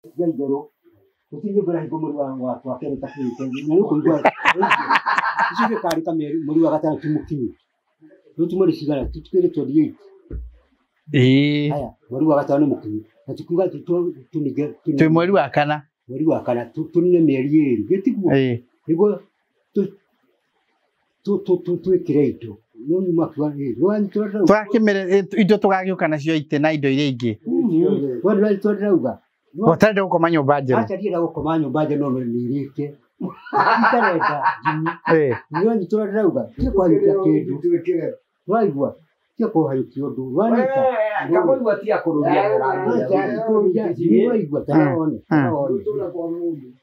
Gero. Utinye bora hiko muri wa kero takite. Nani kungwa. Isije kari kameri muri wa gatano tumukinyi. Nutumuri sigara tutukere todiye. Aya, muri wa gatano mukinyi. Atukuga tunige. Tu muri wa kana. Muri wa kana tunine meri getiguo. Nigo tu kireito. Noni makwa rwani tora. Twakimere indo tugagiuka nacio ite na indo iria ingi. Rwani tora. Watarenda gukoma nyumba njeru. Acha rira gukoma nyumba njeru no nirike. Itarenda jimi. Niyo nyitora rauga. Kwa kindu. Waigwa. Ko hayo kiodu. Wanika. Kama watia kurudia. Waigwa tanaone.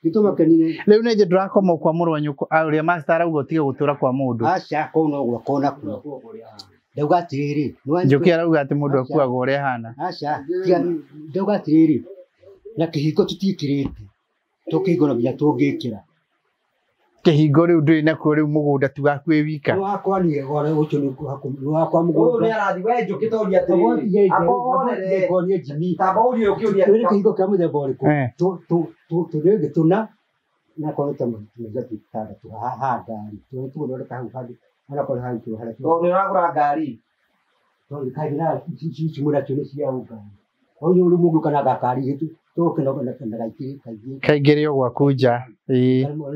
Kitoma kanine. Leo neje ndrakoma kwa muru wanyuko. Auria master arauga utige gutura kwa mundu. Acha ko no gwakona ku. Ndauga tiri. Njuki arauga ati mundu akuaga uria hana. Acha. Ndauga tiri. Na kihiko tutikirite tukigona bya tugikira kihingo riu nduri na kuri mugunda tugakwe wika wakwa ni gore ucio ni wakwa mugunda ni arathi we njuki toria tiri akonere ko ni jimi tabori ukiuria ni kihingo kya muthemba uriku turege tuna na ko tamu muzati tada tu ngari tugona hau hadi ana ko hau tu hala ni uragura ngari to kagira chimura chune cia uga oyo uri mugu kana gakari gitu tokena kana gaiki kaigire gwakunja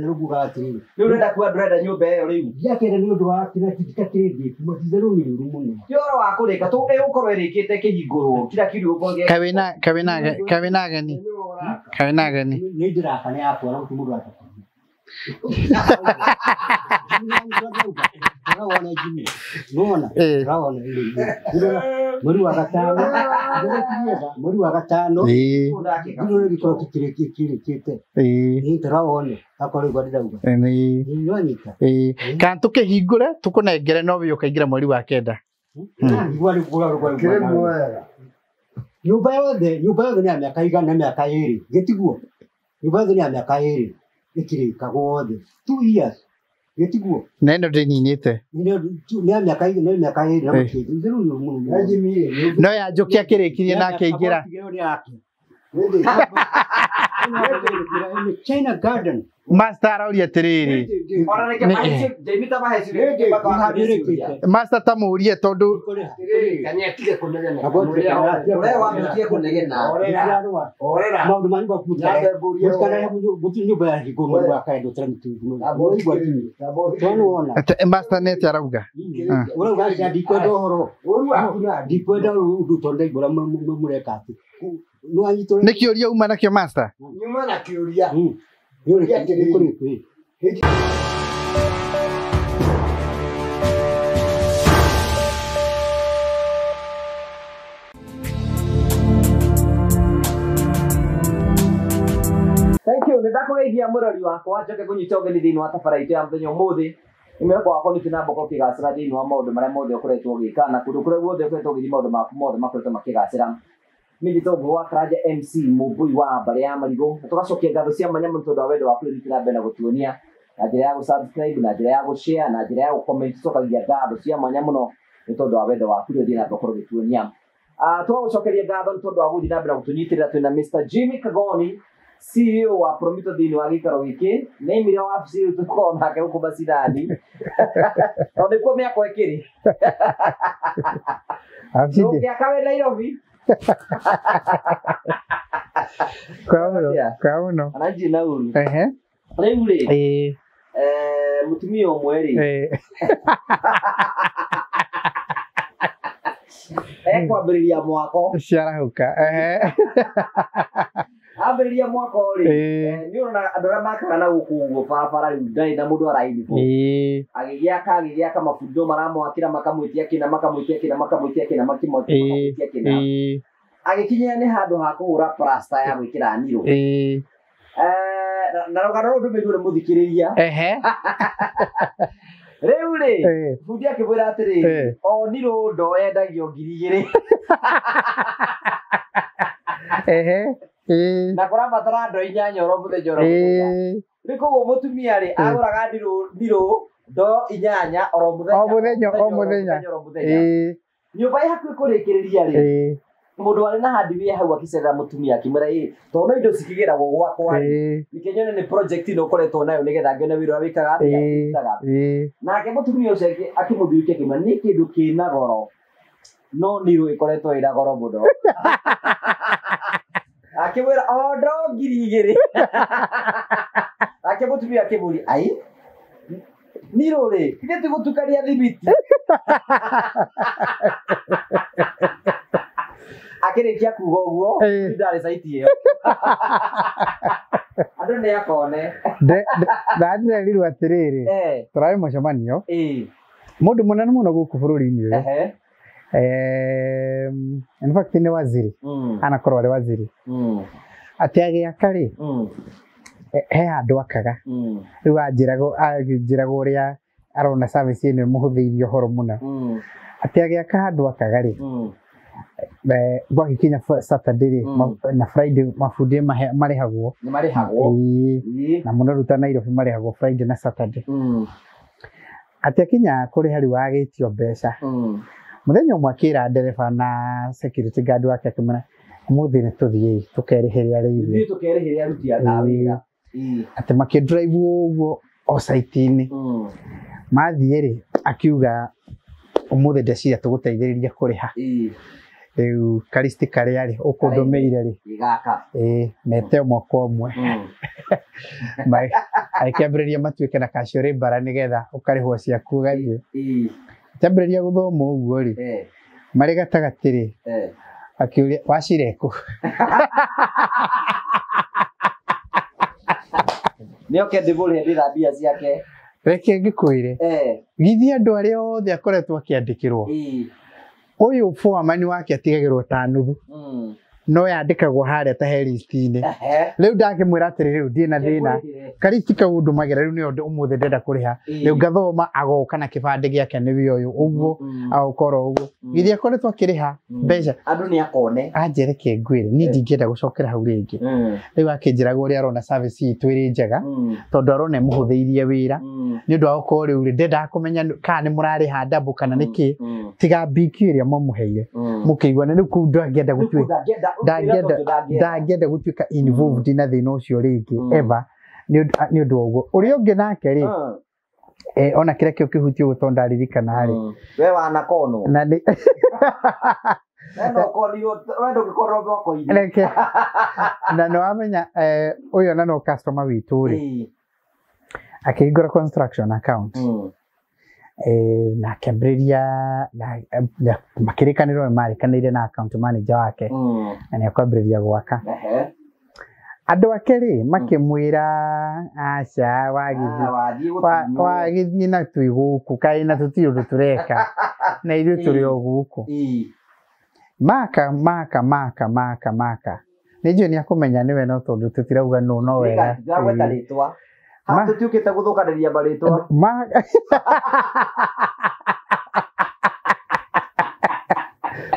ruguga atiri ni urenda kwa ndrenda nyumba iyo riu yakere ni undu wa kina kitikatiri mutizero ni rumu yoro wa kurika tu ukorwe rikite kihingurwo kila kiru ukonge kawina gani ni ndira kana ya kwa mtu mundu ataka rawana jini nona rawana ile muri wa gatano ndiro gikoro kikirikite ni rawana akore gwadira uga ni nyonyika kan tukihingure tukunengere no biyo kaingira muri wa kenda igwari kugura nyumba yothe ni amyaka igana myaka iri getiguo nyumba yothe ni amyaka iri ikirika gothe 2 years getiguo nendo ndininite ni amyaka iri na mukindi nziru ni umuntu ajimire no ya njukia kirikirie nake ingira China Garden Master arauria atiriri Master tamurie tondu kanyetige kunegena wambetie kunegena maundu mani bakutare muskana buti nyumba ya higomo wakaenda tramtu tonu Master neti arauga ura ugaja dikodo horo dikodo udutonde igora murekati nä kä å ria uma nakio Master nyuma na kä å ria thank you nä ndakågeithia må rori wakwa njoke kå nyita å geni thä inä wa tabaraitå ya må thenya å må thä nä mä okwa wakwa nä tinambå kä gacä ra thä inä wa maå ndå marä a mothe å koretwo å gä ka na kå ndå kå rä a guothe å koretwo å gä thi maå ndå maku mothe makoretwo makä gacä ra mimi togo wa Karanja MC mubui wa bare ya marigo tugacokia ngatho cia manya muntu ndo wendo wa kwirutira mbere na gutuonia na njira ya subscribe na njira ya share na njira ya comment tugacokia ngatho cia manya muno ni tondu wa wendo wa kwirutira na gukoro gutuonia tugacokeria ngatho ni tondu wa guthii na mbere na gutunyitirira twina Mr Jimmy Kagoni CEO wa Promito thini wa gikaro giki nä mire wa FC tukona nake guku Macindani tondu kwa miako ikiri ndio akawe Nairobi Kauno. Anaji na uru. Riu ri. Mutumia umwe ri. Kwambĩrĩria mwako. Ciarahuka. Ambĩrĩria mwako ri. Nĩ ũrona andũ arĩa makaga na gũkũ barabara rĩu ndarĩ na mũndũ araigithwo. Agĩgĩaka mabundo maramwakĩra makamwĩtia kĩna makĩmwĩtia kĩna. Agĩkinyia nĩ handũ ha kũhũra plasta ya gwĩkĩra niro. Na rũgano rũu ndũmĩiguire mũthikĩrĩria. Rĩu rĩ bundi akĩmwĩra atĩrĩ o niro ndo yendagio 2,000. Na kũrabatara ndo 8 oro mũthenya oro mũthenya. Rĩu koguo mũtumia rĩ agũraga niro ndo 8 oro mũthenya. O mũthenya. Nyũmba ya hakuhĩ kũrĩkĩrĩria rĩ mundu ari na handi wi hau akicerera mutumia akimera tono indo cikigera gwakwa nikenyo ni project ino koretwo nayo nigetha ngione wira wikaga atia nake mutumia ucio akimuthiukia kima ni kindu kina goro no niru ikoretwo ira goro muno akimwira ndo ngiri igiri akimutumia akimuri ai niru ri kige tigutukaria thibiti akirikia kuga uguo ndari saiti iyo andu ni akone ndandire riru atiriri turawe mucemanio mundu munene muno guku bururi-ini uyu in fact ni waziri anakorwo ari waziri ati agiaka ri he andu akaga riu anjiraga uria arona service ino muhuthiirie horo muno ati agiaka andu akaga ri gwakikinya Saturday na Friday mafundi marihagwo na muno ruta Nairobi marihagwo Friday na Saturday ati akinya kuri hari wagitio mbeca muthenya umwe akira ndereba na security guard wake akimana muthi ni tuthie tukerihiria riithie tukerihiria ruti ya wira ati makidrive uguo o site-ini mathie ri akiuga umuthi ndeciria tuguteithiriria kuriha riu karisti karia ri ukundumeire ri igaka mete mwaka umwe aikiambiriria matuike na kaciori bara nigetha ukarihwo ciaku gathie tambiriria guthoma uguo ri mari gatagati ri akiuria wacireku nio kendiburi ndithambia ciake reke ngikwire githia andu aria othe akoretwo akiandikirwo uyu foreman wake atigagirwo ta nuthu no yandikagwo haria ta list-ini riu ndakimwira atiri riu ndie na thina kariti kaundu magera riu ni undu umuthe ndenda kuriha riu ngathoma agoka na kibande giake ni wi uyu uguo agukoro uguo githia akoretwo akiriha mbeca andu ni akone anjereke ngwire ni ndingienda gucokera hau ringi riu akinjiraga uria arona service itu iri njega tondu arona muhuthiirie wira ni undu agukoro riu ndenda kumenya kana ni murariha double kana niki tiga BQ iria mamuheire mukiigua ni ku ndangienda gutuika ndangenda gutuika involved na thina ucio ringi ever ni undu uguo uria ungi nake ri ona kire kio kihutio gutonda ririkana hari we wana kono na ni eno konio wendo gikorwo boko-ini reke na no amenya uyo na no customer witu ri akigura construction account na kembriria na makirikaniro marikanire na account manager wake na ni akwambriria gwaka andu akeri makimwira acha wagithi na tuiguku kai na tutiundu tureka na ithu turi oguku maka nijo ni akumenya niwe no tondu tutirauga no wega ndagwetaritwa tutiukite guthukaniria maritwa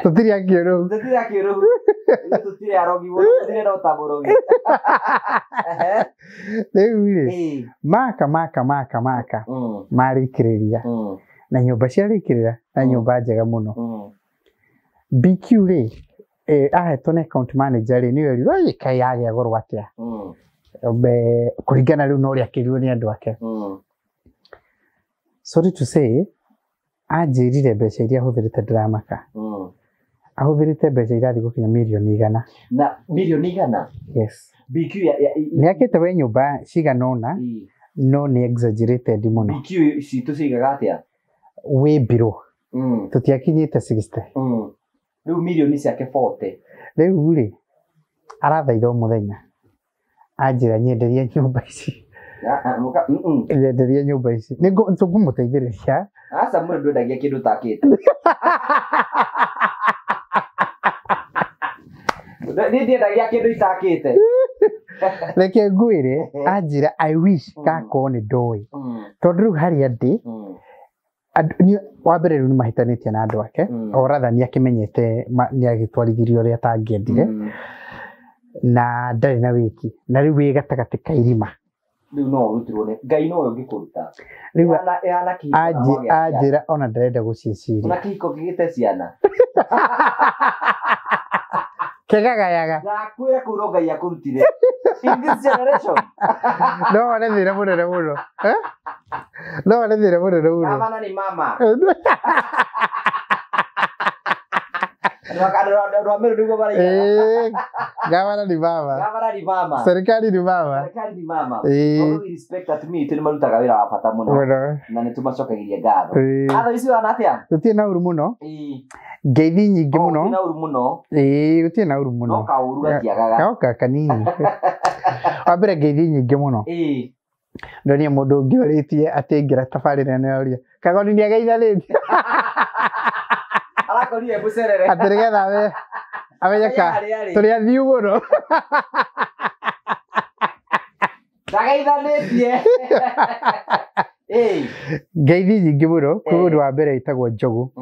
tutiri akiru tutiri arogi tutiri no taburogi riu maka marikiriria na nyumba ciarikirira na nyumba njega muno BQ ri ahetwo ni account manager ri niwe ri kai yagia gorwa atia kuringana riu no ri akirirwo ni andu ake sorry to say anjirire mbeca iria huthirite ndiramaka ahuthirite mbeca irathi gukinya milioni 100 na milioni 100 yes BQ ni akite we nyumba cigana ona no ni exaggerated muno BQ citu cigaga atia we biro tutiakinyite 60 riu milioni ciake 40 riu ri arathaitha muthenya anjira nyenderie nyumba ici nyenderie nyumba ici ningumuteithiriria asa mundu ndendagia kindu takite ni ndendagia kindu itakite reke ngwire anjira I wish kako ni ndoi tondu riu hari andi wambere riu ni mahitanitie na andu ake oratha ni akimenyete ni agitwarithirio uria tangiendire na ndari na wiki na riu wi gatagati ka irima riu no urutirwo ni ngai no ngikuruta riu anjira ona ndarenda guciciria na kiko gigite ciana kegagayaga ndakwira kuro ngai akurutire in this generation no ne thira munene muno no ne thira munene muno mama ni mama gavana ni mama serikali ni mama respect at me tuli marutaga wira wa bata muno na nitumacokagiria ngatho atho ici wana atia tutie na uru muno ngeithi nyingi muno na uru muno tutie na uru muno no kauru atiagaga oka kanini wambere ngeithi nyingi muno ndonia mundu ungi oritie atingira tabarira ino yoria kagoni ni ageithanĩtie arakorire bucerere atirigetha we amenyeka turi athiu muno ndageithanĩtie ngeithi nyingi muno kwĩ mũndũ wa mbere itagwo Njogu.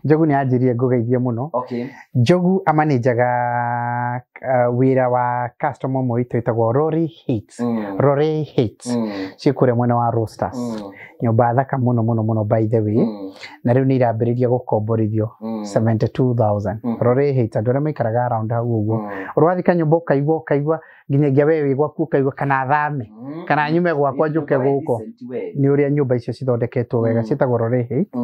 Njogu nĩ anjĩrire ngũgeithie muno. Njogu amanajaga wĩra wa customer ũmwe witũ wĩtagwo Rory Hits. Rory Hits ciĩ kũrĩa mwena wa Roasters. Nyũmba thaka muno muno muno by the way. Na rĩu nĩ irambĩrĩria gũkomborithio 72,000. Rory Hits andũ arĩa maikaraga around hau ũguo. Ũrwathika nyũmba ũkaigua nginyagia we wĩ gwaku ũkaigua kana thame kana nyume gwakwa njũke gũkũ. Nĩ ũrĩa nyũmba icio cithondeketwo wega ciĩtagwo Rory Hits.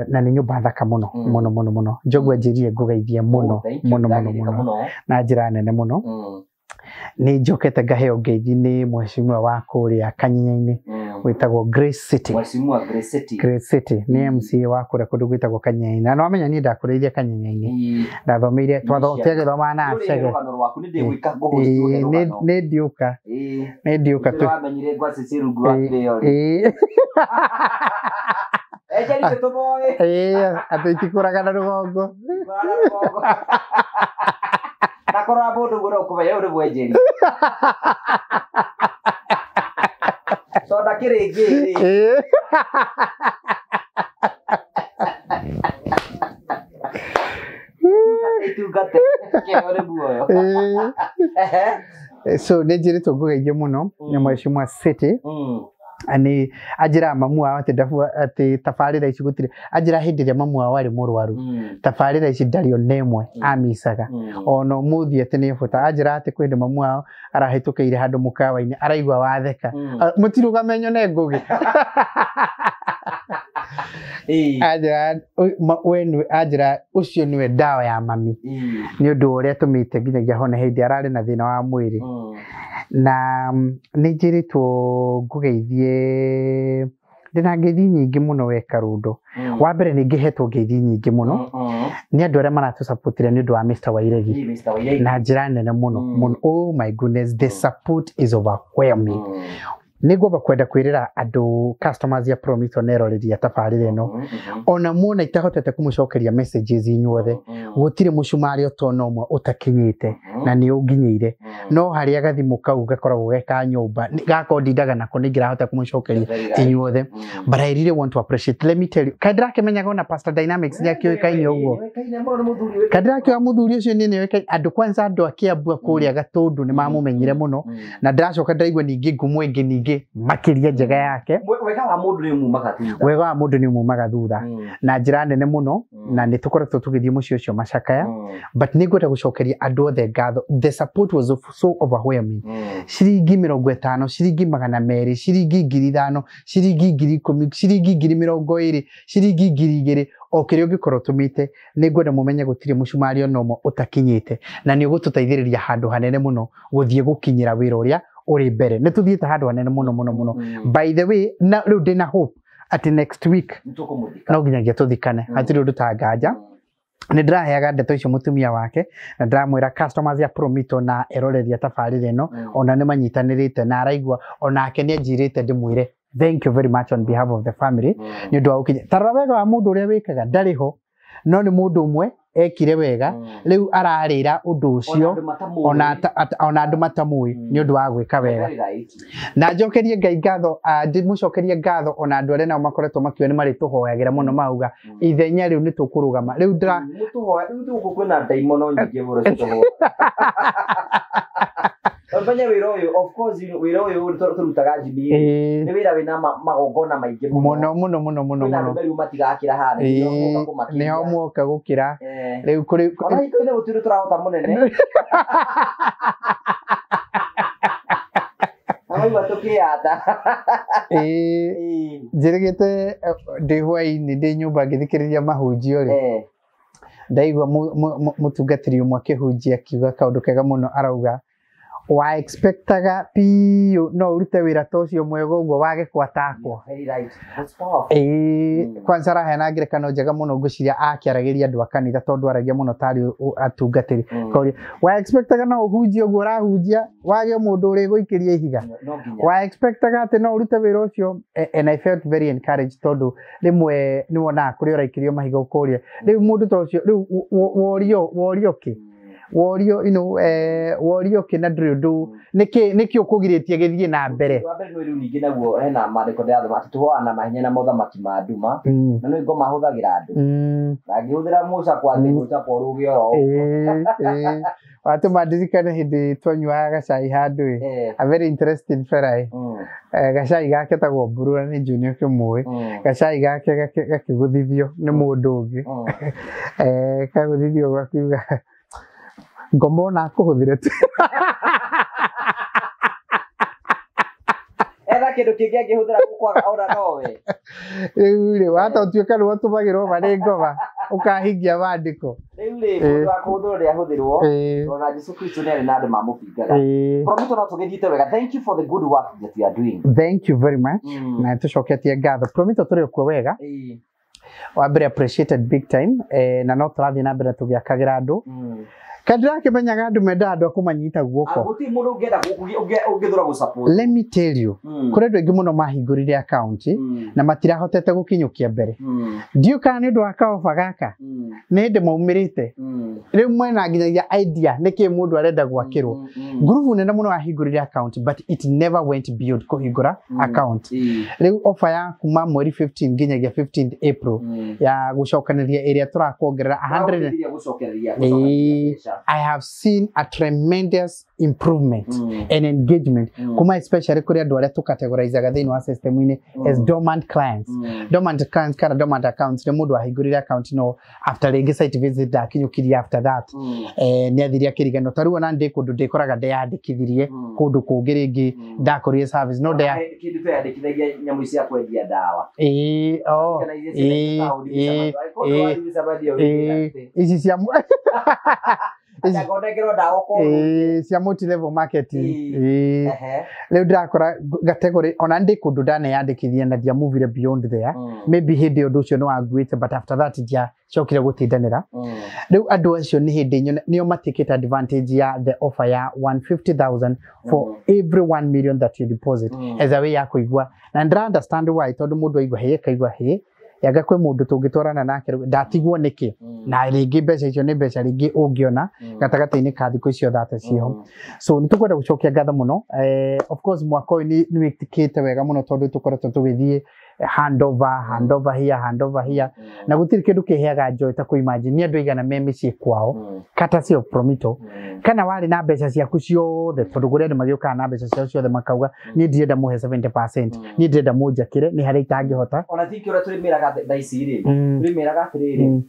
Na nĩ nyũmba thaka muno muno muno muno. Njogu anjĩrire ngũgeithie muno muno muno muno na njĩra nene muno. Nĩ njokete ngaheo ngeithi nĩ mheshimiwa wa kũrĩa Kanyinya-inĩ wĩtagwo Grace City. Mheshimiwa Grace City. Grace City nĩ MC wa kũrĩa kũndũ gwĩtagwo Kanyinya-inĩ. Na no amenya niĩ ndakũrĩithia Kanyinya-inĩ. Ndathomeire twagĩthoma na Chege. Nĩ ndiũka tu. Wamenyire ngwacĩ ci rungu wa kĩrĩo. Ejeri tumoe. Atĩ itikũraga na rũgongo. Nakora mundu gura ukubaya uri bwejeri. Soda kiringi. Itugate ke uri buoyo. So nĩ njĩrĩtwo ngũgeithie mũno nĩ Mheshimiwa City. Ani ajira mamu wao ati tabarĩra ici gutire ajira hĩndĩ ĩrĩa mamu wao arĩ mũrwaru tabarĩra ici ndarĩ onemwe amicaga ona mũthĩ ati nĩ bota ajira ati kwĩndĩ mamu wao arahĩtũkĩire handũ mũkawa-inĩ araigua watheka mũtirugame nyone ngũgĩ ajira ũcio nĩwe ndawa ya mami nĩ ũndũ ũrĩa tũmĩte nginyagia hone hĩndĩ ararĩ na thĩna wa mwĩrĩ na nĩ njĩrĩtwo ngũgeithie ndĩna ngeithi nyingĩ mũno we Karundo. Wa mbere nĩ ngĩhetwo ngeithi nyingĩ mũno nĩ andũ arĩa maratũsapotire nĩ ũndũ wa Mr. Wairegi na njĩra nene mũno mũno. Oh my goodness, the support is overwhelming. Nĩngwamba kwenda kwĩrĩra andũ customers ya Promise neroreria tabarĩra ĩno ona muona itahotete kũmũcokeria messages inyuothe gũtirĩ mũcumarĩ ũtona ũmwe ũtakinyĩte na nĩ ũnginyĩire no harĩa gathimũ kau gakoragwo geka nyũmba gakondindaga nako nĩ ngĩrahota kũmũcokeria inyuothe. But I really want to appreciate, let me tell you, kaĩ ndĩrakĩmenyaga ona Pastor Dynamics nĩ akĩũĩkaine ũguo, kaĩ ndĩrakĩoya mũthuri ũcio nĩ nĩoĩkaine andũ kwanza andũ a Kiambu kũrĩa Gatũndũ nĩ mamũmenyire mũno na ndĩracoka ndĩraigua ningĩ ngumo ĩngĩ ningĩ makiria njega yake. Wega wa mundu ni umumaga thutha. Wega wa mundu ni umumaga thutha na njira nene muno na nĩ tũkoretwo tũgĩthiĩ mũciĩ ũcio macakaya but nĩ ngwenda gũcokeria andũ othe ngatho. The support was so overwhelming. Ciringi 50, ciringi 200, ciringi 5,000, ciringi 10,000, ciringi 20,000, ciringi 2,000 o kĩrĩa ũngĩkorwo tũmĩte nĩ ngwenda mũmenye gũtirĩ mũcumarĩ ona ũmwe ũtakinyĩte na nĩ ũgũtũteithĩrĩria handũ hanene mũno gũthiĩ gũkinyĩra wĩra ũrĩa uri mbere. Nĩ tũthiĩte handũ hanene mũno mũno mũno. By the way, na rĩu ndĩna hope ati next week no nginyagia tũthikane hatirĩ ũndũ ta nganja. Nĩ ndĩraheaga ndeto icio mũtumia wake na ndĩramwĩra customers ya Promito na eroreria tabarĩra ĩno ona nĩ manyitanĩrĩte na araigua onake nĩ anjirĩte ndĩmwĩre thank you very much on behalf of the family nĩ ũndũ wa gũkinya. Tarora wega wa mũndũ ũrĩa wĩkaga ndarĩ ho no nĩ mũndũ ũmwe ekire wega rĩu ararĩra ũndũ ũcio ona andũ matamũĩ nĩ ũndũ wa gwĩka wega na njokerie Ngai ngatho. Ndĩmũcokerie ngatho ona andũ arĩa nao makoretwo makiuga nĩ marĩtũhoyagĩra mũno mauga ithenya rĩu nĩ tũkũrũgama rĩu kwĩna ndaimono nyingĩ mũno citũhoya Banya wira uyu of course wira uyu turutaga jibi ni wira wina magongona maingi muno beri matigakira hane ni ho muoka gukira riu kuri ona ikoine gutiru turahota munene Aiwa tukiata njirigite ndi hwaini ndi nyumba ngithikiriria mahunjio ri ndaigua mutungatiri umwe akihunjia akiuga kaundu kega muno arauga wa expectaga piu no urute wira tocio mwega uguo wage kwatakwa kwanza rahena ngerekano njega muno nguciria akiaragiria andu akanitha tondu aragia muno tari atungatiri wa expectaga no uhunjia uguo rahunjia wage mundu uri guikiria ihiga wa expectaga ati no urute wira ucio and I felt very encouraged tondu rimwe ni wona kuri uraikirio mahiga ukuria riu mundu tocio riu worio ki worio worio kina ndu niki ukugiritie githie na mbere wa mbere no riu ningi naguo hena mariko ya thoma tuhoana mahinya na mothamaki ma nduma na no ingo mahuthagira andu na ngihuthira muca kwa thimu ta porugi oro watu madirikana hindi twanywa gacai handu a very interesting ferai gacai gake tagwo Mburu ni junior kimwe gacai gake gakiguthithio ni mundu ungi kaguthithio gakiuga ngomona kuhuthire tu Era kindu kingi angihuthira gukwaga ora nowe ule wata utuika ni watu magiro bari ngoma ukahingia bandiko ule mundu akuthura ri ahuthirwo ona Jesu Kristo ni ari na andu mamubingaga Promito no tugithite wega thank you for the good work that you are doing thank you very much na tucoketie ngatho Promito turi ku wega wa mbere appreciated big time na no turathi na mbere tugiakagira andu kadra kimenyaga andu menda andu akumanyita guoko aguti mundu ungenda ungithura gu support let me tell you kuri andu ingi muno mahingurire account na matirahotete gukinyukia mbere ndio kana ndu akaofa gaka ni ndi maumirite rimwe na nginyagia idea niki mundu arenda gwakirwo group nene muno ahingurire account but it never went beyond kuhingura account riu offer ya kuma mweri 15 nginyagia 15 April ya gucokaniria area turakongerera 100 I have seen a tremendous improvement and engagement kuma especially kuri andu aria tukategorize thini wa system ini as dormant clients dormant clients kana dormant accounts ni mundu ahingurire account no after ringi site visit akinyukiria after that ni athiria kirigano taru ona ndi kundu ndikoraga ndeyandikithirie kundu kungi ringi ndakorire service no ndeya kindu tuyandikithagia nyamu cia kwendia dawa ici cia Ndagonekero ndagoko cia multi level marketing leo ndakora category ona ndi kundu ndane yandikithia na dia move beyond there maybe hindi undu ucio no agwite but after that dia chokire gutindanira leo andu acio ni hindi nio matikite advantage ya the offer ya 150,000 for every 1 million that you deposit as a way ya kuigwa na ndra understand why tondu mundu aigwa he kaigwa he yaga kwe mundu tungitwarana nake ndatigwo niki na ringi mbeca icio ni mbeca ringi ungiona gatagati-ini ka thikũ icio thate ciho so nitukwenda gucokia ngatho muno of course mwaka uyu ni wikikite wega muno tondu tukoretwo tugithie handover here na gutiri kindu kiheaga joy ta kuimagine ni andu igana memicie kwao kata cio Promito kana wari na mbeca ciaku ciothe tondu guria andu magioka na mbeca ciao ciothe makauga ni ndirenda muhe 70% ni ndirenda munjakire ni hari itangihota ona thiki ura turimiraga thaici ri turimiraga atiriri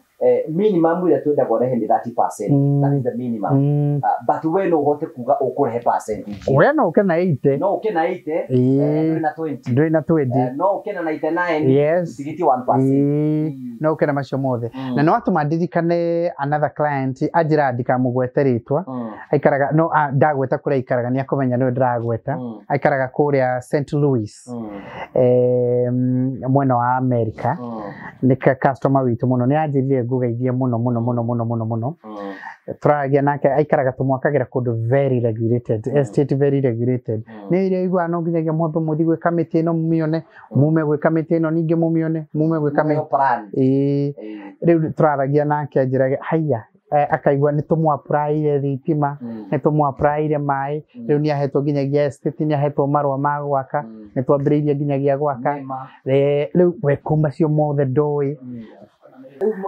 minimum ira twenda kurehe ndi 30% that is the minimum but we no uhote kuga ukurehe percentage we no ukena 80 no ukena 80 ndoi na 20 no ukena 99 yes tigiti 1% no ukena macio mothe na no atumadirikane another client ajira andika mugwete ritwa aikaraga no ndagweta kuria aikaraga ni akomenya no ndiragweta aikaraga kuria St. Louis mwena wa America ni customer witu muno ni ajirire gugeithia muno turagia nake aikaraga tumwakagira kundu very regulated estate very regulated ni ile igwa no nginyagia mwambe muthi gwika miti ino mumione mume gwika miti ino ningi mumione mume gwika miti riu turaragia nake ajiraga haya akaigwa ni tumwapraire thitima ni tumwapraire mai riu ni ahetwo nginyagia estate ni ahetwo marwa ma gwaka ni twambiriirie nginyagia gwaka riu wekuma cio mothe ndoi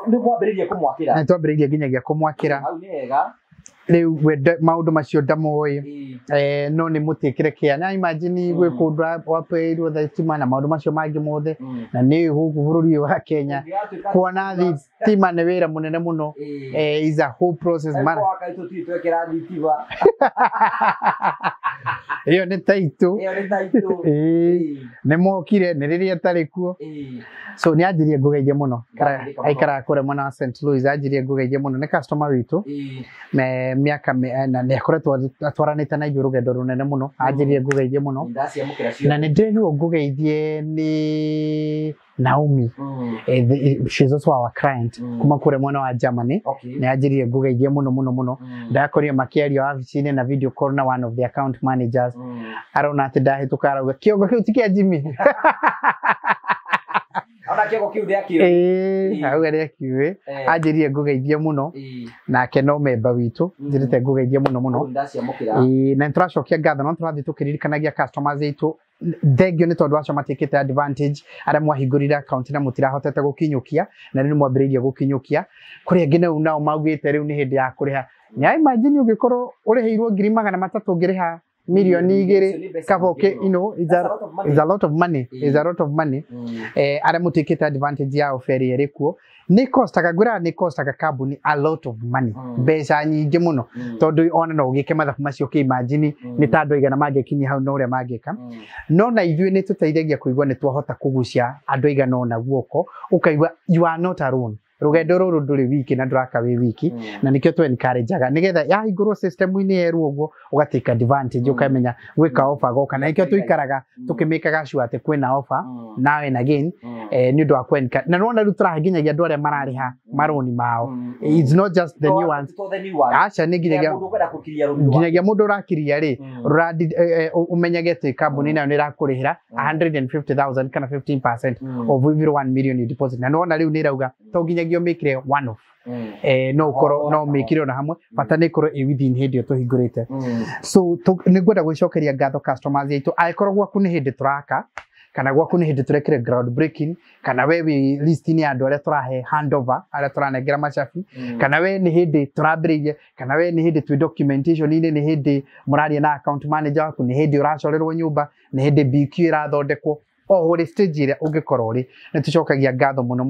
ni mwambiririe kumwakira na twambiriirie nginyagia kumwakira au ni wega Riu maundu macio ndamoy no ni mutikire kia na imagine gwe kudra wapeirwo thitima na maundu macio mangi mothe na ni guku bururi wa Kenya kuona thitima ni wira munene muno is a whole process man iyo ni taitu ni mokire ni riria tari kuo so ni ajirie ngugeithie muno aikara kure mwana St. Louis ajirie ngugeithie muno ni customer witu me miaka na ni akoretwo atwaranite na rugendo runene muno ajirie ngugeithie muno na ni ndenu ngugeithie ni Naomi she's also our client kuma kure mwana wa Germany ni ajirie ngugeithie muno ndakoria makiario wabici-ini na video call na one of the account managers arona ati ndahituka arauga kiongo kiu tikia Jimmy Ona kiongo kiu thia kiu auga ria kiu ajirie ngugeithie muno nake no memba witu njirite ngugeithie muno na ntracokia ngatho no turathi tukiririkanagia customers itu thengio ni tondu acio matikite advantage aria mwahingurira account na mutirahotete gukinyukia na ni mwambiririe gukinyukia kuri angi nao maugite riu ni hindi ya kuriha nya imagine ugikorwo uriheirwo 300,000 ungiriha milioni 2 kaboke is a lot of money aria mutikite advantage ya oferi erikuo ni costaga kambuni a lot of money mbeca nyingi muno tondu ona no ugike mathabu macio ke imagine ni tando igana mangekinyia hau no uria mangeka no na ithuĩ ni tuteithagia kuigua ni twahota kugucia andu igana ona guoko ukaigua you are not alone rugendo ruru nduri wiki na nduraka wi wiki na nikio tu encourageaga nigetha yahingurwo system-ini yeru uguo ugatake advantage ukamenya gwika offer goka na nikio tuikaraga tukimikaga sure ati kwina offer now and again ni undu wa kwenka na nona ru turahinginyagia andu aria marariha maroni mao it's not just the new ones acha ni nginyagia mundu urakiria ri umenyage ati kambuni nayo ni rakurihira 150,000 kana 15% of every 1 million deposit na nona riu ni rauga to nginyagia mikire one off no koro no mikire na hamwe bata ni koro within hindi tuhingurite so ni ngwenda gwicokeria ngatho customers yitu aikoro gwaku ni hindi turaka kana gwaku ni hindi turekire ground breaking kana we list ni andu aria turahe handover aria turanengera machafi kana we ni hindi turambiririe kana we ni hindi twi documentation ni hindi muraria na account manager waku ni hindi uracorerwo nyumba ni hindi BQ irathondekwo uri stage ire ungikorwo ri nitucokagia ngatho muno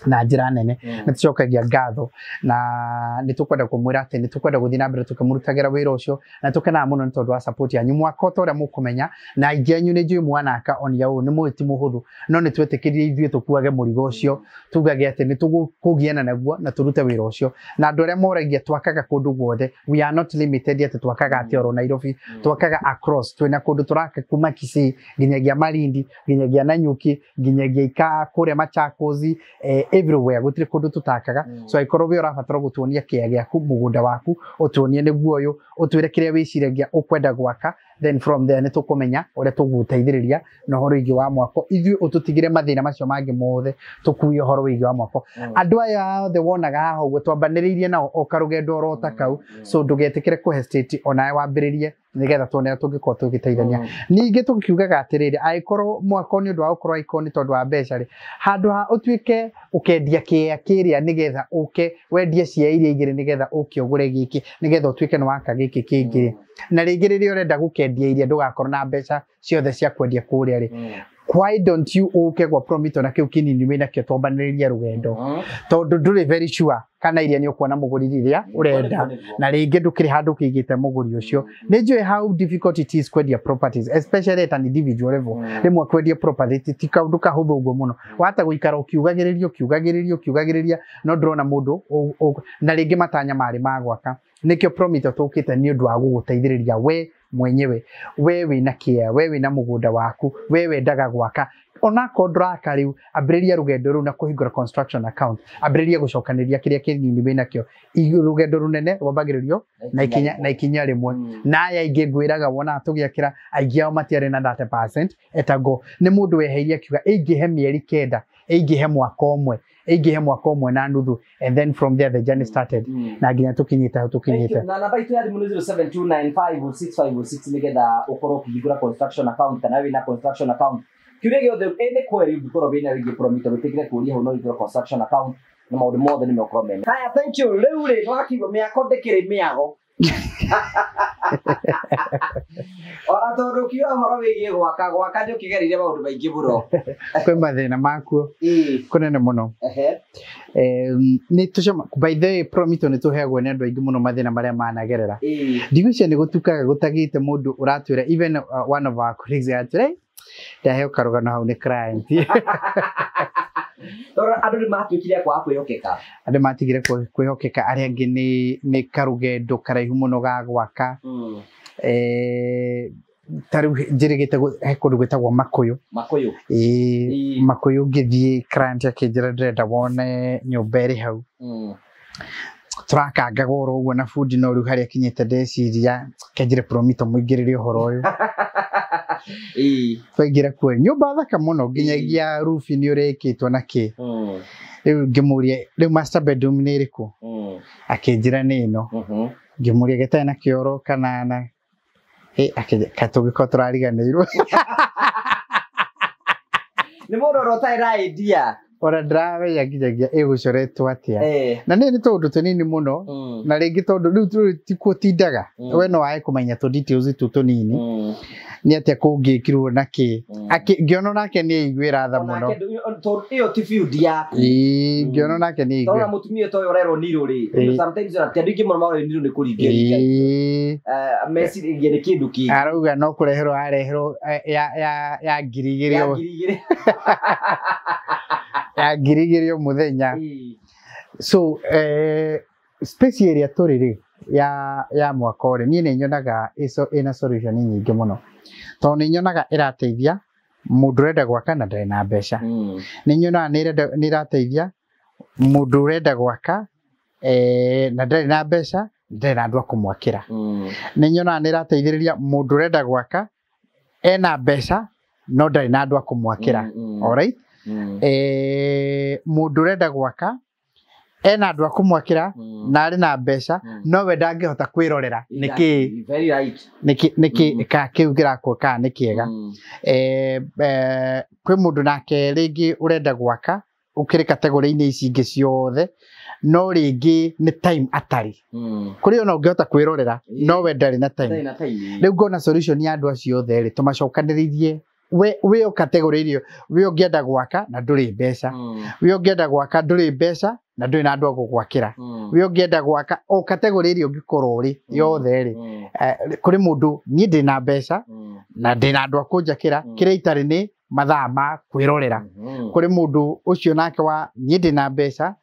na njira nene nitucokagia ngatho na nitukwenda kumwira ati nitukwenda guthii na mbere tukimurutagira wira ucio na tukena muno ni tondu wa support yanyu mwakota uria mukumenya na ingianyu ni njui mwanaka on ya ni mwiti muhuthu no nitwetikirie ithuĩ tukuage murigo ucio tugage ati nitukugiana naguo na turute wira ucio na andu aria moragia twakaga kundu guothe we are not limited ati twakaga ati oro Nairobi twakaga across twina kundu turaka kuma Kisii ginyagia Malindi ginyagia Nanyuki ginyagia Ika kure Machakos everywhere gutire kundu tutakaga so ikorwo we urabatara gutuonia kia giaku mugunda waku utuonie niguo uyu utwire kiria wiciragia ukwenda gwaka then from there ni tukumenya uria tuguteithiriria no horo igi wa mwako ithuĩ ututigire mathina macio mangi mothe tukuie horo igi wa mwako andu aya othe wonaga haha uguo twambanĩrĩirie nao okarugendo oro takau so ndugetikire ku hesitate onawe wambĩrĩrie nigetha tuone tungĩkorwo tũgĩteithania ningĩ tukiugaga atĩrĩrĩ aikorwo mwako ni ũndũ wa gũkorwo ikoni tondu wa mbeca rĩ handũ ha ũtuĩke ũkendia kĩrĩa nigetha ũke wendie cia iria igĩrĩ nigetha ũke ũgũre gĩkĩ nigetha ũtuĩke nĩ waka gĩkĩ kĩngĩ na rĩngĩ rĩrĩa ũrenda gũkendia iria ndũgakorwo na mbeca ciothe cia kwendia kũrĩa rĩ why don't you uke gwa promito na kiu kinini wina kio twambanĩrĩria rugendo tondu nduri very sure kana iria ni ukuona muguri riria urenda na ringi ndukiri handu kigite muguri ucio ni njui how difficult it is kwendia properties especially at an individual level rimwe kwendia property ti kaundu kahuthu uguo muno wata guikara ukiugagiriria no ndrona mundu na ringi matanya mari magwaka nikio promito tukite ni undu wa guguteithiriria we mwenyewe wewe na kia wewe na mugunda waku wewe ndaga gwaka ona kontraka riu ambiriria rugendo ru na kuhingura construction account ambiriria gucokaniria kiria kinini wina kio rugendo runene rwambagiririo na ikinya rimwe na ya ingi ngwiraga wona tugiakira aigia matiare na 30% etago ni mundu weheiria kiuga ingihe mieri kenda ingihe mwaka omwe na nuthu and then from there the journey started na nginya tukinyita na namba itu ya 07295656 nigetha ukorwo ukihingura construction account kana wina construction account kiure giothe ene kweri ngikoro bina wigi promito bitikire kuria ho no igura construction account na maundu mothe ni mekoro meme haya thank you riu ri twakiuga miako ndikiri miago ora tondu kiuga horo wigie gwaka ndio kigerire maundu maingi muno kwi mathina makuo kunene muno ni tucema by the way promito ni tuheagwo ni andu aingi muno mathina maria managerera ndigucia ni gutukaga gutagite mundu uratwira even one of our colleagues atire ndaheo karugano hau ni client tora andu ni matuikire kwa kwihokeka andu matigire kwihokeka aria angi ni karugendo karaihu muno ga gwaka taru njirigite kundu gwitagwo makuyu makuyu ngithie client akinjira ndenda wone nyumba iri hau turakanga goro uguo na food no riu haria kinyite ndeciria kenjire promito muingirire uhoro uyu twaingira kuo nyumba thaka muno nginyagia roof ni urikitwo na ki riu ngimuria riu master bedroom ni iriku akinjira ni ino ngimuria gitae na kioro kana na katugiko turariganirwo ni mundu rotaira idea ora drawe yagijagia egucoretwo atia na ni tondu tunini muno na ringi tondu riu tikuo tindaga we no wae kumenya to details tu tunini ni atia kungikirwo naki ngiono nake ni igwira tha muno tondu iyo ti field yaku ngiono nake ni igwira tondu mutumia to yorero niro ri sometimes ati ndingi muno mawe niro ni kuringia Messi ngene kindu ki arauga no kureherwo areherwo ya ngirigirio ya ngirigirio muthenya so space area turiri ya mwaka uri ni nyonaga ina solution nyingi muno to ni nyonaga irateithia mundu renda gwaka na ndari na mbeca ni nyonaga ni irateithia mundu renda gwaka na ndari na mbeca ndari na andu akumwakira ni nyonaga ni irateithiriria mundu renda gwaka ena mbeca no ndari na andu akumwakira alright mundu renda gwaka ena andu akumwakira na ari na mbeca no we ndangihota kwirorera niki very right niki ka kiugira ko ka nikiega kwi mundu nake ringi urenda gwaka ukiri kategori-ini ici ingi ciothe no ringi ni time atari kuri ona ungihota kwirorera no we ndari na time riu ngona solution ya andu acio othe ri tumacokaniririe we o category irio we ungienda gwaka na nduri mbeca we ungienda gwaka nduri mbeca na nduri na andu agugwakira we ungienda gwaka o category irio ngikorwo ri yothe ri kuri mundu ni ndi na mbeca na ndi na andu akunjakira kire itari ni mathaa ma kwirorera kuri mundu ucio nake wa ni ndi na mbeca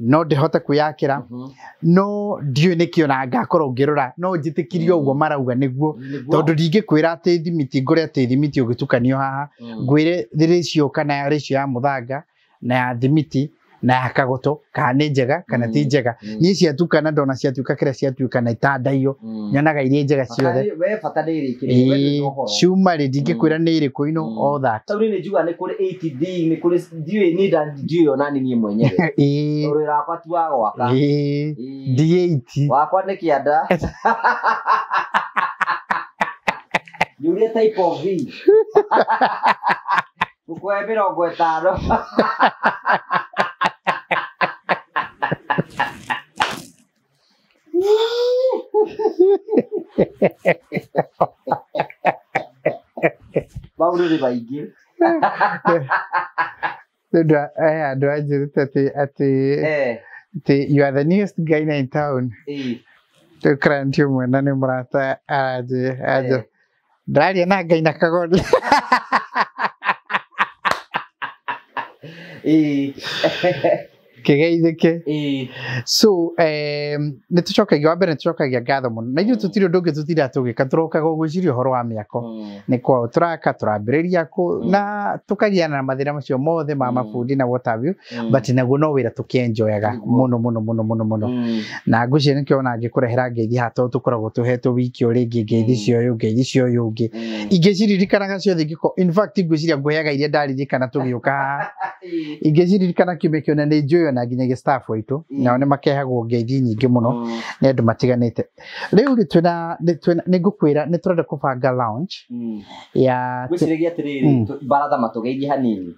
no ndihota kwiyakira no ndiu nikio na ngakorwo ngirora no njitikirio uguo marauga niguo tondu ndingikwira ati thimiti ngore ati thimiti ugitukanio haha ngwire ratio kana ratio ya muthanga na ya thimiti na ya kagoto kana ni njega kana ti njega ni ciatukana ndona ciatuka kira ciatukana itandaio nyonaga irie njega ciothe we bata ni irikire we no horo ciuma ri ndingikwira ni iriku ino all that tauri ni juga ni kuri 80D ni kuri ndiwe ni ndio nani ni mwenyewe urira wakwa tu wa gwaka D80 wakwa ni kianda yuria type of V ukwe 50 Bauru di baigi. Do I just you are the newest guy in town. To grant you when nani mrata aje. Dari na guy na kagod. Kigeithike so ni tucokagia wambere tucokagia ngatho muno na ithuĩ tũtirĩ ũndũ ũngĩ tũtira tũgĩka tũrokaga gwĩciria ũhoro wa mĩako nĩ kwao tũraka tũrambĩrĩria na tũkagĩa na mathĩna macio mothe ma mabundi na what have you but naguo no wĩra tũkĩenjoyaga mũno mũno mũno mũno mũno na ngwĩciria nĩkĩo ona ngĩkũrehera ngeithi haha tondũ tũkoragwo tũhetwo wiki o rĩngĩ ngeithi cio ũngĩ ingĩciririkanaga ciothe ingĩkorwo in fact ngwĩciria ngũheaga iria ndaririkana tũgĩũka haha ingĩciririkana kiumia kĩu na nĩ njũĩ na nginyagia staff waitu nao nĩ makehagwo ngeithi nyingĩ mũno nĩ andũ matiganĩte rĩu nĩ ngũkwĩra nĩ tũrenda kũbanga lounge ya gwĩciragia atĩrĩrĩ baratha matũgeithie hanini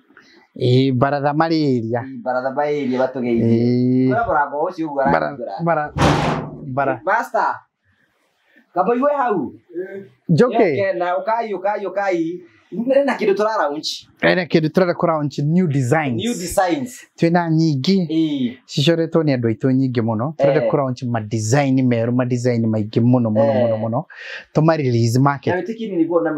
Baratha Mariria. Baratha Mariria batugeithie. Kora mũrango ũcio ũguo bara. Master. Kaba iwe hau. Joke. Na ukai. Na kidu tura launch. Ene kidu tura launch new designs. Twina nyingi. Cicoretwo ni andu aitu nyingi muno. Tura launch ma design meru ma design maingi muno. Tuma release market. Na tikini ni go na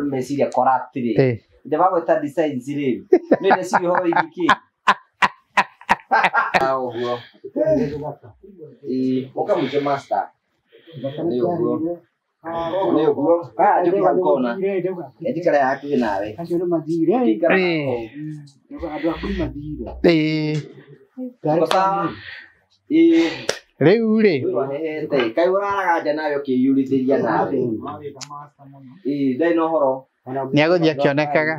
mesiria corrupt ri. Ndeba ta designs ri. Nene si ho igiki. Oguo. Ukamuje master. Nĩguo njuki hankona ndikare hakuhĩ nawe acio nĩ mathire andũ aku mathire rĩu rĩ kaĩ ũraraga nja nawe ũkĩyurithĩria nawe ndai na ũhoro nĩagũthiĩ akĩonekaga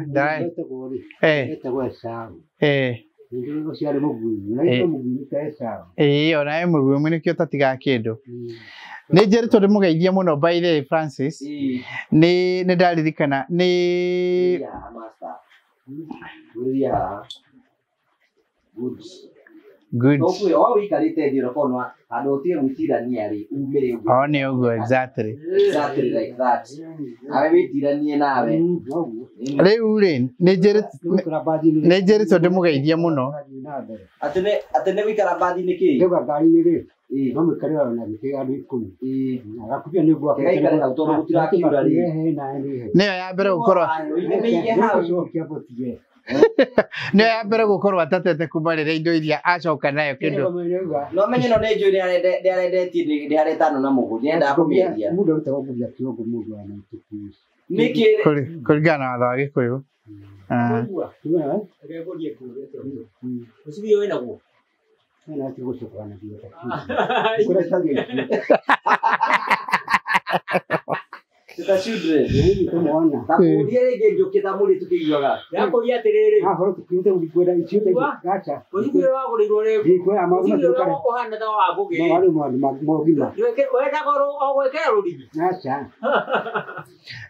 onawe mũguĩmu nĩkĩo tatiga kĩndũ nĩ njeritwo ndĩmũgeithie mũno by the way Francis nĩ ndaririkana nĩ good nĩ ũguo exactly rĩu rĩ nĩ njeritwo ndĩmũgeithie mũno atĩ nĩ gũikara mbathi-inĩ kĩ ngari-inĩ rĩ no mwikare na gĩtĩ andũ 10 agakubia nĩ gwa nĩyo ya mbere gũkorwo nĩyo ya mbere gũkorwo atatete kuma rĩrĩa indo iria acoka nayo kĩndũ no menye no nĩ njũĩ nĩarendetie nĩ harĩ 5 na mũgũ nĩendaga kũmĩendia mũndũ arutaga kũgĩa kĩongo mũndũ anatuku nĩkĩ kũringana na watho wa Gĩkũyũ ũcibio wĩnaguo Kita children, takuria rege njukita muri tukiguaga. Yakuria atiriri. Ahoro tukite ulikwenda ichite gacha. Ucibio wagurirwo rĩu. Ndikwe amaru na kuhana ta wa mbugi. Mogima. Wenda goro ogwekera rũrigi. Gacha.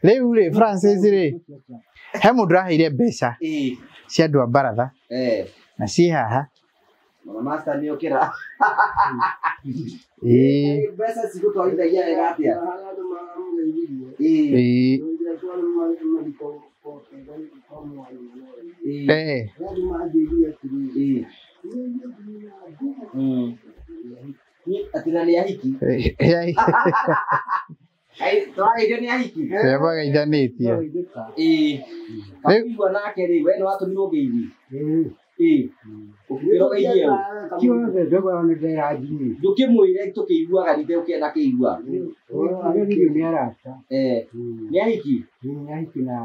Rĩu rĩ Francis rĩ he mũndũ raheire mbeca cia andũ a Baratha na ciĩ haha Mama master nĩ okira. Mbeca cigũtwarithagia wega atĩa? Atina nĩ ahiki. Twageithio nĩ ahiki. Magaithanĩtie. Kaigua nake rĩ we nĩ watũmirwo ngeithi. Ukirogeithie kiothe ndogora nĩ ndĩranjini. Ndũkĩmwĩre tũkĩiguaga nĩ ũkĩenda kĩigua. Nĩ arata. Nĩ ahiki. Nĩ ahiki na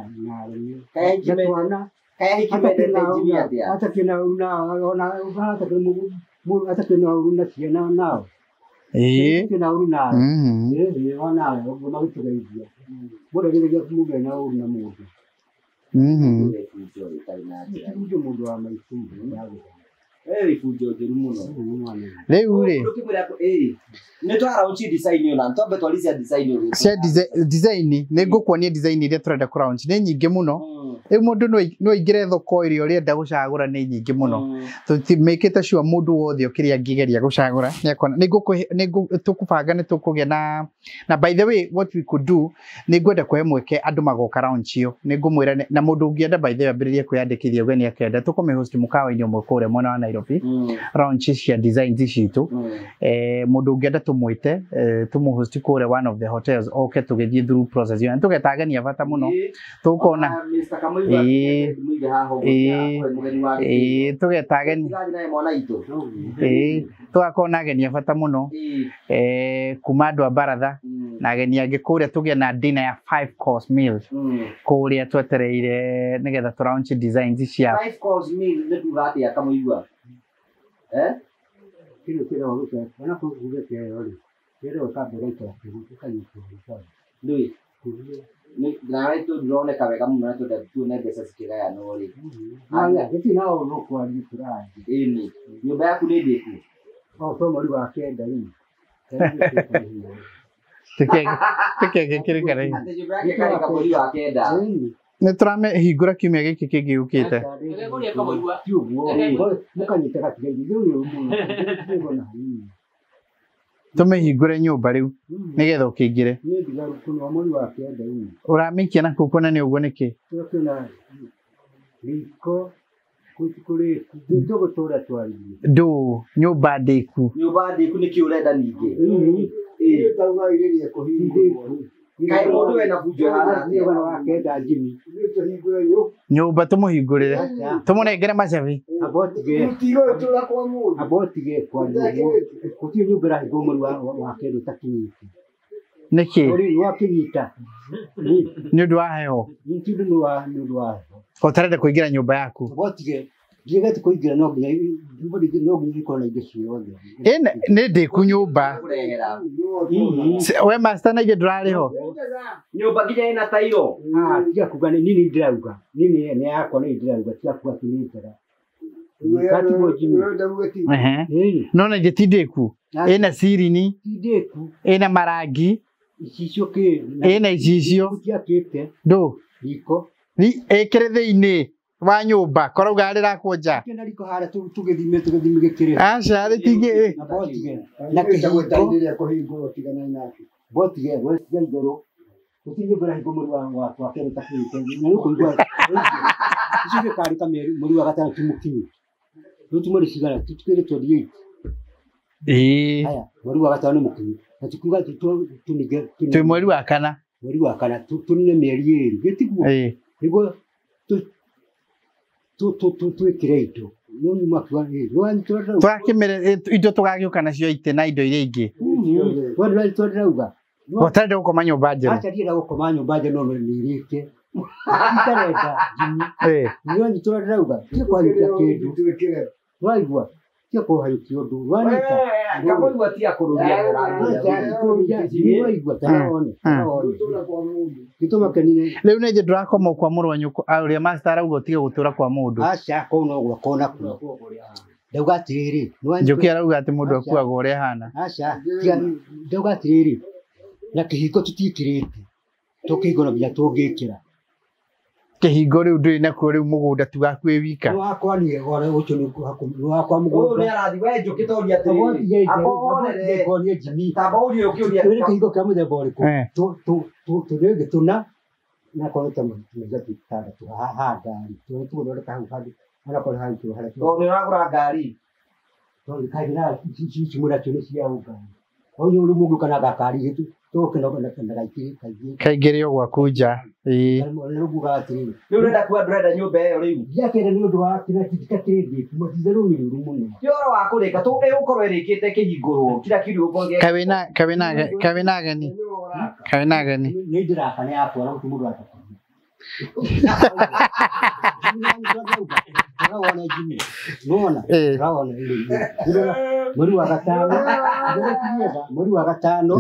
Kaya hiki mendete njini atĩa. Hata kina una hata kina atakena uruna ciana nao. Kina uruna. Wana ũguo magĩtũgeithia. Mũndũ agĩthiĩ kumuge na uruna mũndũ. Mũndũ wa maitu. Ifunjo njũru mũno. Rĩu rĩ nĩ twara uchi design ona ntombe twalicia design ũguo. Cia design nĩ ngũkuonia design iria tũrenda kũ launch nĩ nyingĩ mũno. Rĩu mũndũ no aingĩre thoko ĩrĩa ũrenda gũcagũra nĩ nyingĩ mũno. Tũmĩkĩte sure mũndũ wothe ũkĩrĩa angĩgeria gũcagũra nĩ tũkũbanga nĩ tũkũgĩa na by the way what we could do nĩ ngwenda kũhe mweke andũ magoka launch ĩyo nĩ ngũmwĩra na mũndũ ũngĩenda by the way ambĩrĩrie kwĩyandĩkithia ũgeni akenda tũkũmĩ host mũkawa-inĩ ũmwe kũrĩa mwena wa Nairobi launch cia designs citũ mũndũ ũngĩenda tũmwĩte tũmũhost kũrĩa one of the hotels oke tũgĩthiĩ through process ĩyo tũgetagania bata mũno tũkona tũgetagania tũgakona ageni bata mũno kuma andũ a Baratha na ageni angĩ kũrĩa tũgĩa na dinner ya 5 course meal kũrĩa twetereire nĩgetha tũ launch designs cia 5 course meal nĩ tugatĩa kamũigua kila wakati wanapokuja kiasi ile wakati ndio tukanyika ndio na wetu ndioneka wega mũno na tuone mbeca cikĩgaya no rĩ gĩtĩ nao no kwa gĩtũrathi ni nyũmba yaku nĩ ndĩku to mweri wa kenda rĩ Teke kiri kare. Ate nyũmba yake kari ka mweri wa kenda Nĩ tũramehingũra kiumia gĩkĩ kĩngĩ gĩũkĩte. Tũmĩhingũre nyũmba rĩu nĩgetha ũkĩingĩre. Ũramĩikia na kũu kũnene ũguo nĩkĩ? Ndũ nyũmba ndĩku. Nyũmba ndĩku nĩkĩ ũrenda ningĩ? Kaĩ mũndũ wena bunjo hana nyũmba tũmũhingũrĩre tũmũnengere macabi. Nĩkĩ? Nĩ ũndũ wa heho ũtarenda kũingĩra nyũmba yaku. Nĩ ndĩku nyũmba. We master na ithuĩ ndũrarĩ ho. Nyũmba nginya ĩna tairo. Tiga kuga nĩ nini ndĩrauga. Nini nĩ yakwa nĩ ndĩrauga tiga kuga atĩ nĩ njega. No na ti ndĩku. Ĩna cirini. Ĩna marangi. Ĩna icicio. Ndũ. Ĩkĩre thĩinĩ wa nyũmba korauga rĩrakwo nja. Aca rĩtingĩ. Na kĩhingo botige wesiga igũrũ ũtinyũmbĩra hingo mũri wakwa kerĩ takĩte na nĩ kũigua icio gĩkarĩ ta mũri wa gatano tũmũkinyi rĩu tumũri cigana tũtukĩre 28. Haya mweri wa gatano nĩ mũkinyi na tukiuga tũnige twĩ mweri wa kana tũnine mĩeri ĩrĩ gĩtiguo nĩguo twĩkĩre indo twakĩmere indo tũgagĩũka nacio itĩ na indo iria ingĩ. Ũtarenda gũkoma nyũmba njerũ. Acha ndienda gũkoma nyũmba njerũ no nĩirĩke. Itarenda Jimmy. Nĩwani tũrarauga tiga kũhayũkia kĩndũ. Waigua tiga kũhayũkia ũndũ. Wanita. Kamũigua tiga kũrũgia mũrandi. Waigua tarone. Gĩtũma kĩnini. Rĩu nĩ ndĩrakoma kwa mũrũ wa nyũkwa ũrĩa master arauga tiga gũtũra kwa mũndũ. Aca kũu no gwakwo nakuo. Ndauga atĩrĩrĩ. Njũkĩ arauga atĩ mũndũ akuaga ũrĩa hana. Aca ndauga atĩrĩrĩ. Na kĩhingo tũtiĩkĩrĩte tũkĩhingũra nginya tũngĩkĩra kĩhingo rĩu ndũrĩ nakuo rĩu mũgũnda tu gaku wĩ wika. Wakwa nĩ gore ũcio nĩ wakwa mũgũnda. Nĩ arathi we njũkĩ toria atĩrĩrĩ akoone Jimmy tamba ũrio ũkĩũria kĩhingo kĩa mũthemba ũrĩkũ tũrĩngĩ tũna na kone ta mũthemba tũtandatũ haha ngari tũgũthondeka hau handũ ona kone hau harĩa nĩ ũragũra ngari tondũ kaigĩra cimũra kĩo nĩ cia ngari oyo uri mungu kana gakari gitu toke na kaingĩre o gwaku nja. Ruguga atĩrĩrĩ rĩu ũrenda kuga ndũrenda nyũmba ĩyo rĩu ndiakĩenda nĩ ũndũ wa kĩrĩa kĩndĩ mũtitherũ nĩ ũru mũno ti ũhoro wa kũrĩka ũgũkorwo ĩrĩkĩte kĩhingũrwo kira kĩndũ ũkorwo kawĩna ageni nĩ ndĩraka nĩ yakwa na mũndũ wa Rawana Jimmy. Rawana. Rawana. Mweri wa gatano.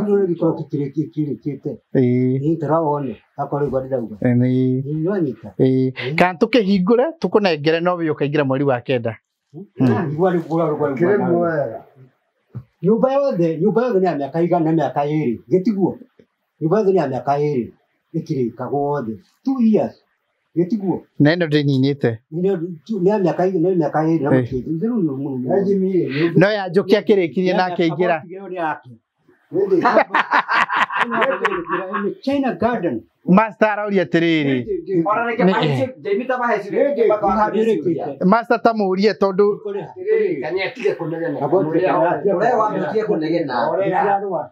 Ndio nilikuwa kikirikite. Ni Rawana. Akore gwadauga. Ni nyanyika. Kan tukihingure tukunengere no biyo kaingira mweri wa kenda. Ngwali kula. Nyumba yothe ni ya miaka igana miaka 2 getiguo. Nyumba yothe ni ya miaka 2 ikirika gothe 2 years. Getiguo. Nendo ndininite. Ni miaka igana miaka 2 na muthiru ni muno. Ajimire. No ya njokia kirikirie na akeingira. China Garden. Master arauria atiriri. Master tamurie tondu kanyetige kunegena. Ore wambitie kunegena.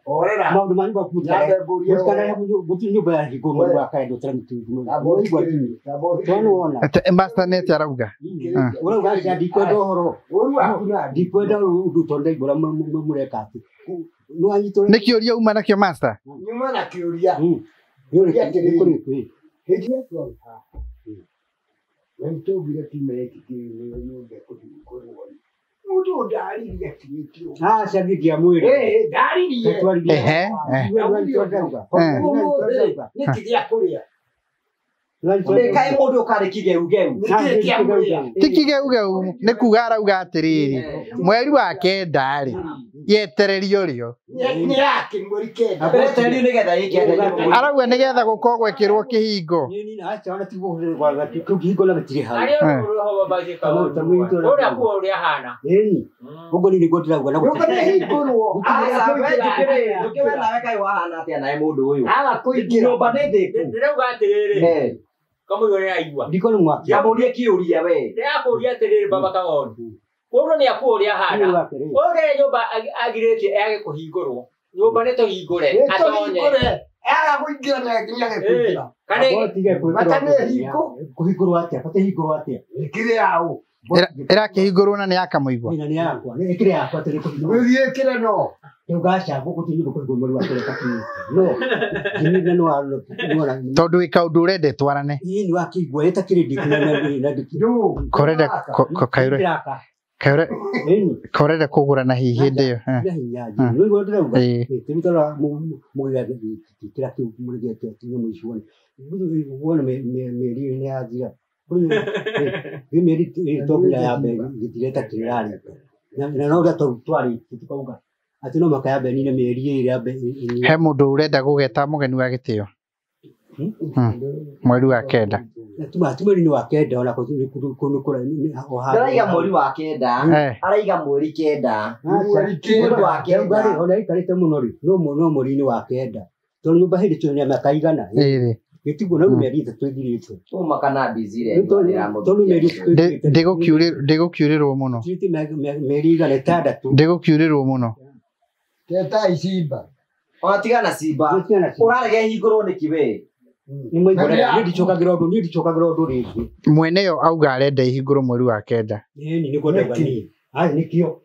Orera. Maundu mango kuta. Muskara buti nyumba ya hikomo wa kaendo tranquilo. Master net arauga. Ore ugaja dikwenda horo. Ore dikwenda undu tonde igora murekati. Nĩ kĩũria uma nakĩo master? Nyuma na kĩũria. Yule kĩrĩ kwĩ. Hĩndĩ ĩyo wentogire kimeki kĩrĩ nyũmba kũhingũrwo. Mũndũ ndariria kĩrĩkio. Cagigia mwĩrĩ. Ndaririe. Nĩ kĩrĩa kũrĩa. Kai mundu ukarikige ugeu. Tikigeu nĩ kuga arauga atĩrĩrĩ mweri wa kenda rĩ yetererio rĩo arauga nĩgetha gũkorwo gwekĩrwo kĩhingo Ugo ni goti la gwana guti hingurwo asa tukiwe nawe kai wahana atia nae mundu uyu nyumba ni thiku ndirauga atiriri kamuyore aigua ndiko ni mwaki yamurie kiuria we ndirakuria atiriri baba kagondu Kono ni akuria hana ore nyumba agirete yage kuhingurwo nyumba ni tuhingure atonye aga kuingira na kinya gekuingira kuhingurwo atia pate hingurwo atia ikire yao ĩrakĩhingũrwo na nĩ yakamuigua ni yakwa ni ikire yakwa tele ko wĩkire no ugasha guko tinyo ko ngomori wa tele kati no ni no alo tondũ wĩka ũndũ ũrende twarane ni wakigwa eta kiredi na korenda korenda kũgũra na hihi hĩndĩ ĩyo no igo ndĩrauga tĩmĩtara mũgĩga kĩra kĩu mũrĩgete tinyo mũicuani wona meri ni athira meri tobia ya be gĩtireta kĩrarĩ na no ga twari tukauga ati no makaya be ni meri ĩrĩa be he mũndũ ũrenda gũgeta mũgeni wa gĩtĩo mweri wa kenda mweri wa kenda ona kunukura araiga mweri wa kenda araiga mweri kenda mweri wa kenda ona ikarite muno ri no mweri wa kenda to nyumba hindi cyo ni makaigana gitigo na meri twithirite to makana bizire ndĩgũkiurĩrwo mũno meri igana itandatu ndĩgũkiurĩrwo mũno keta icimba watigana simba urarege hingurwo ni kiwe ni mwĩgore ndicokagira ũndũ rĩngĩ mwene yo auga arenda ihingũrwo mweri wa kenda ni kwenda ni nikio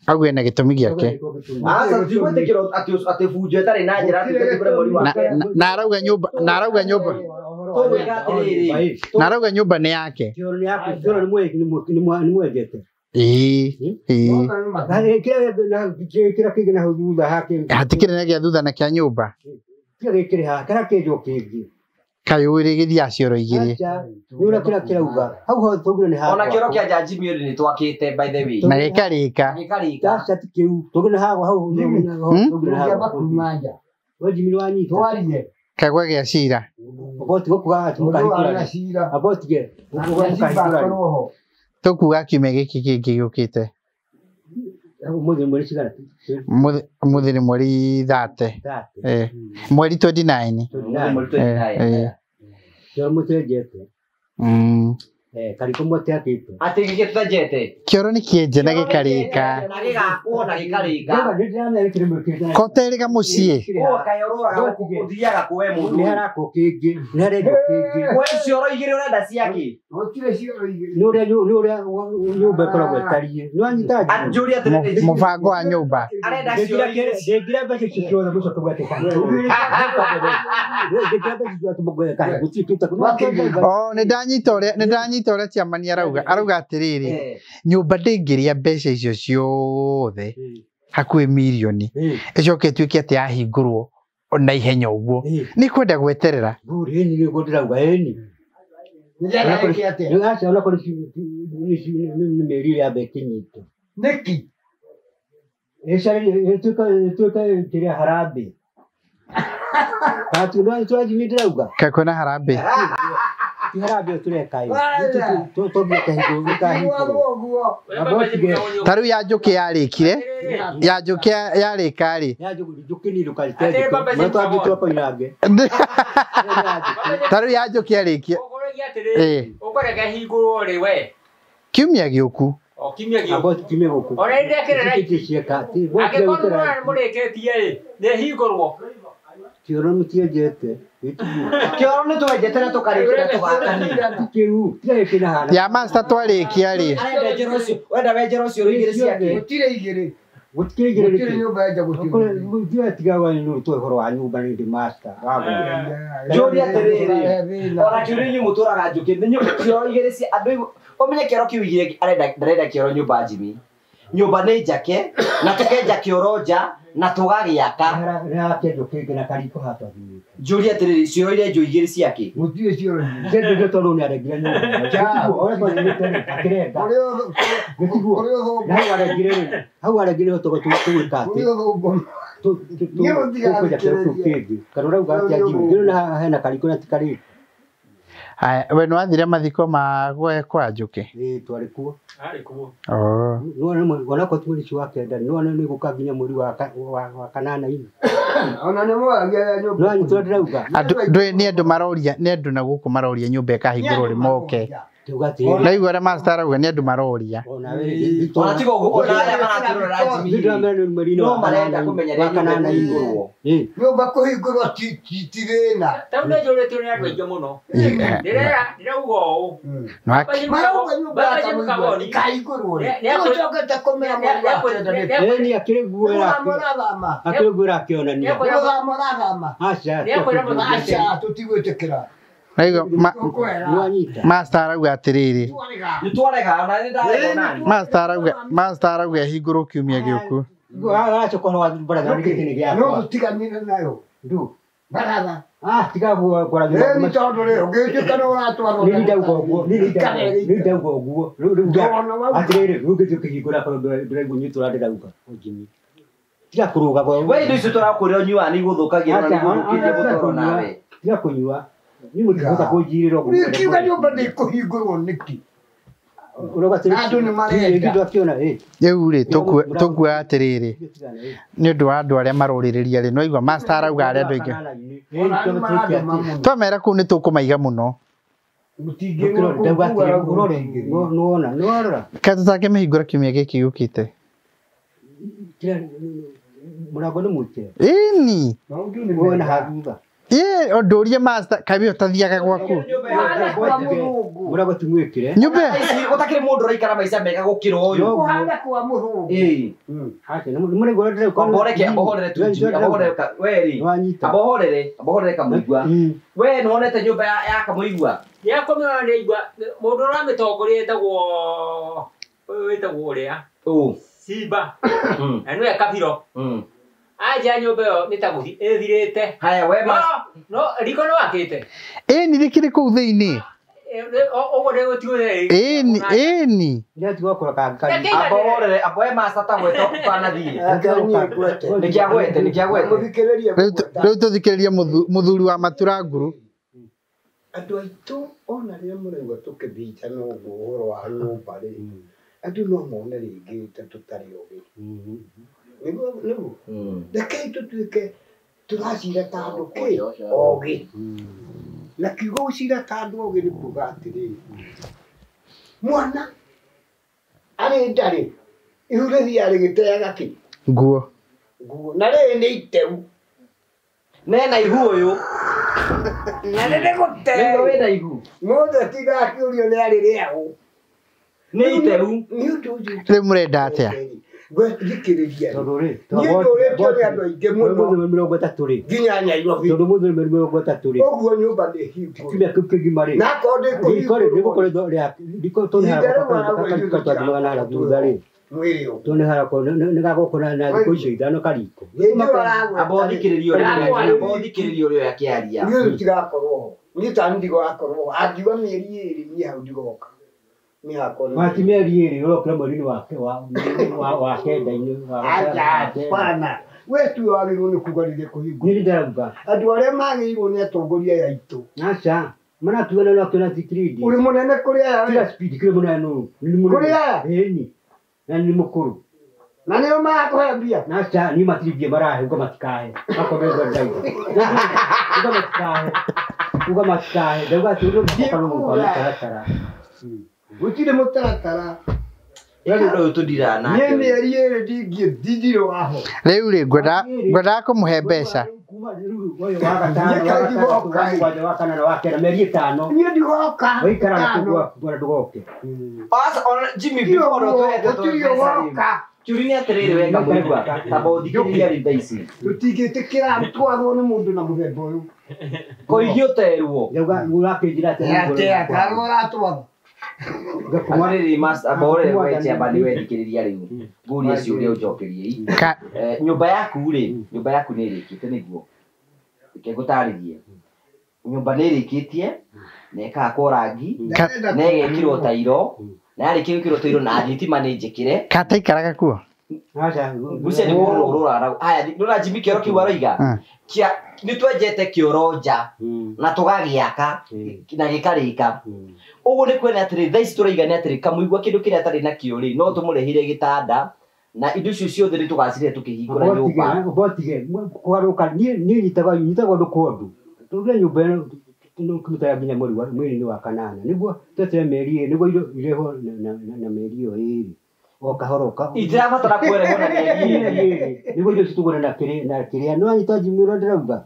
auga na gĩtũmi gĩake tigwĩtĩkĩra atĩ bunjo ĩtarĩ na njĩra atĩ mweri wa kenda na arauga nyũmba nĩ yake ni mwejete hatikĩrĩ na gĩa thutha na kĩa nyũmba kaĩ ũrĩgĩthia cioro igĩrĩ ona kĩoro kĩa jaji mĩũrĩ nĩ twakĩte by the way na gĩkarĩka kagwa gĩa cira tũkuga kiumia gĩkĩ kĩngĩ gĩũkĩte ũmũthĩ nĩ mweri 30 mweri 29 kariko mote akito ati gĩgĩtajete kĩoro nĩ kĩenje na gĩkarĩka na gĩgakuo na gĩkarĩka koterĩga mũciĩ kayorora gũthiaga kuwe mũndũ nĩ harako kĩngĩ nĩ harendo kĩngĩ we cioro igĩrĩ ũrenda ciake gũtirĩ cioro igĩrĩ nĩ ũrĩa nyũmba ĩkoragwo ĩtariĩ nĩ wanyita njũri atĩ mũbango wa nyũmba arenda cioro ndegira mbeca icio ciothe gũcoka gwatĩka nĩ ndanyita ũrĩa Chiamani arauga atĩrĩrĩ nyũmba ndĩngĩrĩa mbeca icio ciothe hakuhĩ mirioni ĩcoke ĩtuĩke atĩ yahingũrwo na ihenya ũguo nĩ kwenda gweterera nĩguo ndĩrauga ona kũrĩ mĩeri ĩrĩa mbe ĩkĩnyite nĩki ĩtuĩka kĩrĩa harambĩ twajimi ndĩrauga kaĩ kwĩna harambĩ harambĩ tũreka ta rĩu ya njũkĩ yarĩkire ya njũkĩ yarĩka-rĩ ta rĩu ya njũkĩ yarĩkie kiumia gĩũku kĩoro mũtienjete kĩoro nĩ twenjete na tũkarĩkĩra tũgakanĩra kĩu kĩna ya master twarĩkia-rĩ wenda wenjera ũcio igĩrĩ ciake gũtirĩ igĩrĩ gũtirĩ igĩrĩ gũtirĩ nyũmba ya gũtirĩ tigaga nĩ tũ ũhoro wa nyũmba nĩ master njũri atĩrĩrĩ ona kĩũrĩ nyũ mũtũraga njũkĩ nĩ kĩoro igĩrĩ cia andũ ũmenye kĩoro kĩu igĩrĩ ndarenda kĩoro nyũmba Jimmy nyũmba nĩ njake na tũkenja kĩoro nja na tũgagĩaka Rĩa kĩndũ kĩngĩ na kariko hata thimũ. njũria atĩrĩrĩ cioire njũ igĩrĩ ciake Gũtirĩ ciorani. Kĩndũ tondũ nĩ aregire nyũmba. Oya tũnyitĩte akĩrenga. Gĩtiguo. Na hau aregire rĩ. Hau aregire togo tũgwĩka atĩ. Tũkũja kĩndũ kĩngĩ. Kana ũrauga atĩ angiuma. Rĩu na hena kariko na tikarĩ. Haya, we nĩ wathire mathiko ma kwa Njũkĩ? Twarĩ kuo. Arĩ kuo. Wona ko mweri wa kenda no nĩ gũka nginya mweri wa kanana-inĩ. Ona nĩ mwagia nyũmba. No anyitwo ndĩrauga. Nĩ andũ maroria, nĩ andũ na gũkũ maroria nyũmba ĩkahingũrwo rĩ moke. Na igua arĩa master auga nĩ andũ maroria. ona tiga ũguo ona arĩa maratũrora Jimmy no marenda kũmenya rĩrĩa nyũmba ĩkũhingũrwo Nyũmba kũhingũrwo ti thĩna. Tau nĩ njũrĩtio nĩ andũ aingĩ mũno. Ndĩrauga ũũ. Marauga nyũmba ya Kamũigua ĩkahingũrwo rĩ. Nĩũcokete kũmenya mweri wa kenda nĩ Ni akĩrĩ mũrathama. akĩrĩ nguo akĩonania. Mũrathama. Aca tũtigwĩtĩkĩra. Na igua master auga atĩrĩrĩ. nĩ twarega ona nĩ ndarega nani Master auga hingũrwo kiumia gĩũku. Aracoka no baratha nĩ kĩnĩ gĩakwa. No tutiganire nayo. Ndu. Baratha. Tiga kwa Nĩ tondũ rĩ ũngĩtuĩka nĩ ũratwarwo. Nĩ ndauga ũguo. Nĩ ndauga ũguo. Atĩrĩrĩ rĩu ngĩkĩhingũra kwa ndĩraigua nyitũra ndĩrauga. Jimmy. Tiga kũrũga kwa. we indo icio tũrakũrĩa ũnyuaga nĩ igũthũkagia na nĩ igũthũkĩtie gũtoro nawe Tiga kũnyua. Ni mũtihota kũnjirĩra ũguo. Nĩkiuga nyũmba nĩĩkũhingũrwo nĩkĩ? Ũrauga atĩrĩrĩ. Andũ nĩ marenda. Kĩndũ akĩona Rĩu rĩ tũkuoya atĩrĩrĩ. Nĩ ũndũ wa andũ arĩa marũrĩrĩria rĩ no igua master arauga arĩa andũ aingĩ. Twamera kũu nĩ tũkũmaiga mũno. Kaĩ tũtakĩmĩhingũra kiumia gĩkĩ gĩũkĩte? Mũrango nĩ mũkĩre. Ĩni. Wona hathutha. Ndũrie master kaĩ ũtathiaga gwaku? Mũrango ti mwĩkĩre. Nyũmba gũtakĩrĩ mũndũ ũraikara maica mega gũkĩra ũyũ Kũhanda kwa mũthũngũ. abohorere tu Jimmy abohorere weri abohorere Kamũigua we nĩwonete nyũmba ya Kamũigua Nĩakũmĩona nĩaigua mũndũ ũramĩtongoria wĩtagwo ũrĩa Simba na nĩwe Kabiro anja nyũmba ĩyo nĩ ta gũthi ĩthirĩte. haya we no riko nĩ wakĩte. Ĩni rĩkĩrĩ kũu thĩinĩ. Ũguo nĩgũtigwo Ĩni. abohorere we master ta gweta ũkanathiĩ nĩkĩagwete Rĩu tũthikĩrĩrie mũthuri wa matura nguru. Andũ aitũ ona rĩrĩa mũraigua tũkĩthitana ũguo ũhoro wa nyũmba rĩ, andũ no mone rĩngĩ ta tũtarĩ ũgĩ. Nĩguo rekei tũtuĩke tũracira ta andũ ũgĩ. Na kiugo gũcira ta andũ ũgĩ nĩ kuuga atĩrĩrĩ, mwana arĩ ndarĩ ihu rĩthiaga rĩgĩteaga kĩ? Nguo. Na rĩrĩ nĩ iteu. nena ihu ũyũ Na nĩ gũte. nĩguo wĩna ihu Mũndũ atiga akĩũrio nĩ arĩ rĩaũ. nĩ iteu Nĩ ũndũ ũcio. Rĩu mũrenda atĩa? Thikĩrĩria. Tondũ rĩ. Niĩ ndũrĩtio nĩ andũ aingĩ mũno. Mĩrongo ĩtatũ rĩ. Nginya Nairobi. Tondũ mũthuri mĩrongo ĩtatũ rĩ. Ũguo nyũmba nĩ hingũrwo. Kiumia kĩu kĩngima rĩ. Na akorwo abo thikĩrĩria ũrĩa akĩaria Niĩ tigakorwo. Niĩ ta ndigakorwo. Angiuga mĩeri ĩrĩ niĩ hau ndigoka. Niĩ hakwa. Mati mĩeri ĩrĩ ũrokĩra mweri-inĩ wa kenda-inĩ. Hapana. We tu wagĩrĩirwo nĩ kuuga rĩrĩa kũhingũrwo. Niĩ ndĩrauga. Andũ arĩa magĩrĩirwo nĩ atongoria aitũ. Aca. Manatuana no kĩona tikiridi. Uri munene kuri aya. Tiga speed kire mũnene nũ. Kuri aya. Ĩni. Na nĩ mũkũrũ. Na nĩo marakuhe mbia. Na aca ni matiribie marahe uga matikahe. Akomeza ndai. Uga matikahe. Uga matikahe. Ndauga tu taratara. Gũtirĩ mũtaratara. ũyũ tũndirana Niĩ mĩeri ĩrĩ ndingĩthithire waho. Rĩu rĩ ngwendaga kũmũhe mbeca. Niĩ ndigoka. Jimmy before ũtũhete Churi nĩ atĩrĩrĩ we Kamũigua tamba ũthikĩrĩria rinda ici Tũtingĩtĩkĩra twarwo nĩ mũndũ na mũthemba ũyũ. kũigio terwo Ndauga ũrakĩnjira atĩ. Atĩa karwo ratwarwo. Amariri master bore weche abani wedikiriria riu. Nguria ciuria ujokerie. Nyumba yaku ri, nyumba yaku ni rikite niguo. Ikegutaririe. Nyumba ni rikitie, na ikakwo rangi, na igekirwo tairo, na yarikirwo tairo na thitima ni njikire. Kata ikaraga kuo. Acha, gucia ni kurora. Haya, ndona Jimmy kioro kiu aroiga. Kia nitwenjete kioro nja na tugagiaka na gikarika. Uguo ni kwena atiri thaici turaiga ni atiri kamuigwa kindu kiria atari na kiori no tumurehire gitanda na indo icio ciothe ni tugacire tukihingura nyumba. Botige kwaruka ni nyitagwa ndukondu. Tuge nyumba ino tunomutaga nginya mweri ni wa kanana. Niguo tete meri niguo ireho na meri iyo iri. Okahoroka. Itirabatara kwereho na meri. Niguo icio tugure na kiria no anyitaji mwiro ndirauga.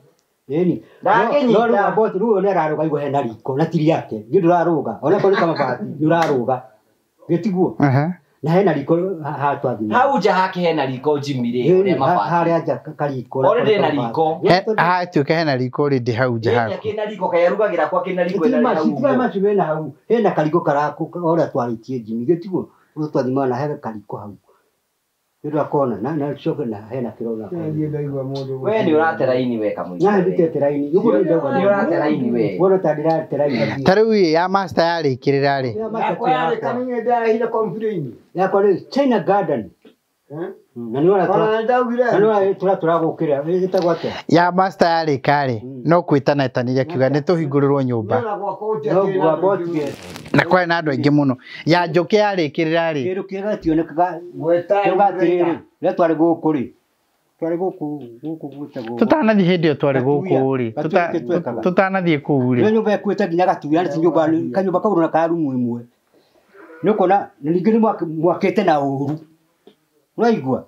Eni. No ru aboti ru ne raruga igwe hena riko na tiri yake. Ngi nduraruga. Ona kwa kama bati nduraruga. Gitiguo. Na hena riko ha twathi. Hau nja hake hena riko Jimmy ri ria mabati. Haria nja kariko. Ore na riko. Ha tuke hena riko ri ndi hau nja haku. Kina riko kayarugagira kwa kina riko ina hau. Titima maci wena hau. Hena kariko karako ora twaritie Jimmy gitiguo. Twathi mana hega kariko hau. Ndio akona na choke na hena kirona. We ni uratera ini we kamuiga. Na nditera ini. Yuko ni uratera ini we. Wona tadira tera ini. Tariu ya master yari kirira ri. Kwa kamenye da hile complain. Ya kwa China Garden. Na ni wala turagukira itagwate. Ya master yari kare no kwitana itaniria kiuga ni tuhingururwo nyumba. No botige. Na kwa na andu aingi muno. Ya njoke yari kirira ri. Kiru kiga tionekaga gweta. Ni twari gukuri. Twari guku gutago. Tutanathie hindi yo twari guku ri. Tutanathie kuu ri. Ni nyumba kwita nginya gatuya ni nyumba kanyumba kauru na karumu imwe. Nukona ningi ni mwakete na uru. Waigua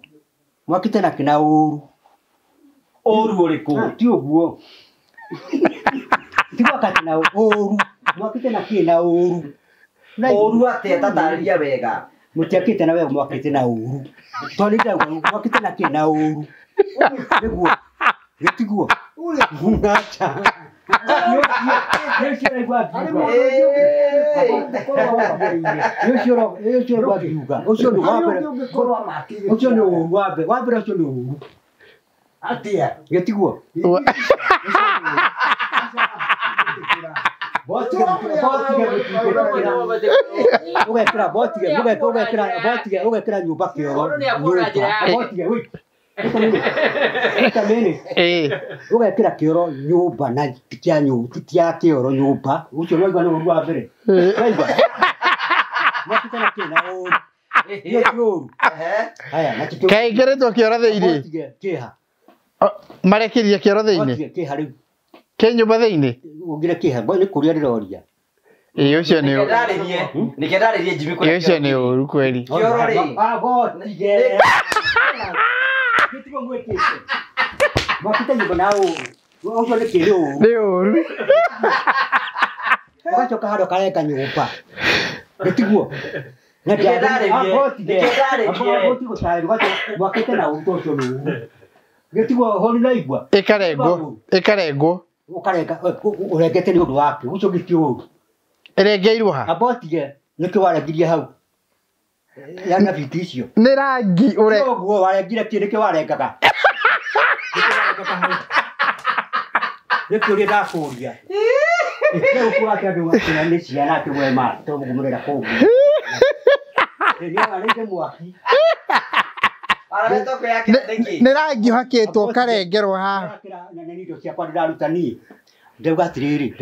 mwakite na kina uru uriku ti uguo ti wakati na uru mwakite na kina uru ate tatariria wega mutiakite na wega mwakite na uru tolita mwakite na kina uru niguo gitiguo ngacha ugekira kioro nyumba na tikia nyumba tikia kioro nyumba ucio waigua no rwa mbere waigua mwakitana kina o ye kioro haya na tutu kai geretwo kioro theini kiha marekirie kioro theini kiha riu ke nyumba theini ugire kiha ni kuria ndiroria ucio ni nikedaririe Jimmy kwa ucio ni uru kweli kioro ri botige Kitigo mwekete. Mwakita nyumba nao. Ucio ni kiri uru. Ni uru. Wachoka hado kareka nyumba. Gitiguo. Mwakite na uru ucio ni uru. Gitiguo honi na igwa. Ikarengo. Ukareka uregete ni undu wake. Ucio gitio. Erengeirwo ha. Abotige niki waregirie hau. Yana vitisio. Ni rangi ure. Oguo waregire kiniki warengaga. Niki uri ndakuria. Ndio kwa kadu wakina ni ciana ati we ma to gumurira kugu. Ndio arenge mwaki. Arato ko yake ndeki. Ni rangi hakitwo karengerwo ha. Na nini ndio cia kwa ndaruta ni. Ndauga atiriri.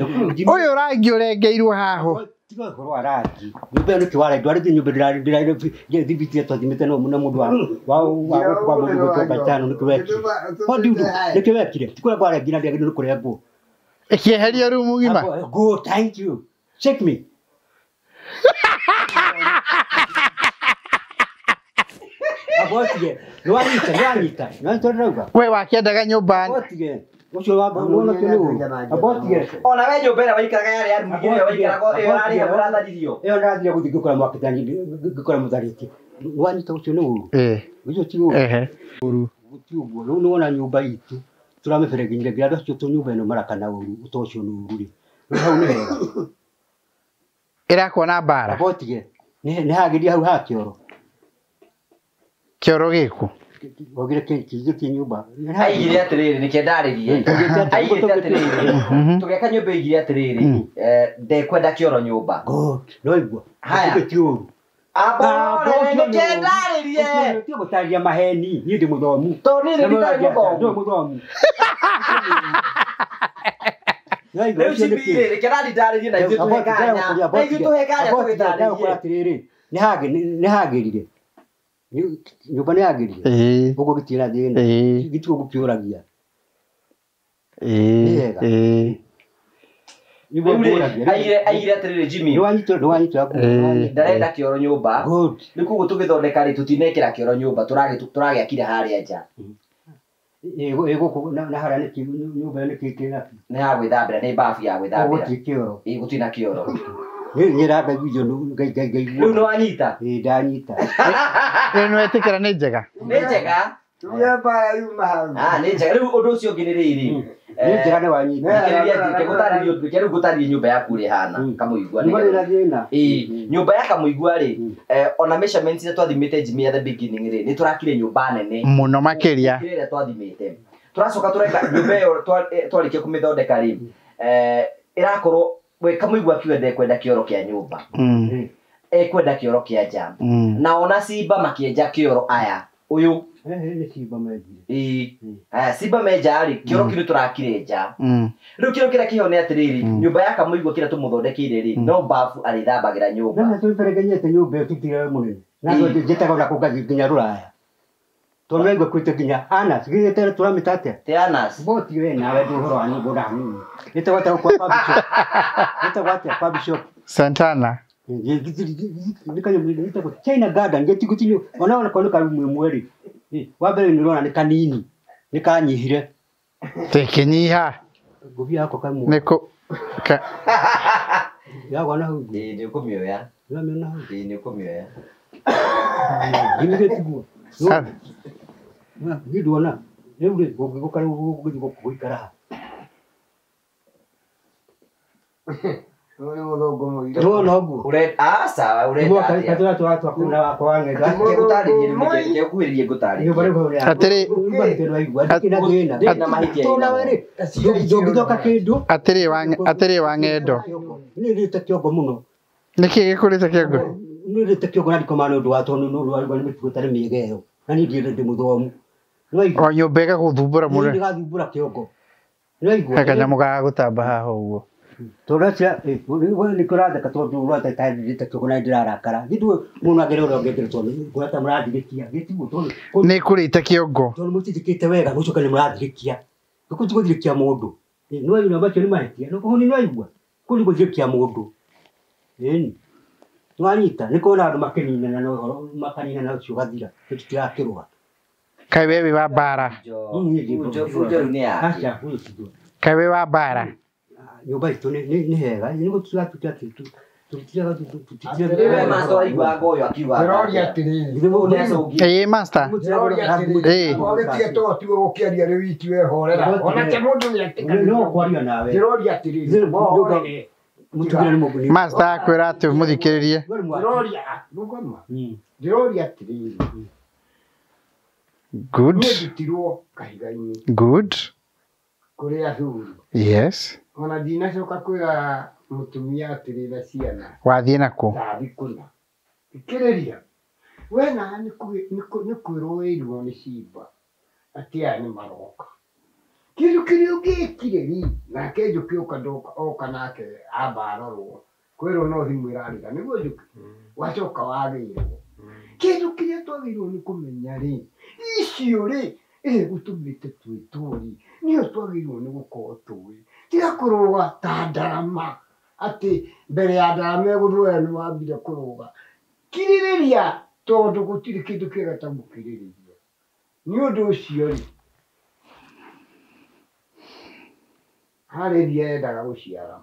Uyu rangi urengeirwo haho. Tiga korwa rangi. Nyumba ni kiwale ndwari nyumba ndira thibitie twathimite no mundu wa kwa mundu kwa batano ni kweki. Hodi ndu ni kwekire. Tikura bara ngina ndia ndu kurengwo. Ekieheria rumu gima. Go, thank you. Check me. Abotige. Nwanyita. Nwantorauga. We wakiendaga nyumba. Abotige. Ucio wa bona kinu. Abotige. Ona we nyumba ira waikaraga yari mwingine waikaraga iyo ari abratharirio. Iyo ndathire guthigukura mwakitani ngikora muthariti. Nwanyita ucio ni uru. Ucio ti uru. Uru. Ucio no wona nyumba itu. Turamefere ngira acio tu nyumba ino maraka na uru utocio ni uru ri. Hau ni hega. Ĩrakwo na bara. Abotige. Nĩ hagĩria hau ha kĩoro. Kĩoro gĩkũ. Ogire kĩngĩ nyũmba. Aigire atĩrĩrĩ nĩkĩo ndarĩrie. Aigire atĩrĩrĩ. Tũgeka nyũmba igire atĩrĩrĩ. Ndekwenda kĩoro nyũmba. No igua. Haya. Aborore nĩkĩo ndarĩrie. Tio gũtarĩria maheni. Niĩ ndĩ mũthomu. To niĩ nĩ mũthomu. Rĩu cibirĩ reke ndarĩrie na ithuĩ tũhekanya. Na ithuĩ tũhekanya tũgĩtarĩrie. Nĩ hagĩrire. Nyũmba nĩ yagĩrire. Ũguo gĩtira thĩna. Gĩtuo gũkĩũragia. Aigire atĩrĩrĩ Jimmy. Nĩwanyitwo. Ndarenda kĩoro nyũmba. Nĩ kuguo tũgĩthondeka rĩ tutinekĩra kĩoro nyũmba tũragĩakire harĩa nja. Gũkũ na harĩa nyũmba nĩkĩkĩra. Nĩ ya gwĩthambĩra nĩ bafu ya gwĩthambĩra. Gũtirĩ kĩoro. Gũtirĩ kĩoro. Nĩramba video ngaigua. Rĩu nĩwanyita? Ndanyita. Rĩu nĩwetĩkĩra nĩ njega. Nĩ njega. Nĩ njega. Rĩu ũndũ ũcio ũngĩ nĩ rĩrĩ. Nĩ njega nĩ wanyita. Rĩu gũtarĩria nyũmba yaku ũrĩ hana Kamũigua. Nyũmba ya Kamũigua rĩ ona measurements iria twathimĩte Jimmy at the beginning rĩ nĩ tũrakire nyũmba nene mũno makĩria. Kĩrĩa twathimĩte. Tũracoka tũreka nyũmba ĩyo twarĩkia kũmĩthondeka rĩ ĩrakorwo we Kamũigua akiuga ndekwenda kĩoro kĩa nyũmba. Ekwenda kĩoro kĩa nja. Na ona Simba makĩenja kĩoro aya. Ũyũ nĩ Simba menjire. Simba menja rĩ kĩoro kĩu tũrakire nja. Rĩu kĩoro kĩrĩa kĩho nĩ atĩrĩrĩ nyũmba ya Kamũigua kĩrĩa tũmũthondekeire rĩ no bafu arĩthambagĩra nyũmba. Na tũberegenyete nyũmba ĩyo tutire mũnene. Na njĩtaga na kũngathi nginya Rũraya. Tũraigua kwĩte nginya Anas gĩgĩtere tũramĩta atĩa? Te Anas. Boti we nawe ndũhoro wa nyũmba ũrani. Nĩtagwata kwa Bishop. Nĩtagwata kwa Bishop. Santana. Nĩkanyũmba China Garden gĩtigutinyo ona kwa karumu mweri. Wa mbere nĩ ũrona nĩ kanini. Nĩ kanyihire. Tekĩnyiha. Ngũbia yako kamwe. Nĩkũ. Yagwana hau. Nĩ ũkũmĩoya. Nĩamĩona hau. Nĩ ũkũmĩoya. Gĩtiguo. Nĩ ndona. Rĩu rĩ gũgĩgũkara gũgĩikara ha. Ndona ũguo. Sawa ũrenda. Twakũra wakwa wang'enda. Ngũtarĩrie ngũtarĩrie. Atĩrĩ. Ndũngĩthoka kĩndũ. Atĩrĩ wa ng'endo. Nĩrĩte kĩongo mũno. Nĩkĩ gĩkũrĩte kĩongo? Nĩrĩte kĩongo na ndikoma nĩ ũndũ wa tondũ nĩ ũndũ wa mĩtugo ĩtarĩ mĩega ĩyo. Na niĩ ndĩ mũthomu. O nyũmba ĩgagũthumbũra mũno. Ĩgathumbũra kĩongo. Nĩwaigua. Kanyamũ gagagũtamba haha ũguo. Tũracia nĩ kũratheka tondũ ũratarĩte kĩongo na ndĩrarakara. Gĩthuĩ mũndũ agĩrĩ ũrĩa ũngĩendere tondũ kũrata mũrathirĩkia. Gĩtiguo tondũ. Nĩ kũrĩte kĩongo. Tondũ mũtithikĩte wega gũcoka nĩ mũrathirĩkia. Gũtigũthirĩkia mũndũ. Nĩwaigua macio nĩ mahĩtia. Kũhũni nĩwaigua. Kũu nĩ gũthirĩkia mũndũ. Ĩni. Nĩwanyita nĩ kuona andũ makĩninana na ũhoro makanina na ũcio ũgathira. Tũtirakĩrũa. Kaĩ we wĩ wa bara. Kaĩ we wa bara. Nyũmba itũ nĩ hega. Nĩ gũtigatuĩka atĩ Wewe master waigua ngoyo akiuga. Ndĩroria atĩrĩrĩ. Master. Wagĩtige to tiwe gũkĩaria rĩu iki wehorera. Onake mũndũ nĩetĩkania. No kwaria nawe. Ndĩroria atĩrĩrĩ. Master akwĩra atĩ mũthikĩrĩrie. Ndĩroria atĩrĩrĩ. Good. Nĩndutirwo kahiga-inĩ. Good. Kũrĩ athuri. Yes. Ona ndinacoka kwĩra mũtumia atĩrĩ na ciana. Wathiĩ nakũ? Ndathiĩ kũna. Thikĩrĩria. We nawe nĩ kwĩrwo wĩirwo nĩ Simba. Atĩ aya nĩ maroka. Kĩndũ kĩrĩa ũngĩkire rĩ nake Njũkĩ oka nake amba arorwo. Kwĩrwo no thimũ ĩrarĩra nĩguo Njũkĩ. Wacoka wagĩirwo. Kĩndũ kĩrĩa twagĩrĩirwo nĩ kũmenya rĩ icio rĩ gũtũmĩte twĩtwo rĩ nĩyo twagĩrĩirwo nĩ gũkorwo tũĩ. Tiga kũrũga ta ndarama atĩ mbere ya ndarama ĩgũthwoya nĩ wambire kũrũga. Kirĩrĩria tondũ gũtirĩ kĩndũ kĩega ta gũkirĩrĩria. Nĩ ũndũ ũcio rĩ harĩria yendaga gũciara.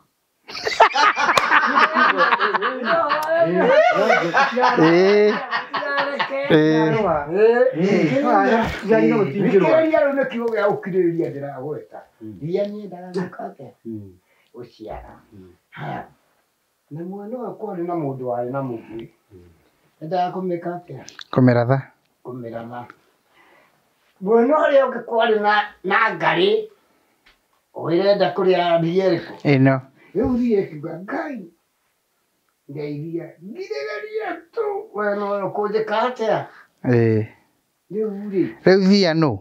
Thikĩrĩria rĩu nĩ kiugo gĩa gũkirĩrĩria ndĩragweta. Iria niĩ ndaga gũciara. Haya. Na na mwana wakwa arĩ na mũndũ warĩ na mũguĩ endaga kũmĩka atĩa Kũmĩratha. kũmĩratha mwena ũrĩa ũngĩ kwarĩ na ngarĩ ũrenda kũrĩa ria rĩkũ Ĩno. rĩu ria ĩkiuga Ngai ngeithia ngirĩrĩria tu mwena ũyũ kũnjĩka atĩa rĩu-rĩ Rĩu thia nũ?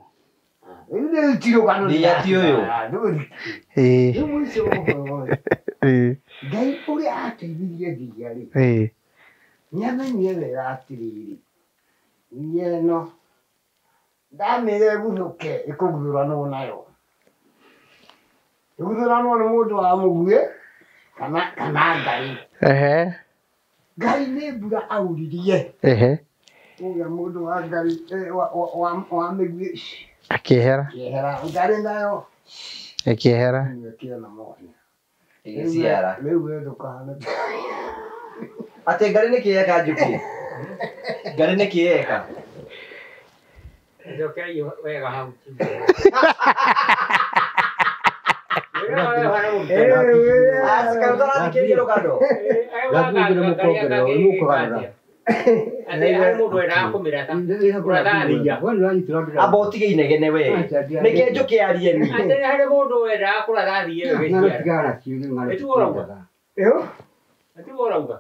rĩu tirũgano Ria ti ũyũ. rĩu mũico ũhoro Ngai ũrĩa ateithirie thia-rĩ nĩamenyire wega atĩrĩrĩ ria ĩno ndamĩre ĩguthũke ĩkũguthũranwo nayo ĩguthũranwo nĩ mũndũ wa mũguĩ kana Ngai Ngai nĩ mbura auririe ũrĩa mũndũ wa Ngai wa mĩguĩ akĩehera Ngarĩ nayo akĩehera ĩkĩona mwanya Ĩgĩciara. rĩu we ndũkahana Atĩ Ngarĩ nĩ kĩeka Njũkĩ? Ngarĩ nĩ kĩeka? Njokei wega hau. Asikaruta rathikĩrĩria rũgano. Amba ũtige inegene we. Nĩkĩ Njũkĩ arie niĩ? Harĩ mũndũ wendaga kũratha thiĩ gĩciara. Nĩtuo ũrauga.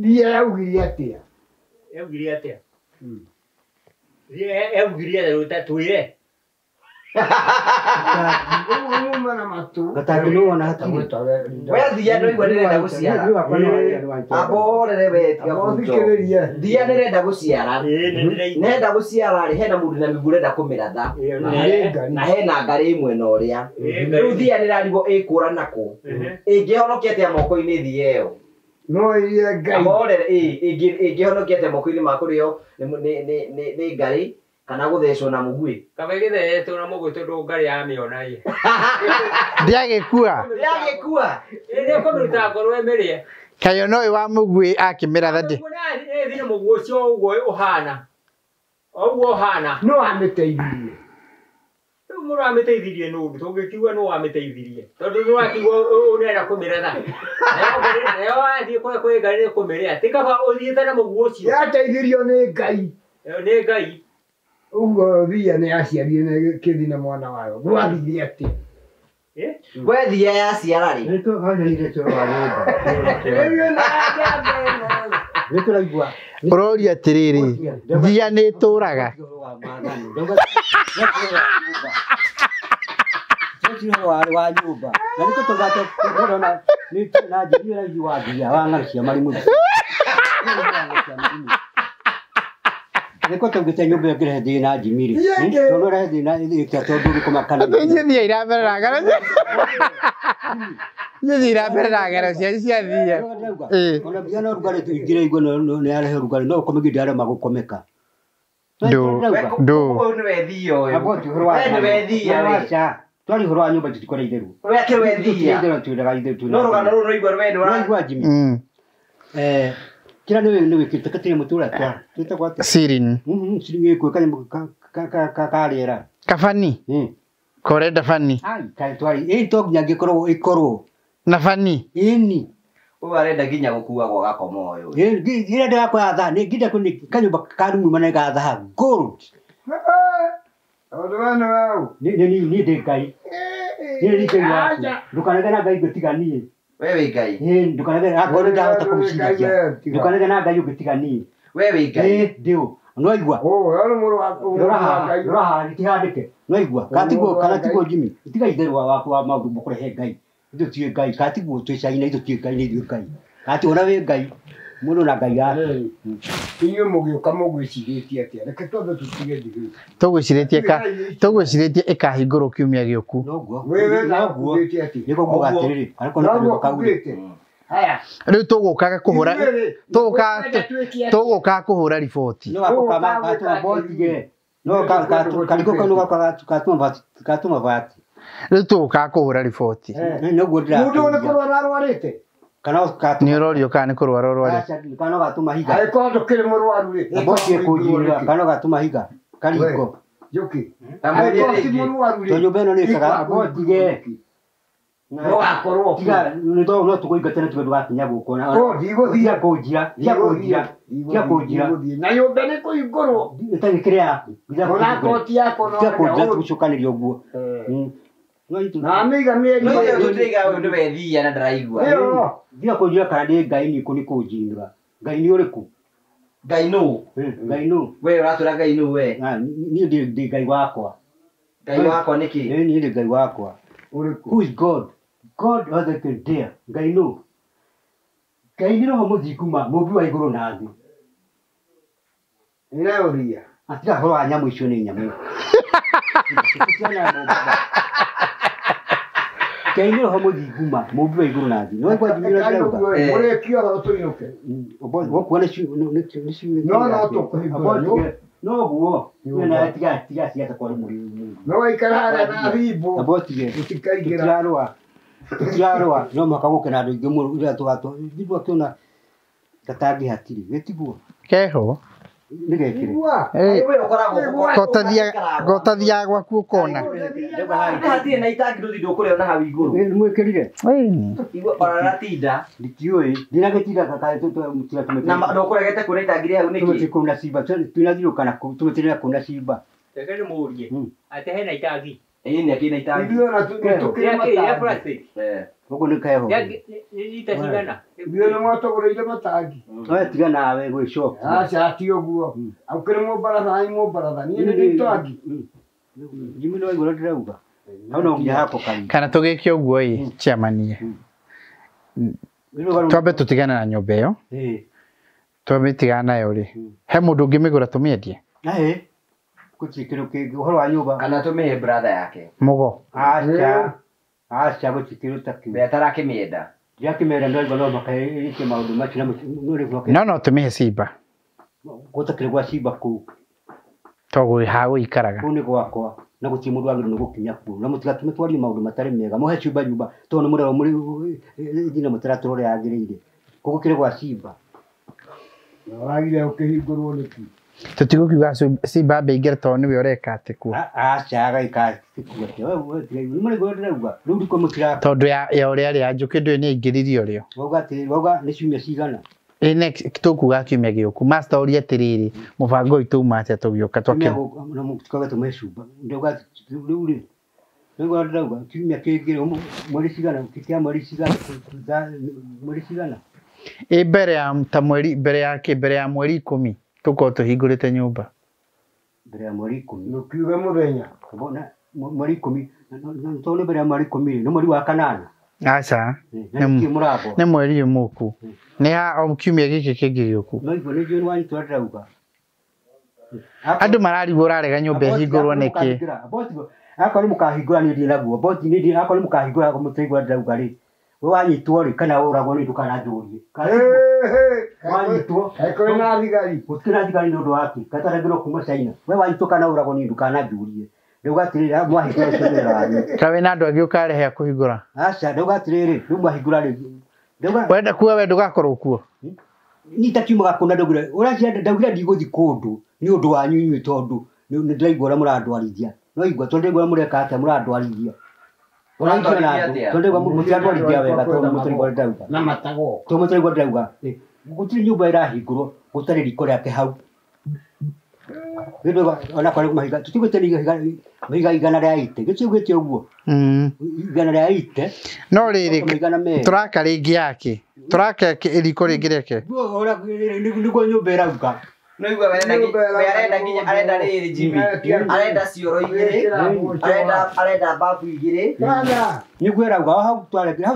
ria yaugire atĩa Yaugire atĩa? Yaugire atĩa twĩre? Gatanginuona hata gwĩta We thia ndũigua nĩrenda gũciara. Amba ũhorere we tiga bunjo. Thia nĩrenda gũciara. Nĩrenda gũciara-rĩ hena mũndũ na mĩguĩ ũrenda kũmĩratha. Na hena Ngarĩ mwena ũrĩa. Rĩu thia nĩrarigwo ĩkũũrana kũ. Ĩngĩhonokia atĩa moko-inĩ thia ĩyo? no irie Ngai Amorere ĩngĩhonokia atĩa moko-inĩ ma kũrĩo nĩ Ngarĩ kana gũthecwo na mũguĩ. Kabe gĩthetwo na mũguĩ tondũ Ngarĩ yamĩona ĩ. Ndĩagĩkua. Ndĩagĩkua. Nĩ kũmĩruta ngoro ĩmĩrĩe. Kayo no wa mũguĩ akĩmĩratha ndĩ. Ĩthi nĩ mũguĩ ũcio ũguo ũhana. Ũguo ũhana. no amĩteithirie Rĩu mũndũ amĩteithirie nũndũ tũngĩkiuga nũ amĩteithirie. Tondũ nĩwakiuga ũrenda kũmĩratha. Nayo athiĩ kwĩ Ngarĩ nĩ kũmĩrĩa. Ti kaba ũthiĩte na mũguĩ ũcio. yateithirio nĩ Ngai Nĩ Ngai. ũguo ria nĩ yaciarire kĩthi na mwana wayo gwathire atĩa We thia yaciara-rĩ. Nĩtũraigua Ũroria atĩrĩrĩ, thia nĩ ĩtũũraga. wa nyũmba na nĩkũ tũgatũrona na njĩri raithi wa thia wa ng'aragu cia marĩmũ nĩkũ tũngĩte nyũmba ĩyo ngĩrehe thĩna njimiri tondũ ũrehe thĩna tondũ ũgĩkũmakana Thia iramerera ng'aragu. Thia iramerera ng'aragu cia thia. ona mbia no rugarĩ ingĩre igua nĩ yarehe rugarĩ no ũkome gĩthĩ arĩa magũkomeka. Ndũ. Ũyũ nĩwe thia ũyũ. We nĩwe thia we. Twari ũhoro wa nyũmba tũtikore itherũ. We akĩwe thia. No rũgano rũu noigua we Ũraigua Jimmy? Kĩrĩa nĩ wĩkĩte katĩre mũtũra twĩtagwo atĩa? Sirin. Sirin ĩkuo kanyamũ karĩera. Kabani. Korenda bani. Kaĩ twari to nginya ĩkorwo na bani. Ĩni. Ũyũ arenda nginya gũkua gwa gakoma ũyũ. Ĩrĩa ndĩrakoya thaa nĩngĩenda kanyũmba karumu mana gathaa gold. Ũndũ wena wau Niĩ ndĩ Ngai. Niĩ ndĩ Ngai waku. Ndũkanage na Ngai ngĩtiga niĩ. We wĩ Ngai. Ndũkanage akorwo ndahota kũmũciragia. Ndũkanage na Ngai ũngĩtiga niĩ. We wĩ Ngai. Ndĩũ. Nĩwaigua? ũyũ nĩ mũrũ waku Rora haha gĩtihandĩke. Nĩwaigua? Kana tiguo Jimmy. Tiga itherũ waku wa maũndũ mũkũrehe Ngai. Ithuĩ tiĩ Ngai. Kana tiguo twĩcaina ithuĩ tiĩ Ngai nĩ ithuĩ Ngai. Kana ti ona wĩ Ngai. Mũndũ na Ngai yake. inyuĩ mũgĩũka mũgwĩcirĩtie atĩa reke twambe tũtige ndigiri Tũgwĩcirĩtie ĩkahingũrwo kiumia gĩũku. wewe nakuugĩte atĩ Nĩguo kuuga atĩrĩrĩ. naguo kuugĩte haya Rĩu tũgũkaga kũhũra riboti. No akokama gatuma botige. No kaliko kanu gatuma vati. Rĩu tũgũkaga kũhũra riboti. Nĩguo ndĩra. mũndũ nĩ kũrwara arwarĩte Kana Nĩ ũrorio kana nĩ kũrwara ũrwarĩte. Kana gatuma higa. angĩkorwo ndũkĩrĩ mũrwaru rĩ Botige kũnjirira kana gatuma higa. Kaliko. njũkĩ angĩkorwo ti mũrwaru rĩ To nyũmba ĩno nĩ ĩkaga botige. Kana gatuma higa. Kaliko. Ĩndĩ. No gwĩra. we No akorwo. Tiga ni to no tukuingatana tuge tugakinya guko na. Ndigũthiĩ kũnjira. na nyũmba nĩ kũhingũrwo Ĩtarĩ kĩrĩa yaku. ona koti yako no Kũnjira tugucokanĩria ũguo. na mĩiga mĩeri No yo tutiga ũndũ wethia na ndaraigua. Thiga kũnjira kana nĩ Ngai nĩ kũ nĩ kũnjira. Ngai nĩ ũrĩkũ? Ngai no. Ngai no. We ũratũra Ngai no we. Niĩ ndĩ Ngai wakwa. Ngai wakwa nĩ kĩ? Niĩ ndĩ Ngai wakwa. Who is God? God other than there. Ngai no. Ngai nĩ roho mũthinguma mũmbi wa igũrũ na thĩ. ĩraũria Atiga horo wa nyamũ icio nĩ nyamũ. Ngai nĩ roho mũthinguma mũmbi wa igũrũ na thĩ. No kwa njumĩra ndĩrauga. ũrĩkiaga ũtũinũke Gũkuona no tũkũhingũra no guo. Nĩ tiga ciata kwa mũrĩmu. no waikara harĩa na thimbo Abotige. ũtikaingĩra Tũtirarũa no mũhaka gũke na andũ aingĩ mũno ũrĩa tũgatũ thimbo akĩona gatangi hatirĩ gĩtiguo Keho. nĩ gekĩre We ũkoragwo Gotathia gwaku ũkona. hatirĩ na itangi ndũthi ndũkũrĩa na hau igũrũ. nĩ mwĩkĩrire Igua orara tinda. ndikiũĩ ndinagĩtinda kakaĩ tũtira Na ndũkũregete kuona itangi rĩu nĩkĩ? tumĩtĩ kuna cimba twinathiũkana tumĩtĩrĩra kuna cimba Reke nĩ mũrie. Ate hena itangi. Nĩ akĩna itangi. ithuĩ ona tũkĩrĩ Ya matangi plastic. ũguo nĩ keho Nĩ lita cigana? ithuĩ nĩ mwatũgũrĩire matangi oya tiga nawe gwĩcokia aca ti ũguo aukĩrĩ mũmbaratha niĩ nĩ itangi Jimmy no igũrũ ndĩrauga hau no nginya hako kari Kana tũgĩke ũguo chairman. Twambe tũtigane na nyũmba ĩyo. Twambe tigana nayo rĩ. He mũndũ ũngĩmĩgũra tũmĩendie. gũtikĩrwo kĩngĩ ũhoro wa nyũmba Kana tũmĩhe brother yake. Mũgo. aca gũtikĩrwo ta kiu We atarakĩmĩenda. ndiakĩmera ndoiga no makaĩke maũndũ macio na nũrĩ No tũmĩhe Simba. gũtakĩrĩ gwa cimba kũu Togũ ha gũikaraga. kũu nĩ gwakwa na gũtirĩ mũndũ wagĩrĩirwo nĩ gũkinya kuo na mũtigatũme twarie maũndũ matarĩ mega mũhe cimba nyũmba tondũ nĩ mũrero mũrĩ thina mũtaratara ũrĩa yagĩrĩire gũgũkĩrĩ gwa cimba wagire ũkĩhingũrwo nĩki Tũtigũkiuga Simba aingĩre tondũ nĩwe ũreka atĩ kuo. aca agaika tikuote nĩ mũrĩ gũrũ ndĩrauga rĩu ndiko mũtira Tondũ ya ũrĩa arĩ anjũkĩ ndũĩ nĩ aingĩririe ũrĩo. wauga nĩ ciumia cigana Tũkuga kiumia gĩũku. Master ũria atĩrĩrĩ mũbango witũ uma atĩa tũgĩũka twakĩra. na mũtikaga tũme cumba ndauga rĩu rĩ nĩguo ndĩrauga kiumia kĩngĩ mweri cigana kĩkia mweri cigana Mbere ya ta mweri mbere ya mweri 10 tũkorwo tũhingũrĩte nyũmba. mbere ya mweri 10 nũkiuge mũthenya bona mweri 10 tondũ nĩ mbere ya mweri 10 nĩ mweri wa kanana Aca. mũrango Nĩ mweri ũmũku. Nĩ ha o kiumia gĩkĩ kĩngĩ gĩũku. no igua nĩ njũĩ nĩ wanyitwo ndĩrauga Andũ mararigwo ũrarega nyũmba ĩhingũrwo nĩkĩ. akorwo nĩ mũkahingũra niĩ ndĩ naguo boti nĩ ndĩ akorwo nĩ mũkahingũra mũtaigua ndĩrauga rĩ we wanyitwo rĩ kana ũragwo nĩ ndũkananjũrie wanyitwo haĩkũrĩ na thigari gũtikĩrĩ na thigari nĩ ũndũ wake gataragĩrwo kuma China we wanyitwo kana ũragwo nĩ ndũkananjũrie ndauga atĩrĩrĩ mwahingũra ũcio wĩra wanyu Kawe na andũ angĩ ũkarehe kũhingũra. aca ndauga atĩrĩrĩ rĩu mwahingũra rĩ ndauga Wenda kuo we ndũgakorwo kuo. nita kiumaga kũna ndaugire ũracia ndaugire ndigũthi kũndũ nĩ ũndũ wanyu inyuĩ tondũ nĩ ndĩraigua ũrĩa mũrandwarithia no igua tondũ ndĩraigua mũreka atĩa mũrandwarithia ũraigua na andũ tondũ ndĩraigua mũtiandwarithia wega tondũ mũtĩraigua ndauga na matago tondũ mũtĩraigua ndauga gũtirĩ nyũmba ĩrahingũrwo gũtarĩ riko rĩake hau ona kwarĩ mahiga tũtigwĩte mahiga igana rĩa ite gĩciugĩte ũguo igana rĩa ite No rĩrĩ tũraka rĩngĩ yake. Tũraka riko rĩngĩ rĩake. nĩguo nyũmba ĩrauga No igua we arenda nginya arenda rĩrĩ Jimmy. Arenda cioro igĩrĩ. Arenda bafu igĩrĩ. nĩguo ĩrauga hau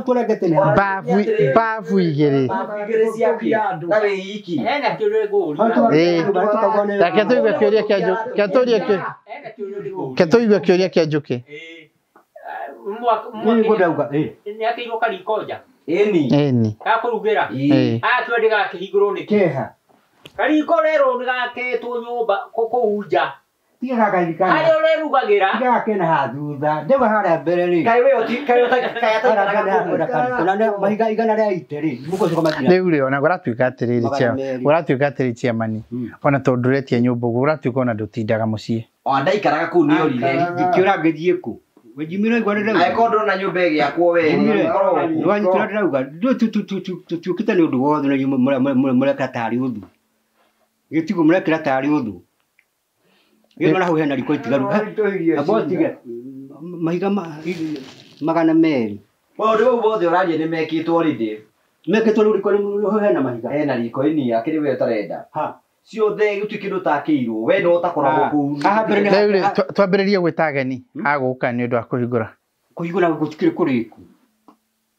twarengete nĩ hau Bafu igĩrĩ. Bafu igĩrĩ ciaku. Na wĩiki. Hena kĩũria ngũria. Reke tũigue kĩũria kĩa njũkĩ. Hena kĩũria ngũria. Ke tũigue kĩũria kĩa njũkĩ. nĩguo ndauga Nĩ akĩirwo kariko nja. Ĩni. Gakũrugĩra. Atua ndĩgakĩhingũrwo nĩkĩ. kĩha Kariko rero nĩgaketwo nyũmba kũu nja. tiga gakarikana Harĩa ũrerugagĩra. tiga gakena ha thutha ndauga harĩa mbere rĩ Kaĩ we ũti mahiga igana rĩa ite rĩ mũgũcoka matina Rĩu rĩ ona ũratuĩka atĩrĩrĩ chairman. Ona tondũ ũretia nyũmba ũguo ũratuĩka ona ndũtindaga mũciĩ. O ndaikaraga kũu nĩ orire. ngĩkĩũra ngĩthiĩ kũ Wajimira igwa ndauga. Aikondo na nyumba igi yakwo we. Wanyitira ndauga. Tukita ni undu wothe na mureka tari undu. Gitigo murekera tari undu. Yona hau hena riko itigaru. Abotige. Mahiga magana meri. Maundu mau mothe uraria ni mekitwo rindi. Mekitwo riko ni hena mahiga. Hena riko ini akiri we utarenda. Ha. Ciothe gutukiru utakirwo we no utakoragwo kuu. Twambĩrĩrie gwĩta ageni agũka nĩ ũndũ wa kũhingũra. Kũhingũra gũtikĩrĩ kũrĩku.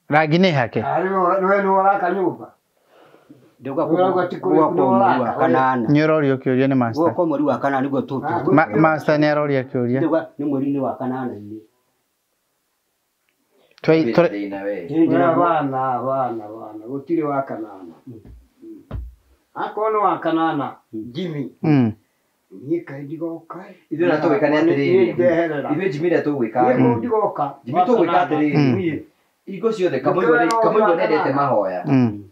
Rangi nĩ hake. Nĩ waraka nyũmba. Ndauga kwa mweri wa kanana. Nĩ ũroria kĩũria nĩ master. Kwa mweri wa kanana nĩguo tũtũ. Master nĩ aroria kĩũria. Ndauga nĩ mweri-inĩ wa kanana-inĩ. Bana gũtirĩ wa kanana. Akono wa kanana Jimmy. Niĩ kaĩ ndigoka. Ithuĩ na tũgwĩkania atĩrĩrĩ. Ithuĩ Jimmy rĩa tũgwĩka. Niĩ ndigoka. Jimmy tũgwĩka atĩrĩrĩ. Ingo ciothe Kamũigua nendete mahoya.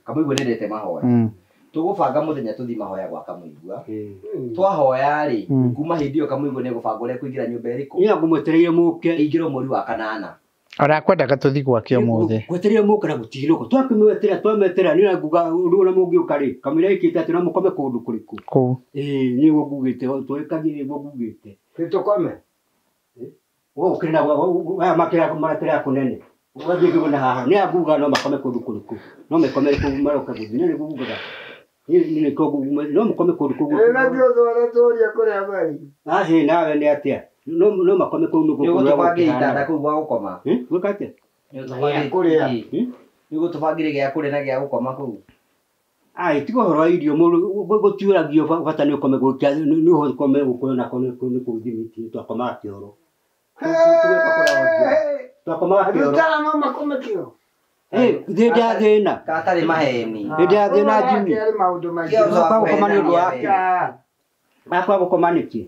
Kamũigua nendete mahoya. Tũgũbanga mũthenya tũthiĩ mahoya gwa Kamũigua. Twahoya rĩ kuma hĩndĩ ĩyo Kamũigua nĩ egũbanga ũrĩa kũingĩra nyũmba ĩrĩkũ. Niĩ ngũmwetereire mũke. Ingĩrwo mweri wa kanana. Arakwendaga tũthiĩ gwake ũmũthĩ. Gwetereire mũke na gũtigirũko. Twamwetera nĩ nguga ũndũ ũrĩa mũngĩũka rĩ. Kamũira ĩkĩte atĩ no mũkome kũndũ kũrĩkũ. Kũu. Nĩ guo ngugĩte twĩkagire guo ngugĩte. Tũkome. Ũkĩrĩ na aya makĩra kũnene. Wathiĩ ngĩgũna haha nĩ anguga no makome kũndũ kũrĩkũ. No makome kũndũ maroka gũthiĩ nĩ ngugaga. Nĩ kũguga no mũkome kũndũ kũrĩkũ. Na ndio tũria kũrĩa bari. Nawe nĩ atĩa. No makome kũndũ kũrĩkũ. Nĩ gũtũbangĩre itanda kũu gwa gũkoma. Gwĩka atĩa? Nĩ gũtũbangĩre gĩa kũrĩa na gĩa gũkoma kũu. Ai tigo horo wa irio gũtiũragio bata nĩ ũkome gũkia nĩ ũkome gũkũrĩa nako nĩ kũthimiti twakomaga kĩoro. Twakomaga kĩoro. Ndutara no makome kĩoro. Hĩndĩ ya thĩna. Gatarĩ maheni. Hĩndĩ ya thĩna Jimmy. Maũndũ maingĩ. Kwa gũkoma nĩ ũndũ wake. Kwa gũkoma nĩkĩ?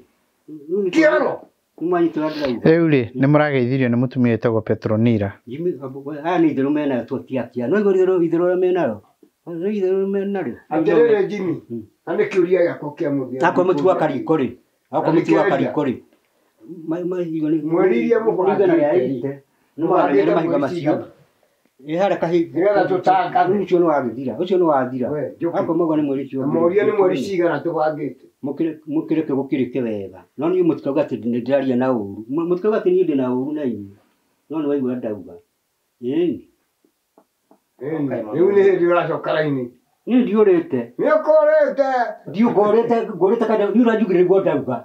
Kĩoro. Kumanyitwo ndĩrauga. Rĩu rĩ nĩ mũrageithirio nĩ mũtumia wĩtagwo Petronira. Jimmy aya nĩ itherũ mena tũtiakia. No itherũ rĩa menaro. Itherũ menarĩ. Atĩrĩrĩ Jimmy. Na nĩ kĩũria gĩakwa kĩa mũthia. Akwa mũtu wa kariko rĩ. Akwa mũtu wa kariko rĩ. Mweri iria mũbangĩte. Nĩ wagĩte mahiga macio. Ihara kahi. Nĩgetha tũtangathe. Ũcio nĩ wathira. Ũcio nĩ wathira. Akwa mauga nĩ mweri ũcio. Moria nĩ mweri cigana tũbangĩte. Mũkĩreke gũkĩrĩke wega. No niĩ mũtikauga atĩ nĩ ndĩraria na ũru. Mũtikauga atĩ niĩ ndĩ na ũru na inyuĩ. No nĩ waigua ndauga. Rĩu nĩ hĩndĩ ũracoka raini. Niĩ ndiũrĩte. Nĩ ũkũrĩte. Ngũrĩte kana niĩ ũranjugĩrĩria nĩguo ndauga.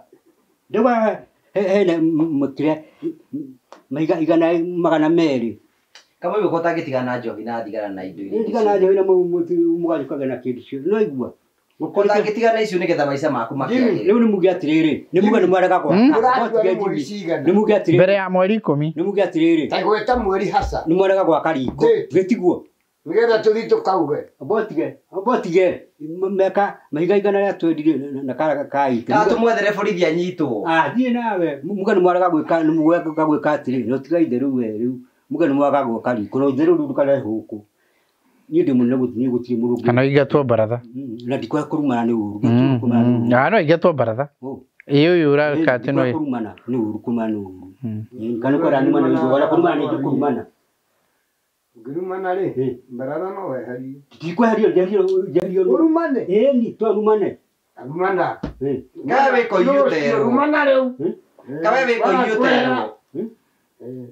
Ndauga hena mũkĩrĩa mahiga igana magana merĩ. Kamũigua ko ũtangĩtigana njohi na thigara na indo iria. Ndigana njohi na mũgajũkaga na kĩndũ cio. Nĩ waigua. Ũtangĩtigana icio nĩgetha maica maku makĩagĩre. Rĩu nĩ muge atĩrĩrĩ. Nĩ muge nĩ mwarega kwa. Nĩ muge atĩrĩrĩ. Mbere ya mweri 10. Nĩ muge atĩrĩrĩ. Ta gweta mweri hasa. Nĩ mwarega gwaka riko. Gĩtiguo. Nĩgetha tũthiĩ tũkauge. Abotige. Meka mahiga igana rĩa twendire na kara kaitũ. Gatũmwethere borithi anyitwo. Thiĩ nawe. Muge nĩ mwarega gwĩka nĩ mwarega gwĩka atĩrĩrĩ. No tiga itherũ we rĩu. Muge nĩ mwarega gwaka riko. No itherũ rĩu kana hũkũ. Niĩ ndĩ mũnene gũthiĩ gũtirĩ mũrũngũ. Kana igatwo baratha. Na ndikwa kũrumana nĩ ũru. No igatwo baratha. Iyo uraka atĩ no. Kũrumana nĩ ũru kumana nĩ ũru. Kana kwa rani mana nĩ wala kũrumana nĩ kũrumana. Ngirumana rĩ. Baratha no weherie. Tikweherio njerio. Urumane. Ni twarumane. Arumana. Kawe ko yutero. Urumana rĩu. Kawe ko yutero.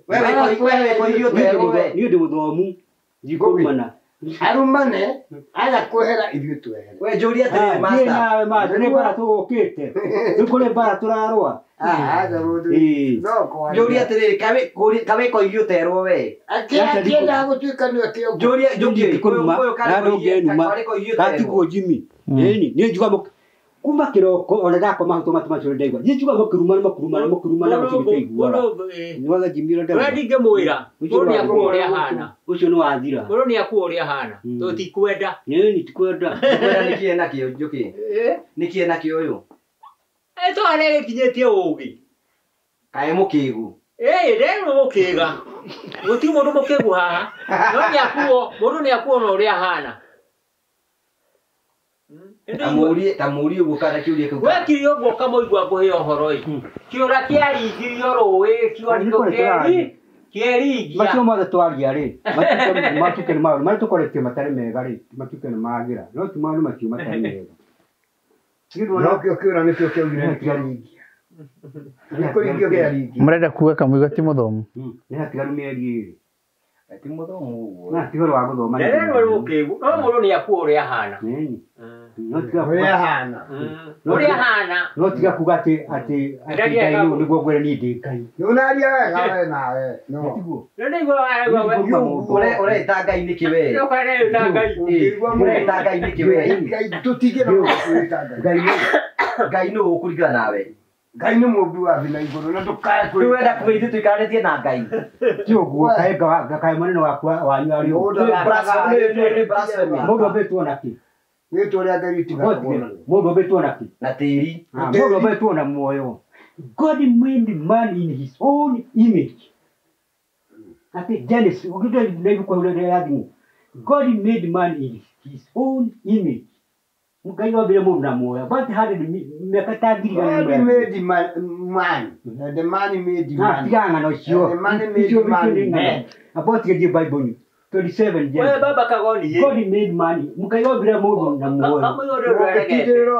Wewe ko yutero. Niĩ ndĩ mũthomu. Ndikurumana. Arumane aga kwehera ithuĩ twehere. We njũria atĩrĩrĩ master. Nawe master nĩ bara tũgũkĩte. Nĩ kũrĩ bara tũrarũa. Aga mũndũ. No kwa. Njũria atĩrĩrĩ kawe ko yutero we. Akĩenda gũtuĩka nĩwe kĩo. Njũria kuruma na ndũngĩnuma. Gatiguo Jimmy. Nĩ njuga kuma kĩroko ona ndakoma hau tomato macio ndaigua. Nĩ njuga mũkuruma na gũtirĩ igua. Nĩ waga Jimmy ro ndaigua. Ũrandinge mwĩra. Mũndũ nĩ akuo ũrĩa hana. Ũcio nĩ wathira. Mũndũ nĩ akuo ũrĩa hana. Tũtikwenda. Nĩ tikwenda. Kwenda nĩkĩe nakĩo Njoki. Nĩkĩe nakĩo ũyũ. Twarĩ gĩkinyĩtie ũũgĩ. Kaĩ mũkĩgu. Ndĩrĩ mũkĩga. Gũtirĩ mũndũ mũkĩgu haha. No nĩ akuo, mũndũ nĩ akuo ũrĩa hana. Tamuri uguo kana kiuria kiu. Wekiri uguo kamuigua nguhe uhoro ii. Kiura kiaringirio ruwi kiorito keri. Macio mothe twaria ri. Matuke ni maundu mari tukoretio matari mega ri. Matuke ni magira. No ti maundu macio matari mega. No kio kiura ni kio kiugire kiaringia. Niko ingio kiaringia. Murenda kuga kamuiga ti muthomu. Ni hatigaru mieri iri. Ti muthomu uguo. Na ti horo wa guthoma. Ndereno rukigu. No muru ni akuo uri ahana. No tiga Uria hana. Uri ahana. no tiga kuga ati ngai no niguo ngwere ni ndi ngai. Unaria wega we nawe. No. Tiguo. Ndio igwa wewe. Ore tanga ini kiwe. Ndio kana tanga ini. Ore tanga ini kiwe. Ngai tutige na kuitanga. Ngai no ukurigana nawe. Ngai ni mundu wa thina iguru na ndukae Kwi wenda kuithi tuikaretie na Ngai. Ti uguo kae manene wakwa wanyu ari. Mundu obetwo na ki. Wetu uria Ngai tiga. Mundu obetwo na ki. Na tiri. Mundu obetwo na muoyo. God made man in his own image. Ati Genesis, ukitoa Biblia kwa ule yadi. God made man in his own image. Mungai wa bila mundu na muoyo. But had miaka ngiri God made man. The man made man. Tiganga no sio. The man made man. About the Bible 27 wewe baba kagoni God made man. Mungai wa bila mundu na muoyo. Kama yore rege. Wewe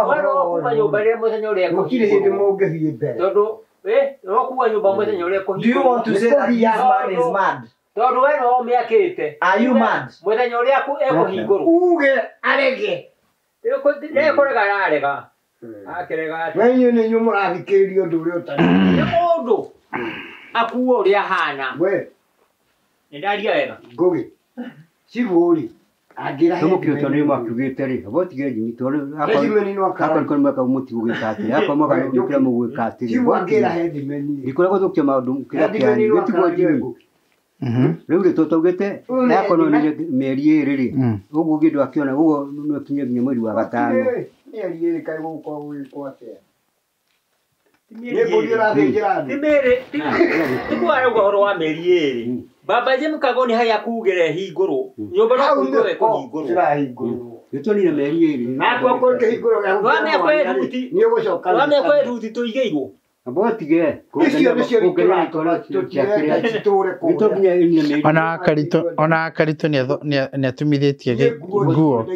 kwa nyumba ile mwenye ule yako. Kile hindi moge hiye mbele. Todo no kwa nyumba mwenye ule yako. Do you want to say that this man is mad? Todo wewe no miakite. Are you mad? Mwenye ule yako eko hingoro. Uge arege. Leko rega arega. Akirega. Wenye ni nyumu athikĩrĩrio ũndũ ũrĩa ũtarĩ. Nĩ mũndũ akuo ũrĩa hana. We nĩndaria wega. Ngũgĩ. Cibũri. Tomo kio tone makugite ri. Abotige jimi tone. Hedimeni no akara. Akon maka muti ugikatire. Akon maka ndikira mugwikatire. Cibũangĩra hedimeni. Ndikora guthukia maundu kira kiani. Gitiko jimi. Riu ri tutugite. Akon ni meri iri ri. Uguo gindu akiona uguo no kinye nginya mweri wa gatano. Meri iri kai gukorwo gwikwo atia. Tikuara ũhoro wa meri ĩrĩ. Baba Jem Kagoni haya kugere hingũrũ. Nyũmba no kũigũre kũhingũrũ. Cirahingũrwo. Gĩtonire meri ĩrĩ. Nakwa kũhingũrwo gĩa. Wame kweruti. Nĩ ũgũcoka. Wame kweruti tũigĩirwo. Abotige. Icio nĩcio itũre kũu. Gĩtokinya ĩrĩ meri. Ona Karito nĩ atumithĩtie nguo.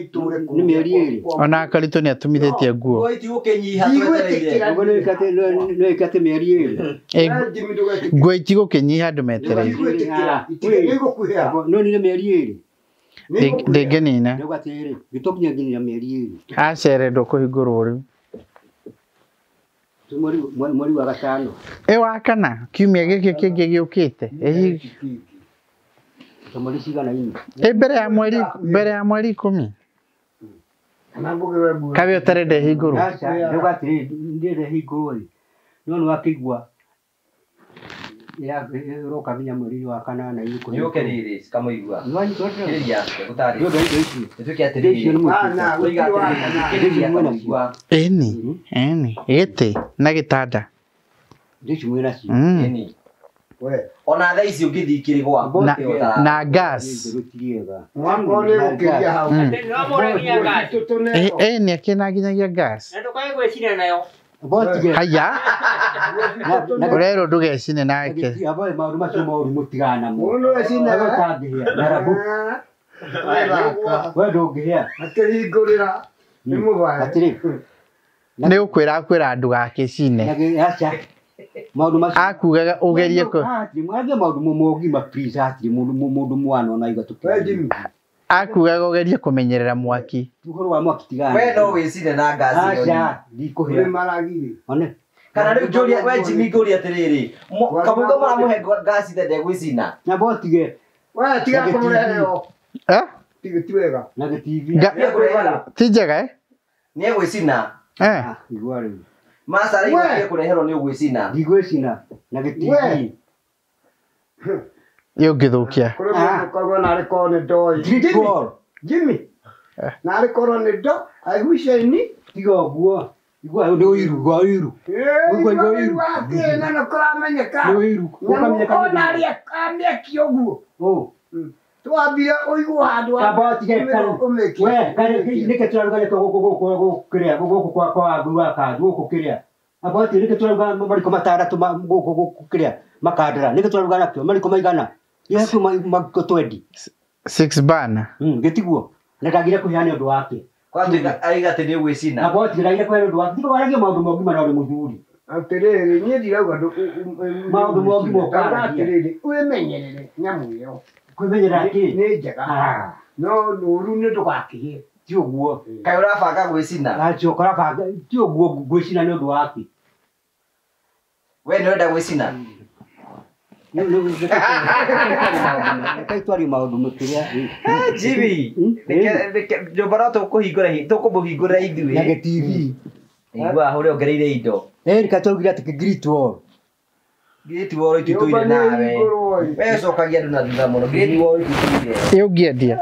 Ni meri ĩrĩ. Ona Karito nĩ atumithĩtie nguo. Goiti gũkĩnyiha twetereire. No ikate meri ĩrĩ. Nguo itigũkĩnyiha andũ metereire. No ni meri ĩrĩ. Ndĩngĩnina. Nĩũgatĩrĩ. Gĩtokinya nginya meri ĩrĩ. Acererwo kũhingũrwo rĩu. Mweri wa gatano. Wa kana kiumia gĩkĩ kĩngĩ gĩũkĩte. Mweri cigana ini. Mbere ya mweri 10. Kabe ũtarenda hingũrwo. Nĩũgatĩrĩ ndĩrenda hingũrwo. No nĩ wakĩigua ya roka nginya mweri wa kanana iko. Nĩũke rĩrĩ cikamuigua. Nĩwanyi tũtũ. Kĩrĩa gũtarĩ. Ndio ndio ici. Nĩtũke atĩrĩrĩ. Eni gĩtĩ na gĩtanda. Ndici mwĩra ci. Eni. Ona thaa ici ũngĩthiĩ kĩrĩgwa. Na gas. Mwangone gũkĩria hau. Eni akĩna nginyagia gas. Na ndũkae gwĩcina nayo. Haya. Ũrerwo ndũgecine nake. Abo maũndũ macio moru mũtigana mo. Mũndũ ecina gũtangĩhĩa. Narabu. Wewe ndũngĩhĩa. Akĩhingũrĩra nĩ mũbaya. Atĩrĩ. Nĩ ũkwĩra ndũgagĩcine. Acha. Maũndũ macio akugaga ũgerie kũ. Mwage maũndũ mogima please atiri mũndũ mwana ona iga tukĩ. Akugaga ũgerie kũmenyerera mwaki. Ũhoro wa mwaki tigana. We no wĩcine na ngaci ĩyo. Acha ndikũhĩa. Maragire. One. Kana rĩu njũria we Jimmy ngũria atĩrĩrĩ. Kamuga mũramũhe ngaci the ndegwĩcina. Na botige. We tiga kũmũrehe yo. Ti wega. Na TV. Ti njega Nĩ egwĩcina. Igua rĩu. Masara igũrie kũreherwo nĩ ũgwĩcina. Ndigwĩcina na TV. Yũngĩthũkia. Kũrĩ mũndũ korwo narĩ korwo nĩ ndoi. Jimmy. Narĩ korwo nĩ ndo. Aiguiceni. Tiga ũguo. Igua nĩ ũiru gwa ũiru. Ũguo ũiru. Na nĩ kũramenyeka. Nĩ ũiru. Ũkamenyeka. Ona arĩa amĩaki ũguo. twambia uigu handu Kaboti ke we kare nike turaruga ne ko kiria guku kwa ngui wa kandu guku kiria aboti nike turaruga mariko matandatu guku kiria makandira nike turaruga nakyo mariko maigana yeku magiko 20 6 bana gitiguo ndagire kuheana undu wake Kwatuika aiga ati ni gwicina. aboti ndagire kuheana undu wake tiko waragia maundu mogi mana uri muthuri atiriri nie ndirauga maundu mogi moka atiriri wimenyerere nyamu iyo kwimenyera ki ni njega no nuru ni ndugakiye ti uguo Kai urabanga gwicina. acio kora ti uguo gwicina ni undu wake We ni wenda gwicina. Kai twari maundu mukiria Jibi. Reke njobara tukuhingura tukubuhingura ithui. na TV Igua hore ongereire indo. rika twagira ati Great Wall Great Wall itutuire nawe. We cokagia ndu na thutha muno. Great Wall itutuire. Yogiedia.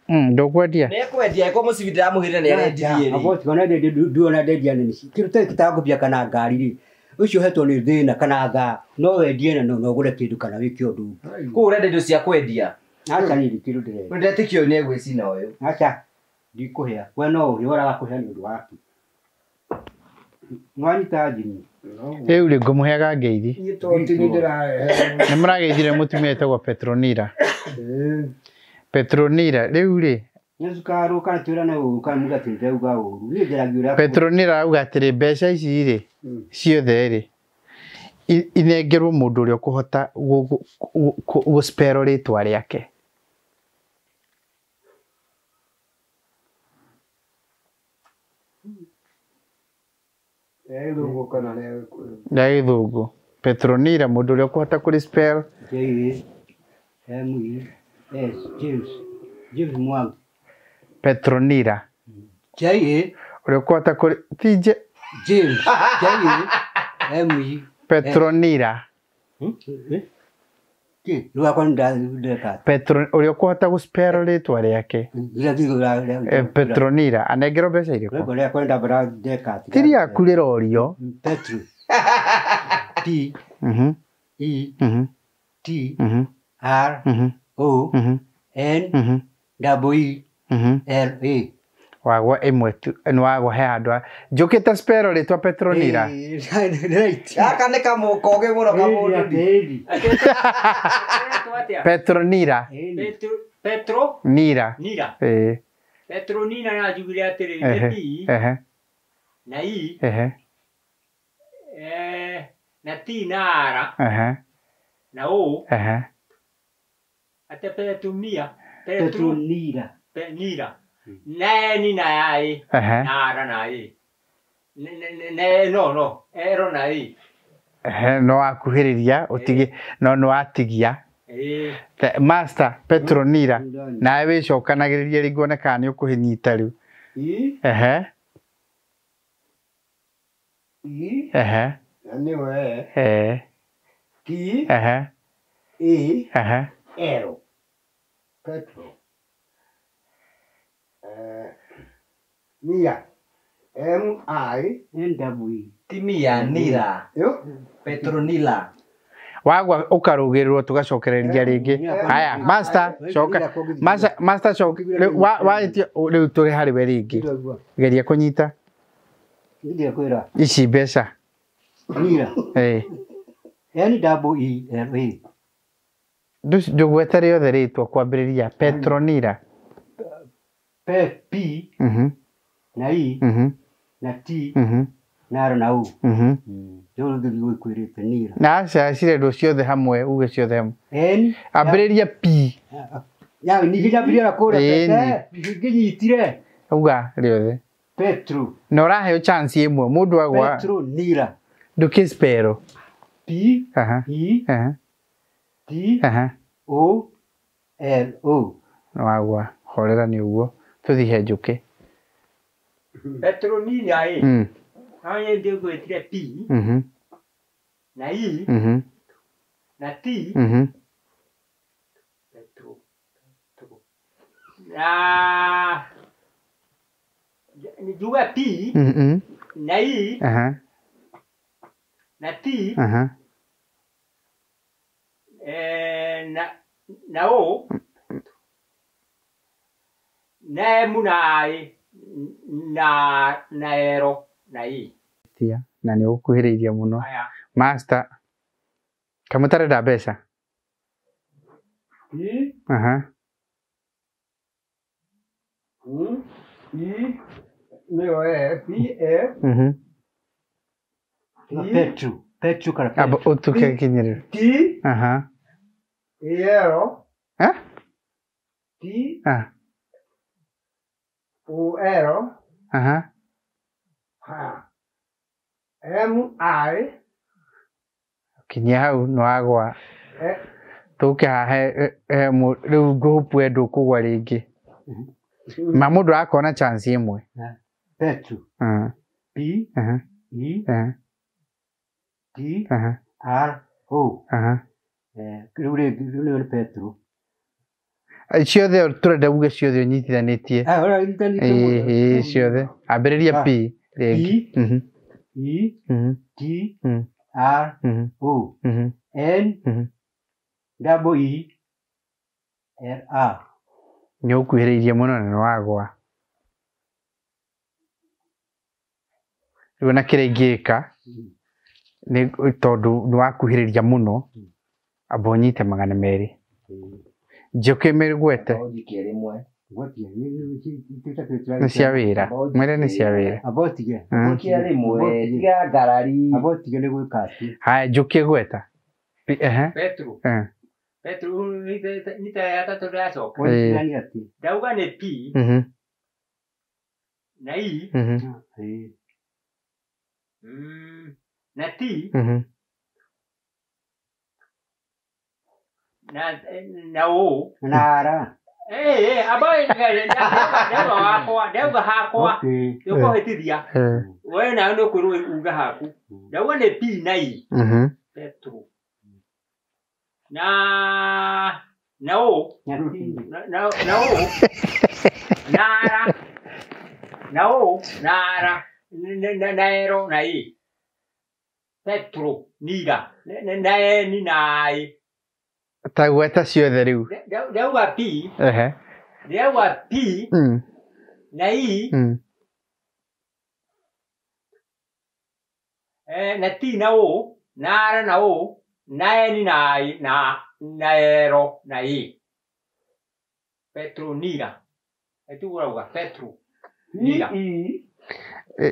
Ndokwedia. Ne kwendia ko musibira muhire ne arendirie. aboti kana nduona ndendia nini kirute kitagubia kana ngari ri ucio hetwo ni thina kana nga no wendie na no gure kindu kana wiki undu Ku urenda indo cia kwendia. acha ni kiru dire Ndetikio ni gwicina uyu. acha ndikuhea we no uri waraga kuhea ni undu waku mwani tajini Riu ri ngumuheaga ngeithi. ni toti ni ndirahe Ni murageithire mutumia etagwo Petronira. Petronira riu ri Nyesukaru kana twira na uru kana muga tinde uga uru ni ndiragira Petronira auga atiri mbeca ici ri ciothe ri inengerwo mundu uria kuhota guspero ritwa riake. Ego kana le Na githungu Petronira mundu uria kuhota kurispero J S James Mwangi Petronira J uria kuhota kuri tije James Petronira Ki ruwa kwa ndaka Petro uria kuhota guspero ritwa riake. Petronira anengero mbeca iriku Kwa kwenda bara deka tiri akurira orio Petro T E T R O N W L A wagwa imwe tu ni wagwa he andu njukite spero ritwa Petronira right Gaka ni kamukoge muno kamundu. Petronira Petro Nira Nira. eh Petronina na jubile atiri P na I na T na R na O ate Petronira Petronira Nira na ni na ai na R na I no ero na I no akuhiriria utigi no atigia Master Petronira nawe wicokanagiriria rigone kana ni ukuhinyita riu ni we T E L Petro Nia M I N W Timia Nira. yo Petronila. wagwa ukarugirirwo tugacokereria ringi haya Master coka Master coka wa riu turi hari we ringi geria kunyita ndio kwira ici mbeca Nira N W E L A ndugwete riothe ritwa kwambiriria Petronira P na I na T na R na U ndio ndio kwirite Nira na aca cirendu ciothe hamwe uge ciothe hamwe N ambiriria P ya ni hija bila kura nginyitire uga riothe Petro na uraheo chance imwe mundu agwa Petronira ndukispero P E T O L O wagwa horera ni uguo tuthihe njuki Petronina ai hanya ndio gwetire P na I na T Petro na ni juga P na I na T na O na emu na ai na ero na i tia na ni ukuhiriria muno aya master kamutare da besa I. aha I. Meu P. Petro. Petro cara. abo utuke kinyere T. aha Ero. eh T. ah O ero. aha Ha. M. I. kinya hau no agwa tuke ha he mu riu gupu edu kugwa ringi mamudu akona chance imwe Petro. P. I. T. R. O. Riu Petro. ciothe turenda uge ciothe unyitithanitie Ora intani. ciothe ambĩrĩria P P. E. T. R. O. N. Double E. R. A. nĩ ũkuhĩrĩirie mũno na nĩ wagwa rĩu na kĩrĩa ingĩka nĩ tondũ nĩ wakuhĩrĩria mũno amba ũnyite 200 njoke mĩgwete nĩ cia wĩra mwĩre nĩ cia wĩra Abotige. tiga ngarari Abotige nĩ gwĩka atĩ. haya njoke gweta Petro nita ya tatu ya soka Nani atĩ. dauga ni P na I na T na O Nara. abai dauga hakwa yuko hetithia we na no kwirwo uga haku dauga ni P na I Petro na O na O nara na O nara na ero na I Petro nira na ni na I tagweta ciothe rĩu dauga P dauga P na I na T na O nara na O na ni na I na ero na I Petro nira etu urauga Petro nira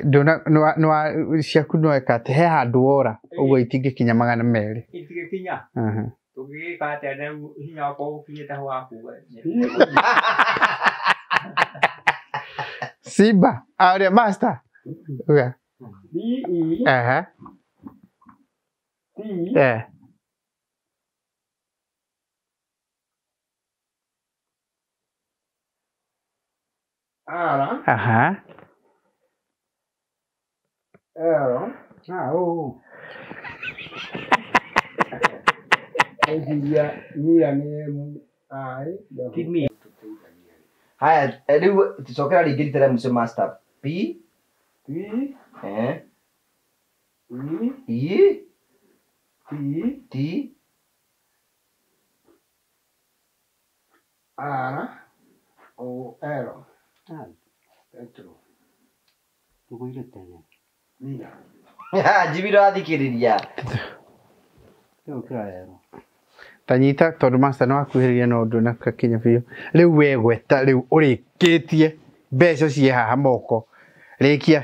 ndona no ciaku no ekate he handũ wora ũguo itingĩkinya 200 itingĩkinya tũgĩka atĩa na hinya wakwa ũkinyĩte ho wa kuga Simba aria master uga haya riu ticokera ringi ritera mucio master P I T R O L Petro Tũgũire tene. njibiro athikĩrĩria Rĩu kĩraero. tanyita tondũ master no akuhĩrĩria no ũndũ na kakinya biũ rĩu we gweta rĩu ũrĩkĩtie mbeca ciĩ haha moko rĩkia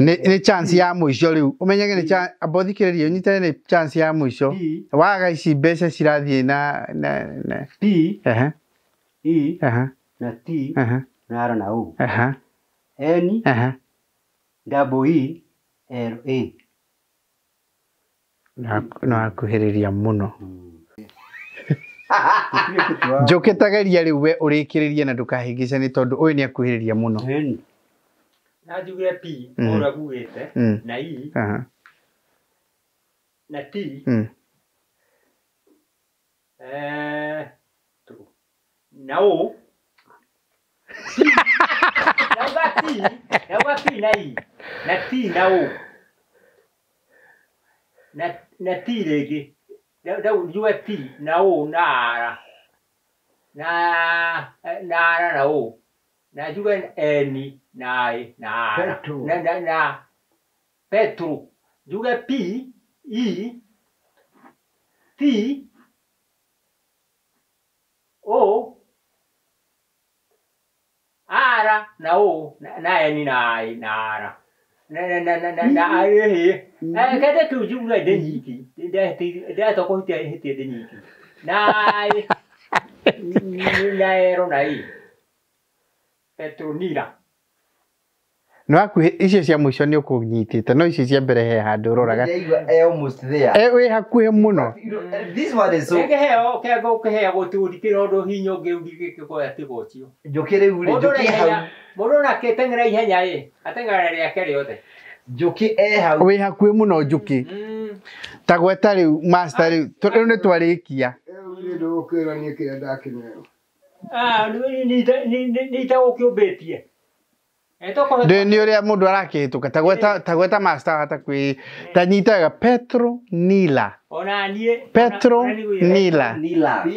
nĩ chance ya mũico rĩu ũmenyage nĩ chance abothikĩrĩria ũnyitane nĩ chance ya mũico waga ici mbeca cirathiĩ na P E na T na R na O N double E L A no akuhĩrĩria mũno njoke tageria rĩu we ũrĩkĩrĩrie na ndũkahĩngĩcane tondũ ũyũ nĩ akuhĩrĩria mũno na njugire P ora gugite na I na T na O dauga P na I na T na O na T rĩngĩ dauga T na O na R na ara na o na juga eni na ara na Petru juga P I T O ara na o na eni na ara na ai kada ku juga de niki da to ko te de niki na ero na i Petronila no akuhe icio cia mwisho ni ukunyitite no icio cia mbere he handu uroraga almost there we hakuhe muno this one is so ke go tuthikira undu hinyo ngiurike ko atigo cio njukire uri njuki hau mundu na ketengera ihenya ri atengera ria keri othe njuki hau we hakuhe muno njuki tagweta riu master riu ni twarikia Uri ndukira ni kira ndakinero. ni ta ukiumbitie ni uria mundu arakihituka tagweta master hata kwi tanyitaga Petro Nila ona nie Petro Nila P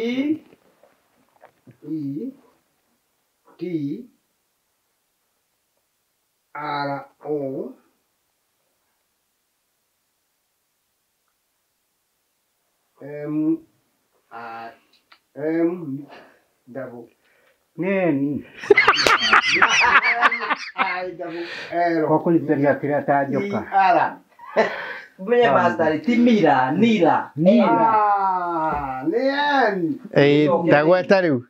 E T R O M double Neni. I double L. Koko ni teria kira ta joka. ara mwenye master timira nila Nian. tagweta riu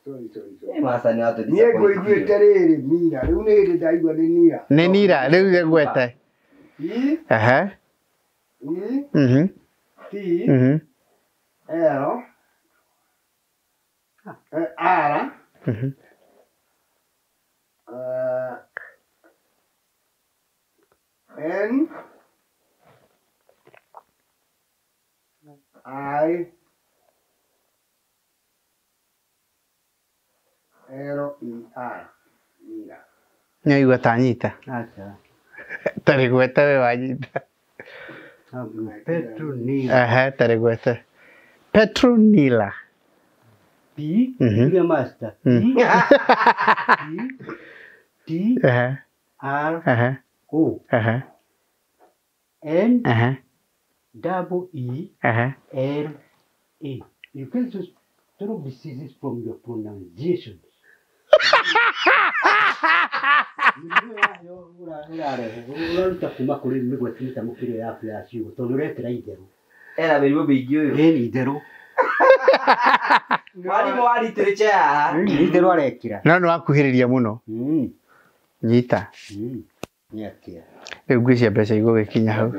Sorry. master ni watu Niye go igwete riri mira. Riu ni hiri ndaigua ni nia. ni nira riu gegwete E aha E T L R N I L E R Mira. nyaigua tanyita Acha. tari gweta we wanyita Petronila. aha tari gweta Petro Nila P. Ile master. T. aha R. aha O. aha N. aha Double E. aha L. A. You can just throw diseases from your pronunciation. Uraruta kuma kuri migweti mitamukire yaku ya ciugo tondu urekira itheru era mirimu mingi uyu ni itheru mwarimu wa literature haha itheru arekira no no akuhiriria muno nyita ni atia riu ngwicia mbeca igũgĩkinya hau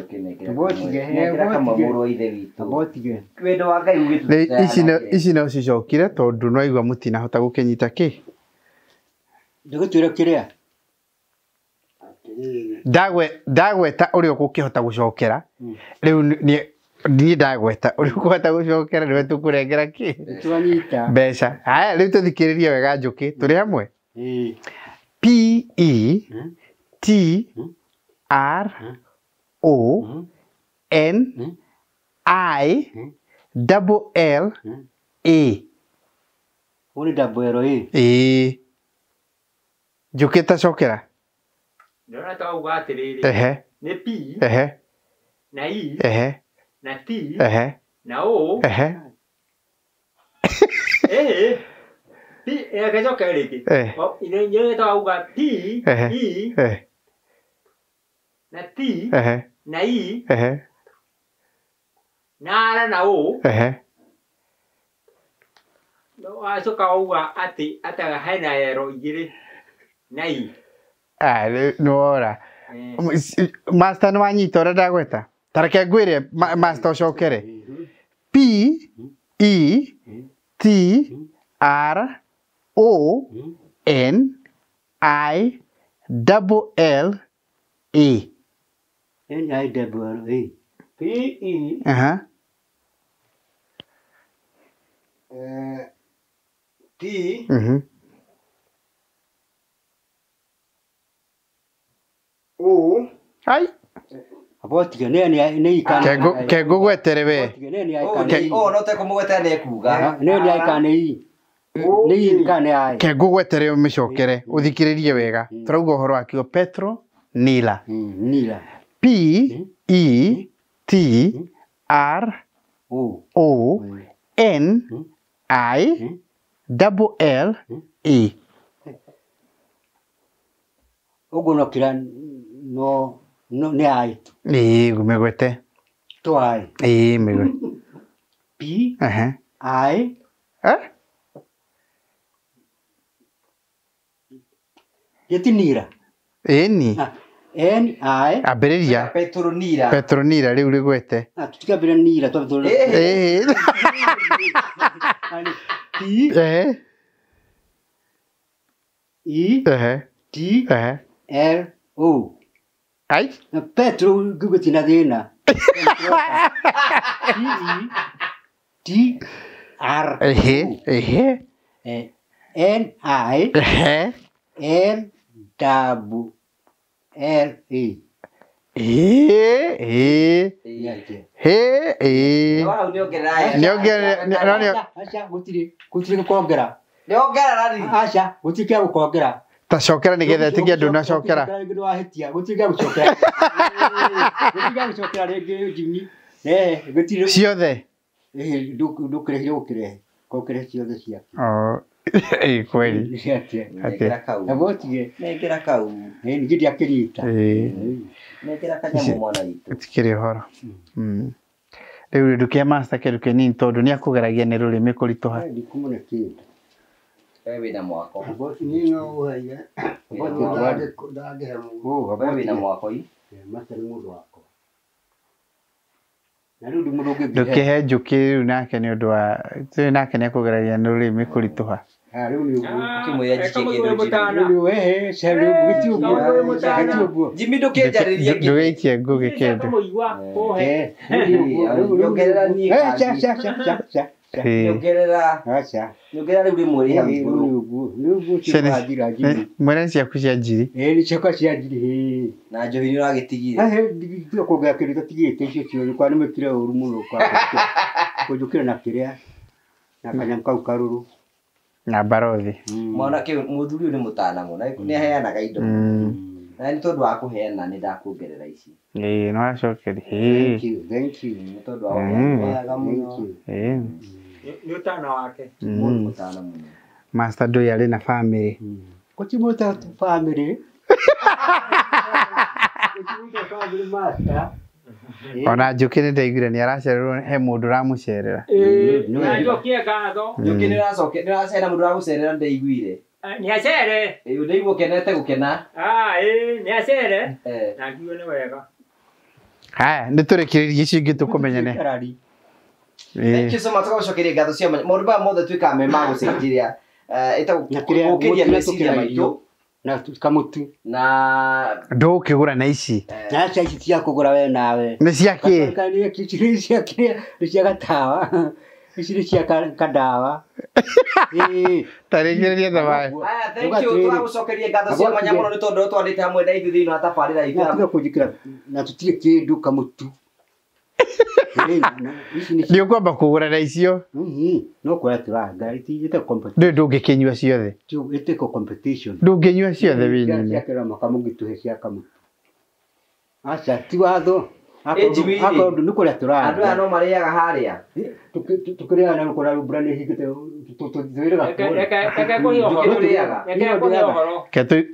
botige wendo wa ngai ugituteaga ici no cicokire tondu no aigua mũtinahota gũkĩnyita ki ndĩgũtwĩra kĩrĩa ndagweta ũrĩa ũgũkĩhota gũcokera rĩu niĩ ndagweta ũrĩa ũkũhota gũcokera nĩwe tũkũrengera ki twanyita mbeca haya rĩu tũthikĩrĩrie wega njũkĩ tũrĩ hamwe P E T R O N I double L A uri double L njũkĩ tacokera ndona twauga atiriri ehe ni P ehe na I ehe na T ehe na O ehe P akajoka riki ile twauga P I na T na I na R na O no acoka uga ati ataga hena ero igiri na I nora master no anyita ũrĩa ndagweta tareke ngwĩre master ũcokere P E T R O N I double L A N I double L A P E T O ai Abotige ne ikana. Kengo gwetere we. Abotige ne aikana. no te kumugweta ne kuga. Ne aikana i. Ne ikana ai. Kengo gwetere micokere uthikiririe wega. Turauga uhoro akio Petro Nila. Nila. P E T R O N I double L E. Ogo no kira no ne ai. Megwete. To ai. Megwete. P I Yetinira. Eni. N I Aberiria. Petronira riu rigwete. Tutikabira nira to. P E T L O. Ai? Petro gugutina dena. T R N I N W L E. Gutire kongera. Acha gutike gukongera. Tacokera nigetha tikia nduna cokera. Gutike gucokera. Gutike gucokera rege jimi. Gutire ciothe. Ndukire gukire. Kokire ciothe ciake. Kweli. Abotige. Nekera kau. Ngidi akirita. Nekera kanyamu mwana itu. Tikire horo. Riu ndukia master keruke nini tondu ni akugeragia ni rurimi kurituha. Ndikumune kindu. Wewe wina mwako. Ni no uhaia. Wewe wina mwako hii. Master ni mundu wako. Na riu ndumuruge. Ndukihe njuki riu nake ni undu wa tu nake ni akugeragia ni rurimi kurituha. Riu ni kimwe yajikindu. Wewe selu gutio. Jimmy ndukenjariria kindu. Nduikie ngugi kindu. Nyogerera ni. Cha. Nyogerera. Acha. Nyogerera riu muri hamu. Mwene ciaku cia njiri. Ni ciakwa cia njiri. Na njohi ni uragitigire. Ndio kuongea kile tatigite icio cio kwa nimekire uru muno kwa. Kujukira na kiria. Na kanyam kau karuru. Na barothi. Mwana ke muthuri ni mutana muno. Ni aheanaga indo. Na ni tondu wa kuheana ni ndakuongerera ici. No acokeri. Thank you. Ni tondu wa kuheana muno. Ni utana wake. Mutana muno. Master Doi ari na family. Kuchimuta family. Kuchimuta family master. Ona njuki ni ndaiguire ni aracererwo he mundu ramucerera. Na njokie gatho. Njuki ni racoke ni racera mundu ragucerera ndaiguire. Ni acere. Ndeigwo kenete gukena. Ni acere. Na ngiwe ni wega. Haya ni turekiririe icio ingi tukumenyane. Thank you so much kwa shokeria gatho cia maundu ba mothe twika me magucenjiria. Eta gukiria meciria maitu. Na kamutu. Na ndukigura na ici. Na cia ici cia kugura we nawe. Ni ciaki? Kani kichiri cia kia, ni cia gatawa. Ici ni cia kadawa. Taregereria thabai. Aya, thank you. Twagucokeria gatho cia manyamuno ni tondu twandite hamwe na ithu thiini wa tabarira itu. Tuga kujikira na tutire kindu kamutu. Ndio kwamba kugura na icio. No kwa turanga ite competition. Ndio ndungikinyua ciothe. Ite competition. Ndunginyua ciothe winini. Yakira makamugi tuhe cia kamutu. Acha ti watho. Ako ndu nukuria turanga. Andu aya no mariaga haria. Tukiria na kura rubra ni higite tutwire ga. Eka ko yo horo. Eka ko yo horo. Ketu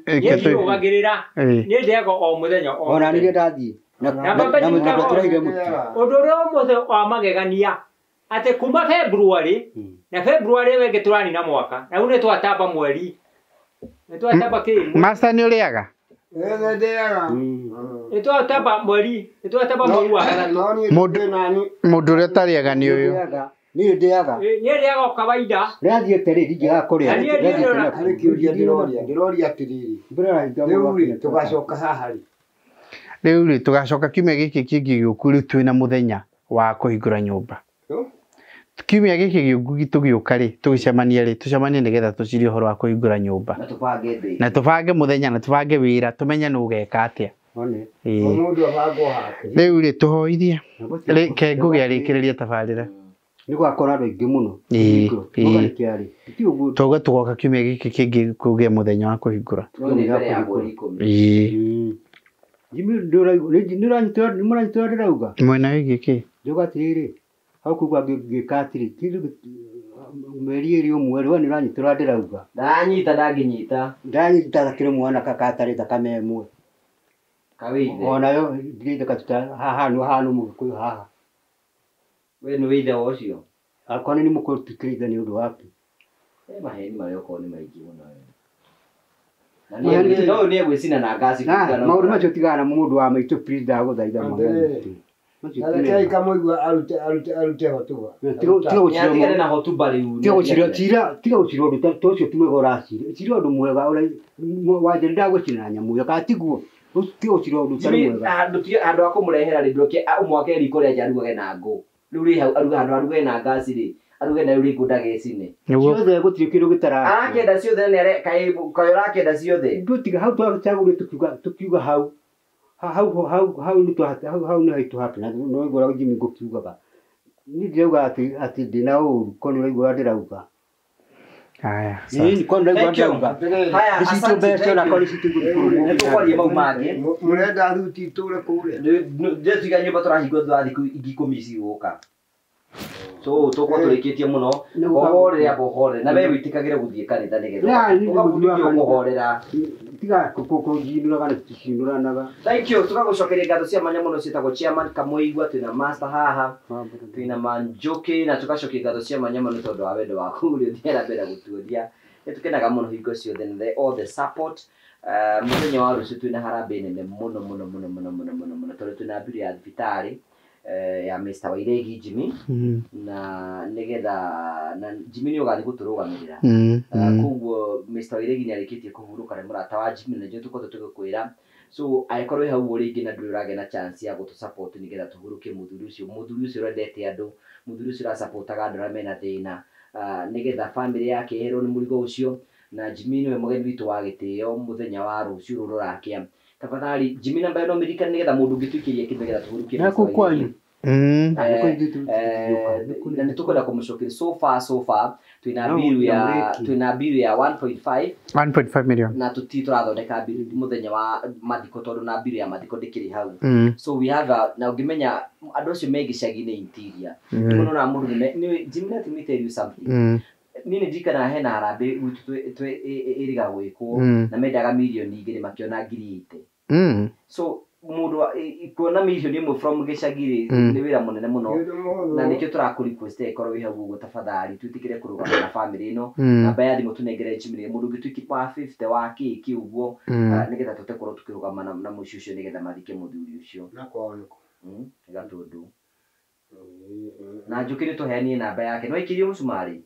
ugagirira. Ni ndego o muthenya o. Ona ni ndathi. Na mundu turaige mutu. Odoro mothe wa magegania. Ate kuma February na February wege turani na mwaka. Na une twatamba mweri. Ne twatamba kimu. Master ni uriaga? Ndeaga. Twatamba mweri. Twatamba mweri wa kana. Mundu uria tariaga ni uyu. Ni ndiaga. Ni ndiaga kawaida. Rathie tere ndiga kuria. Hari kiuria ndiroria atiriri. Riu tugacoka haha ri. Riu tugacoka kiumia giki kingi giuku riu twina muthenya wa kuhingura nyumba. Kiumia giki giuku tugiuka ri tugicemania ri tucemanie nigetha tucirie horo wa kuhingura nyumba. Na tubange ndei. Na tubange muthenya na tubange wira tumenye nu geka atia. one Mundu abago hake. Riu ri tuhoithie reke ngugia rikiriria tabarira ni gwakora andu aingi muno tuga tugoka kiumia giki kingi kugia muthenya wa kuhingura nimuranyitira ndirauga mwena wigi ki njuga atiriri hau kugua ngika atiri kindu mweri iri umwe riu niranyitira ndirauga ndanyita ndanyita kiri mwana kakatari thakame imwe kawithe onayo ndirinde katuta haha no mugikuyu haha we ni withe ucio akone ni mukutikiriza ni undu wapi maheni mario ko ni maigi muno na ni no ni egwicina na ngasi kugana maundu macio tigana mundu wa maitu please ndaguthaitha Aleke kamuigua arute hotuba. Tiga na hotuba riu. Tiga ucira undu tocio tumwe goracira. Cira undu mwega ura wajiri ndagwicina nyamu ya katiguo. Tiga ucira undu tari mwega. Andu akumurehera rindoke umwake riko ria jaruge na ngo. Riu ri hau aruge na ngasi ri. Aruge na ri kundagecine. Ciothe gutiri kindu gitara. Akenda ciothe ni are kai rakenda ciothe. Ndutiga hau twagure tukiuga hau. Hau ni haitu hapi na no igora Jimmy gukiugaga ni ndauga ati ndina uru kono igora ndirauga haya ni kono igora ndirauga haya asante best na kono tukwarie mau mangi murenda thuti ture kure ndetiga nyumba turahingo thutha igikumi ciguka so tukwa turikitie muno ohore abohore na we witikagire guthie kanitha nigetha ukamuthia tiga kukujindura kana tushinduranaga thank you tukagucokeria ngatho cia manya muno cietagwo chairman Kamuigua twina master haha twina Manjoki na tugacokia ngatho cia manya muno tondu wa wendo waku uri thiera mbere gutuoria nitukenaga muno hingo ciothe all the support muthenya wa rucio twina harambe nene muno tondu twina mbiri ya thibitari ya Mr. Wairegi Jimmy na nigetha na Jimmy ni ugathi guturugamirira kuguo Mr. Wairegi ni arikitie kuhuruka na murata wa Jimmy na jetu kote tugikwira so aikorwe hau uri ingi na nduri urage na chance ya gutu support nigetha tuhuruke muthuri ucio rendete andu muthuri ucio ra supportaga andu mena thina nigetha family yake hero ni murigo ucio na Jimmy ni mugeni witu wa gitio muthenya wa rucio rurakia tafadhali Jimmy namba ino mirika nigetha mundu ngitwikiria kindu nigetha tuhuruke na kukwanyu na nitukwenda kumucokeria so far twina bill ya 1.5 million na turathondeka bill muthenya wa mathiko tondu na bill ya mathiko ndikiri hau so we have na ungimenya andu acio megicagi ni interior muno na mundu ni Jimmy let me tell you something nini ndikana hena harambe twe iriga gwikwo na mendaga milioni 2 makiona 800 so mundu kuona milioni 1 from gicagiri ni wira munene muno na nikio turakurequest ikoro wi hau guo tafadhali twitikire kurugana na family ino na baya thimu tunengere chimire mundu gitwiki pa 50 wa kiki uguo nigetha tutekoro tukirugama na mucio ucio nigetha mathike muthuri ucio na kwaoneko gatundu na njukire tuheanie namba yake no ikirio musumari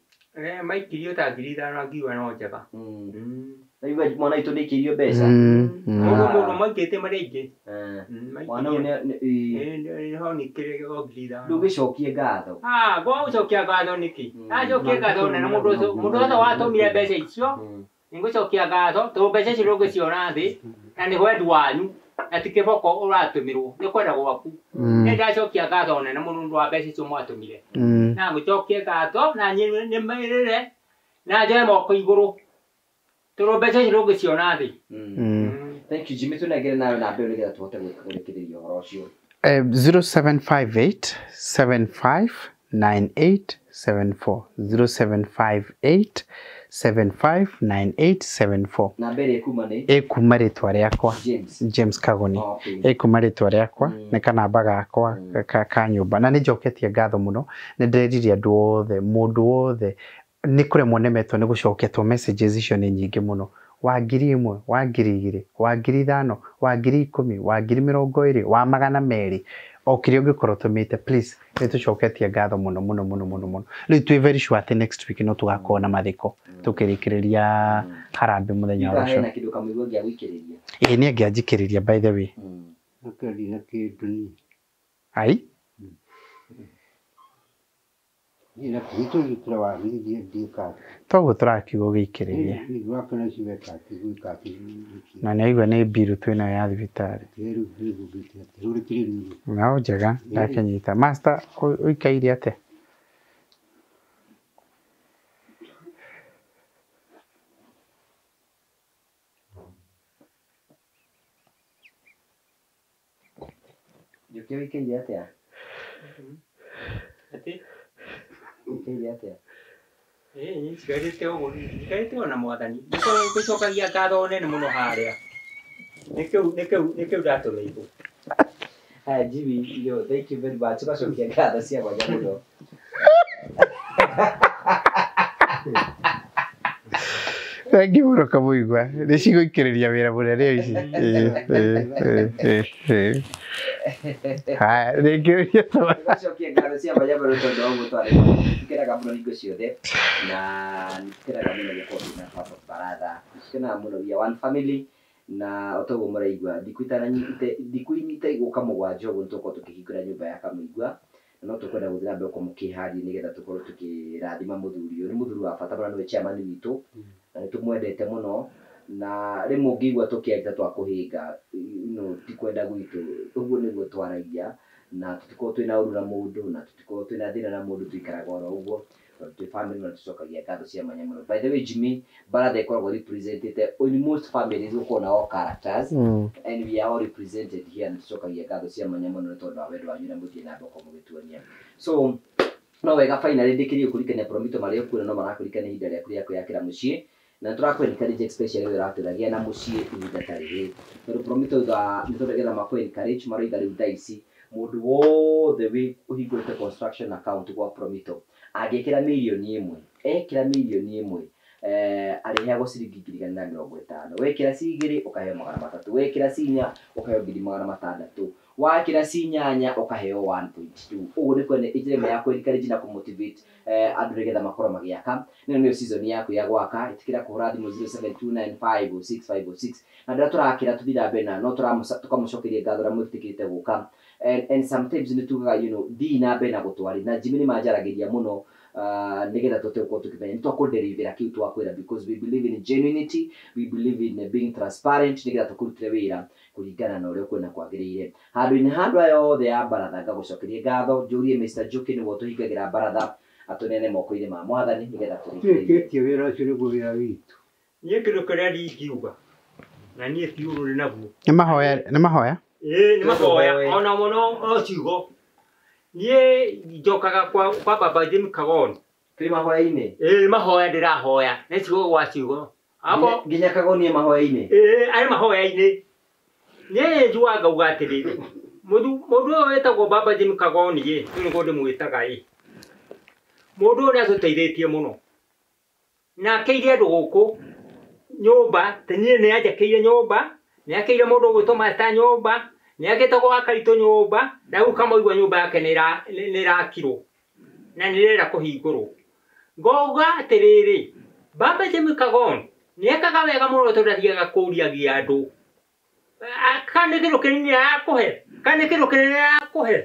maikirio ta 5,000 ngiwa no njega Naiwe mwana itu ndikirio mbeca muno maikite maringi mwana ni ho ni kire ogirida ndugicokie ngatho gwa ucokia ngatho niki ajokie ngatho na mundu ucio watumire mbeca icio ningucokia ngatho to mbeca icio ndungiciona thi na ni wendu wanyu ati kiboko uratumirwo ni kwenda gwaku ni ndacokia ngatho na mundu wa mbeca icio mwatumire na ngucokie ngatho na ni mairire na njoe moko iguru turobeca icio ciona thi thank you Jimmy tunegere nawe na mbere nigetha tuhote gukurikiriria uhoro ucio 0758 759874 0758 759874 na mbere ekuma ni ekuma ritwa riakwa James Kagoni ekuma ritwa riakwa ni kanamba gakwa ka nyumba na ni njoketie ngatho muno ni ndiriria andu othe mundu wothe ni kuremwo nemetwo ni gucoketwo messages icio ni nyingi muno wa 1,000 wa 2,000 wa 5,000 wa 10,000 wa 20,000 wa 200 okire ungikorwo tumite please ni tucoketie ngatho muno riu twi very sure ati next week no tugakorwo na mathiko tukirikiriria harambe muthenya wa rucio na kindu kamwigua gia gwikiriria ni angianjikiriria by the way akali na kindu ai ina kitu kitwa ndi ka toguo turakiuga gĩikĩrĩrie ni wakana ciwe ka ka na nĩ aigua nĩ mbiru twĩna ya thibitarĩ rĩu ngũgĩte rũrĩ kĩrĩru no njega ndakenyita master ũikaire atĩa Yo wikendi atia? Ati? Wikendi atia? Njikarĩte ona mwathani. Nĩgũcokagia ngatho nene mũno harĩa. Nĩkĩu ndatũmĩirwo. Haya Jimmy, yo, thank you very much. Tugacokia ngatho cia mwanya mũno. Thangi mũno Kamũigua nĩ cigũikĩrĩria wĩra mũnene ici haya rĩngĩ Tugacokia ngatho cia mwanya mũno tondũ wa gũtwarĩra tukĩraga mũno hingo ciothe na nĩtukĩraga mũno gĩkombe na Papa Baratha tukĩraga mũno via one family na otoguo mũraigua thikũ inyite igũka mũgwanja ũguo nĩtũkorwo tũkĩhingũra nyũmba ya Kamũigua no tukwenda gũthiĩ na mbere mũkĩharĩa nĩgetha tũkorwo tũkĩrathima mũthuri ũyũ nĩ mũthuri wa bata mũno nĩwe chairman witũ na nĩtũmwendete mũno na rĩmwe ũngĩigua tũkĩaria twa kũhĩnga tikwenda gwitũ ũguo nĩguo twaragia na tũtikorwo twĩna ũru na mũndũ na tũtikorwo twĩna thĩna na mũndũ tũikaraga oro ũguo twĩ family na tũcokagia ngatho cia mwanya mũno. By the way Jimmy, Baratha ĩkoragwo represented in most families gũkorwo na all characters and we are all represented here na tũcokagia ngatho cia mwanya mũno tondũ wa wendo wanyu na mũthiĩ na mbere mũgĩtuonia. So no wega finally ndĩkĩrie kũrikania Promito marĩa ũkuona no marakũrikania ihinda rĩaku rĩa kwĩyakĩra mũciĩ na tũrakwencourage especially wĩra watũragia na mũciĩ ihinda ta rĩrĩ tondũ Promito nĩtũregetha makwencourage maroiga rĩu thaa ici mũndũ wothe wĩ ũhingũrĩte construction account gwa Promito angĩkĩra milioni 1 ekĩra milioni 1 arĩheagwo ciringi 250 wekĩra C2 ũkaheo 300 wekĩra C4 ũkaheo 600 wakĩra C8 ũkaheo 1.2 ũguo nĩ kwene ĩjĩreme ya kwĩrikana na kũmotivate andũ nĩgetha makorwo magĩaka nĩyo season yaku ya gwaka itikĩra kũhũra thimũ 07295656 na ndĩra tũrakĩra tũthira mbere na no tũkamũcokeria ngatho na mwĩtĩkĩrĩte gũka and sometimes nĩtugaga thiĩ na mbere na gũtwarĩ na Jimmy nĩmanjaragĩria mũno nĩgetha tũtegũkorwo tũkĩmenya nĩtwakũnderivĩra kĩu twakwĩra because we believe in genuinity, we believe in being transparent nĩgetha tũkũrutĩre wĩra kũringana na ũrĩa kwĩna kwagĩrĩire handũ aya othe ya Baratha ngagũcokeria ngatho njũrie Mr. Njuki nĩguo tũhingagĩra Baratha atũnene moko-inĩ ma mwathani nĩgetha twĩkĩtie wĩra ũcio nĩguo wĩra witũ niĩ kĩndũ kĩrĩa ndingiuga na niĩ biũrũ naguo nĩ mahoya nĩ mahoya ona mũno o ciugo niĩ njokaga kwa Baba Jim Kagoni tũrĩ mahoya-inĩ mahoya ndĩrahoya nĩ ciugo gwa ciugo nginya Kagoni mahoya-inĩ arĩ mahoya-inĩ niĩ njuaga ngauga atĩrĩrĩ mũndũ ũyũ wĩtagwo Baba Jim Kagoni nĩguo ndĩmwĩtaga mũndũ ũyũ nĩatũteithĩtie mũno na akĩire andũ gũkũ nyũmba niĩ nĩanjakĩire nyũmba nĩakĩire mũndũ ũgwĩtwo Master nyũmba nĩakĩtagwo Akaritũ nyũmba na rĩu Kamũigua nyũmba yake nĩrakirwo na nĩrenda kũhingũrwo ngauga atĩrĩrĩ Baba Jim Kagoni nĩekaga wega mũno tondũ ndathiaga kũũriagia andũ kana nĩ kĩndũ kĩnini arakũhe kana nĩ kĩndũ kĩnene arakũhe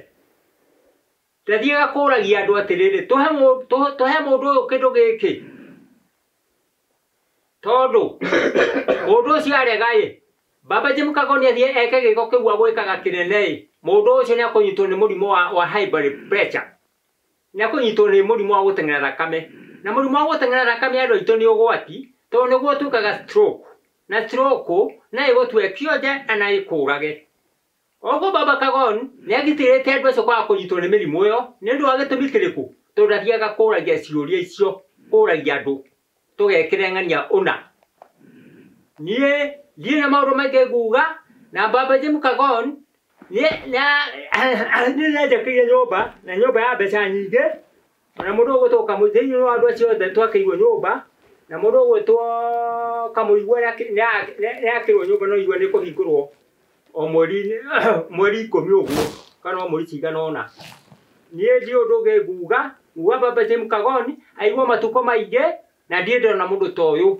ndathiaga kũũragia andũ atĩrĩrĩ tũhe mũndũ ũyũ kĩndũ gĩkĩ tondũ mũndũ ũcio arega Baba Jim Kagoni athiĩ eke gĩko kĩu agwĩkaga kĩnene mũndũ ũcio nĩakũnyitwo nĩ mũrimũ wa high blood pressure nĩakũnyitwo nĩ mũrimũ wa gũteng'era thakame na mũrimũ wa gũteng'era thakame andũ aitũ nĩ ũgwati tondũ nĩguo tuĩkaga stroke na stroke na ĩgũtue kĩonje na ĩkũrage ũguo Baba Kagoni nĩagitĩrĩte andũ acio kwaga kũnyitwo nĩ mĩrimũ ĩyo nĩ ũndũ wa gĩtũmi kĩrĩkũ tondũ ndathiaga kũũragia ciũria icio kũũragia andũ tũgekĩra ng'ania ũna niĩ ndiĩ na maũndũ maingĩ nguga na Baba Jim Kagoni nĩanjakĩire nyũmba na nyũmba ya mbeca nyingĩ ona mũndũ ũgwĩtwo thĩinĩ wa andũ acio othe twakĩirwo nyũmba na mũndũ ũgwĩtwo Kamũigua nĩakĩrwo nyũmba no igua nĩkũhingũrwo o mweri 10 ũguo kana o mweri cigana ũna niĩ ndi ũndũ ũngĩ nguga Baba Jim Kagoni aigua matukũ maingĩ na ndiĩ ndona mũndũ ta ũyũ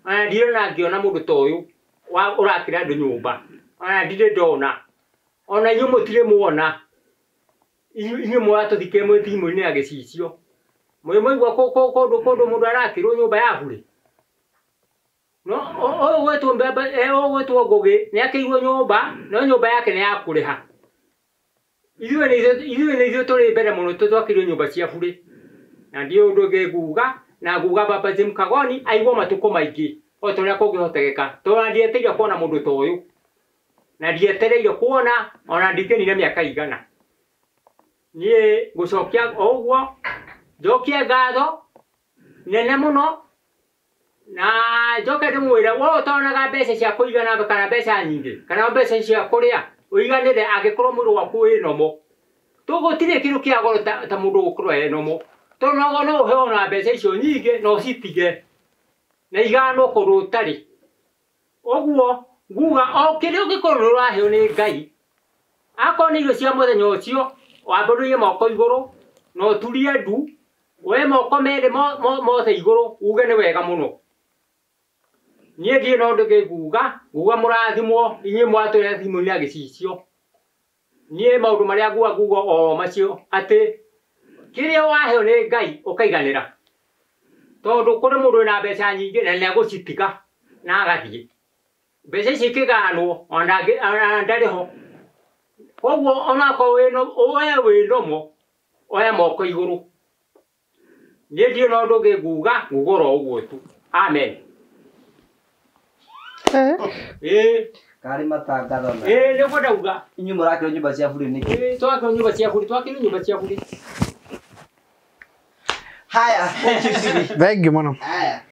ona ndirona ngĩona mũndũ ta ũyũ ũrakĩra andũ nyũmba ona ndirĩ ndona ona inyuĩ mũtirĩ muona inyuĩ mũratũthikĩrĩria mwĩ thimũ-inĩ ya gĩcicio Mwaigua kondo mundu arakirwo nyumba ya bure. No o wetu mbebe o wetu Ngugi ni akirwo nyumba no nyumba yake ni ya kuriha. Ithuĩ nĩ tũrĩ mbere mũno twakirwo nyumba cia bure. Na ndio ũndũ ngĩguga na nguga Baba Jim Kagoni aigwo matukũ maingĩ o torĩa kũngĩhotekeka. Tondũ ndietereire kuona mũndũ ta ũyũ. Na ndietereire kuona ona ndingĩnire mĩaka igana. Niĩ ngũcokia o ũguo njokie ngatho nene mũno na njoke ndĩmwĩre we ũtonaga mbeca cia kũigana kana mbeca nyingĩ kana mbeca cia kũrĩa ũiganĩre angĩkorwo mwĩrĩ waku wĩ nomo. Tũgũtirĩ kĩndũ kĩa goro ta mũndũ gũkorwo e nomo. Tondũ no ũheo na mbeca icio nyingĩ no citige na iganwo kũndũ ũtarĩ. Ũguo nguga o kĩrĩa ũngĩkorwo ũraheo nĩ Ngai akorwo nĩ irio cia mũthenya ũcio wambũrĩrie moko igũrũ no turie ndu we moko merĩ mothe igũrũ uge nĩ wega mũno. Niĩ ndirĩ na ũndũ ngĩguga mũrathimwo inyuĩ mwatũrĩa thimũ-inĩ ya gĩcicio. Niĩ maũndũ marĩa nguga o macio atĩ kĩrĩa waheo nĩ Ngai ũkaiganĩra. Tondũ kũrĩ mũndũ wĩna mbeca nyingĩ na nĩegũcitiga na agathiĩ. Mbeca ici ikĩganwo ona ndarĩ ho. Koguo onakorwo wĩ nomo oya moko igũrũ. Niĩ ndirĩ na ũndũ ngĩguga oro ũguo tu. Amen. Kari matangatho na. Nĩ ngwenda inyuĩ mũrakĩrwo nyũmba cia bure nĩkĩ? Twakĩrwo nyũmba cia bure. Haya. Thengi mũno. Haya.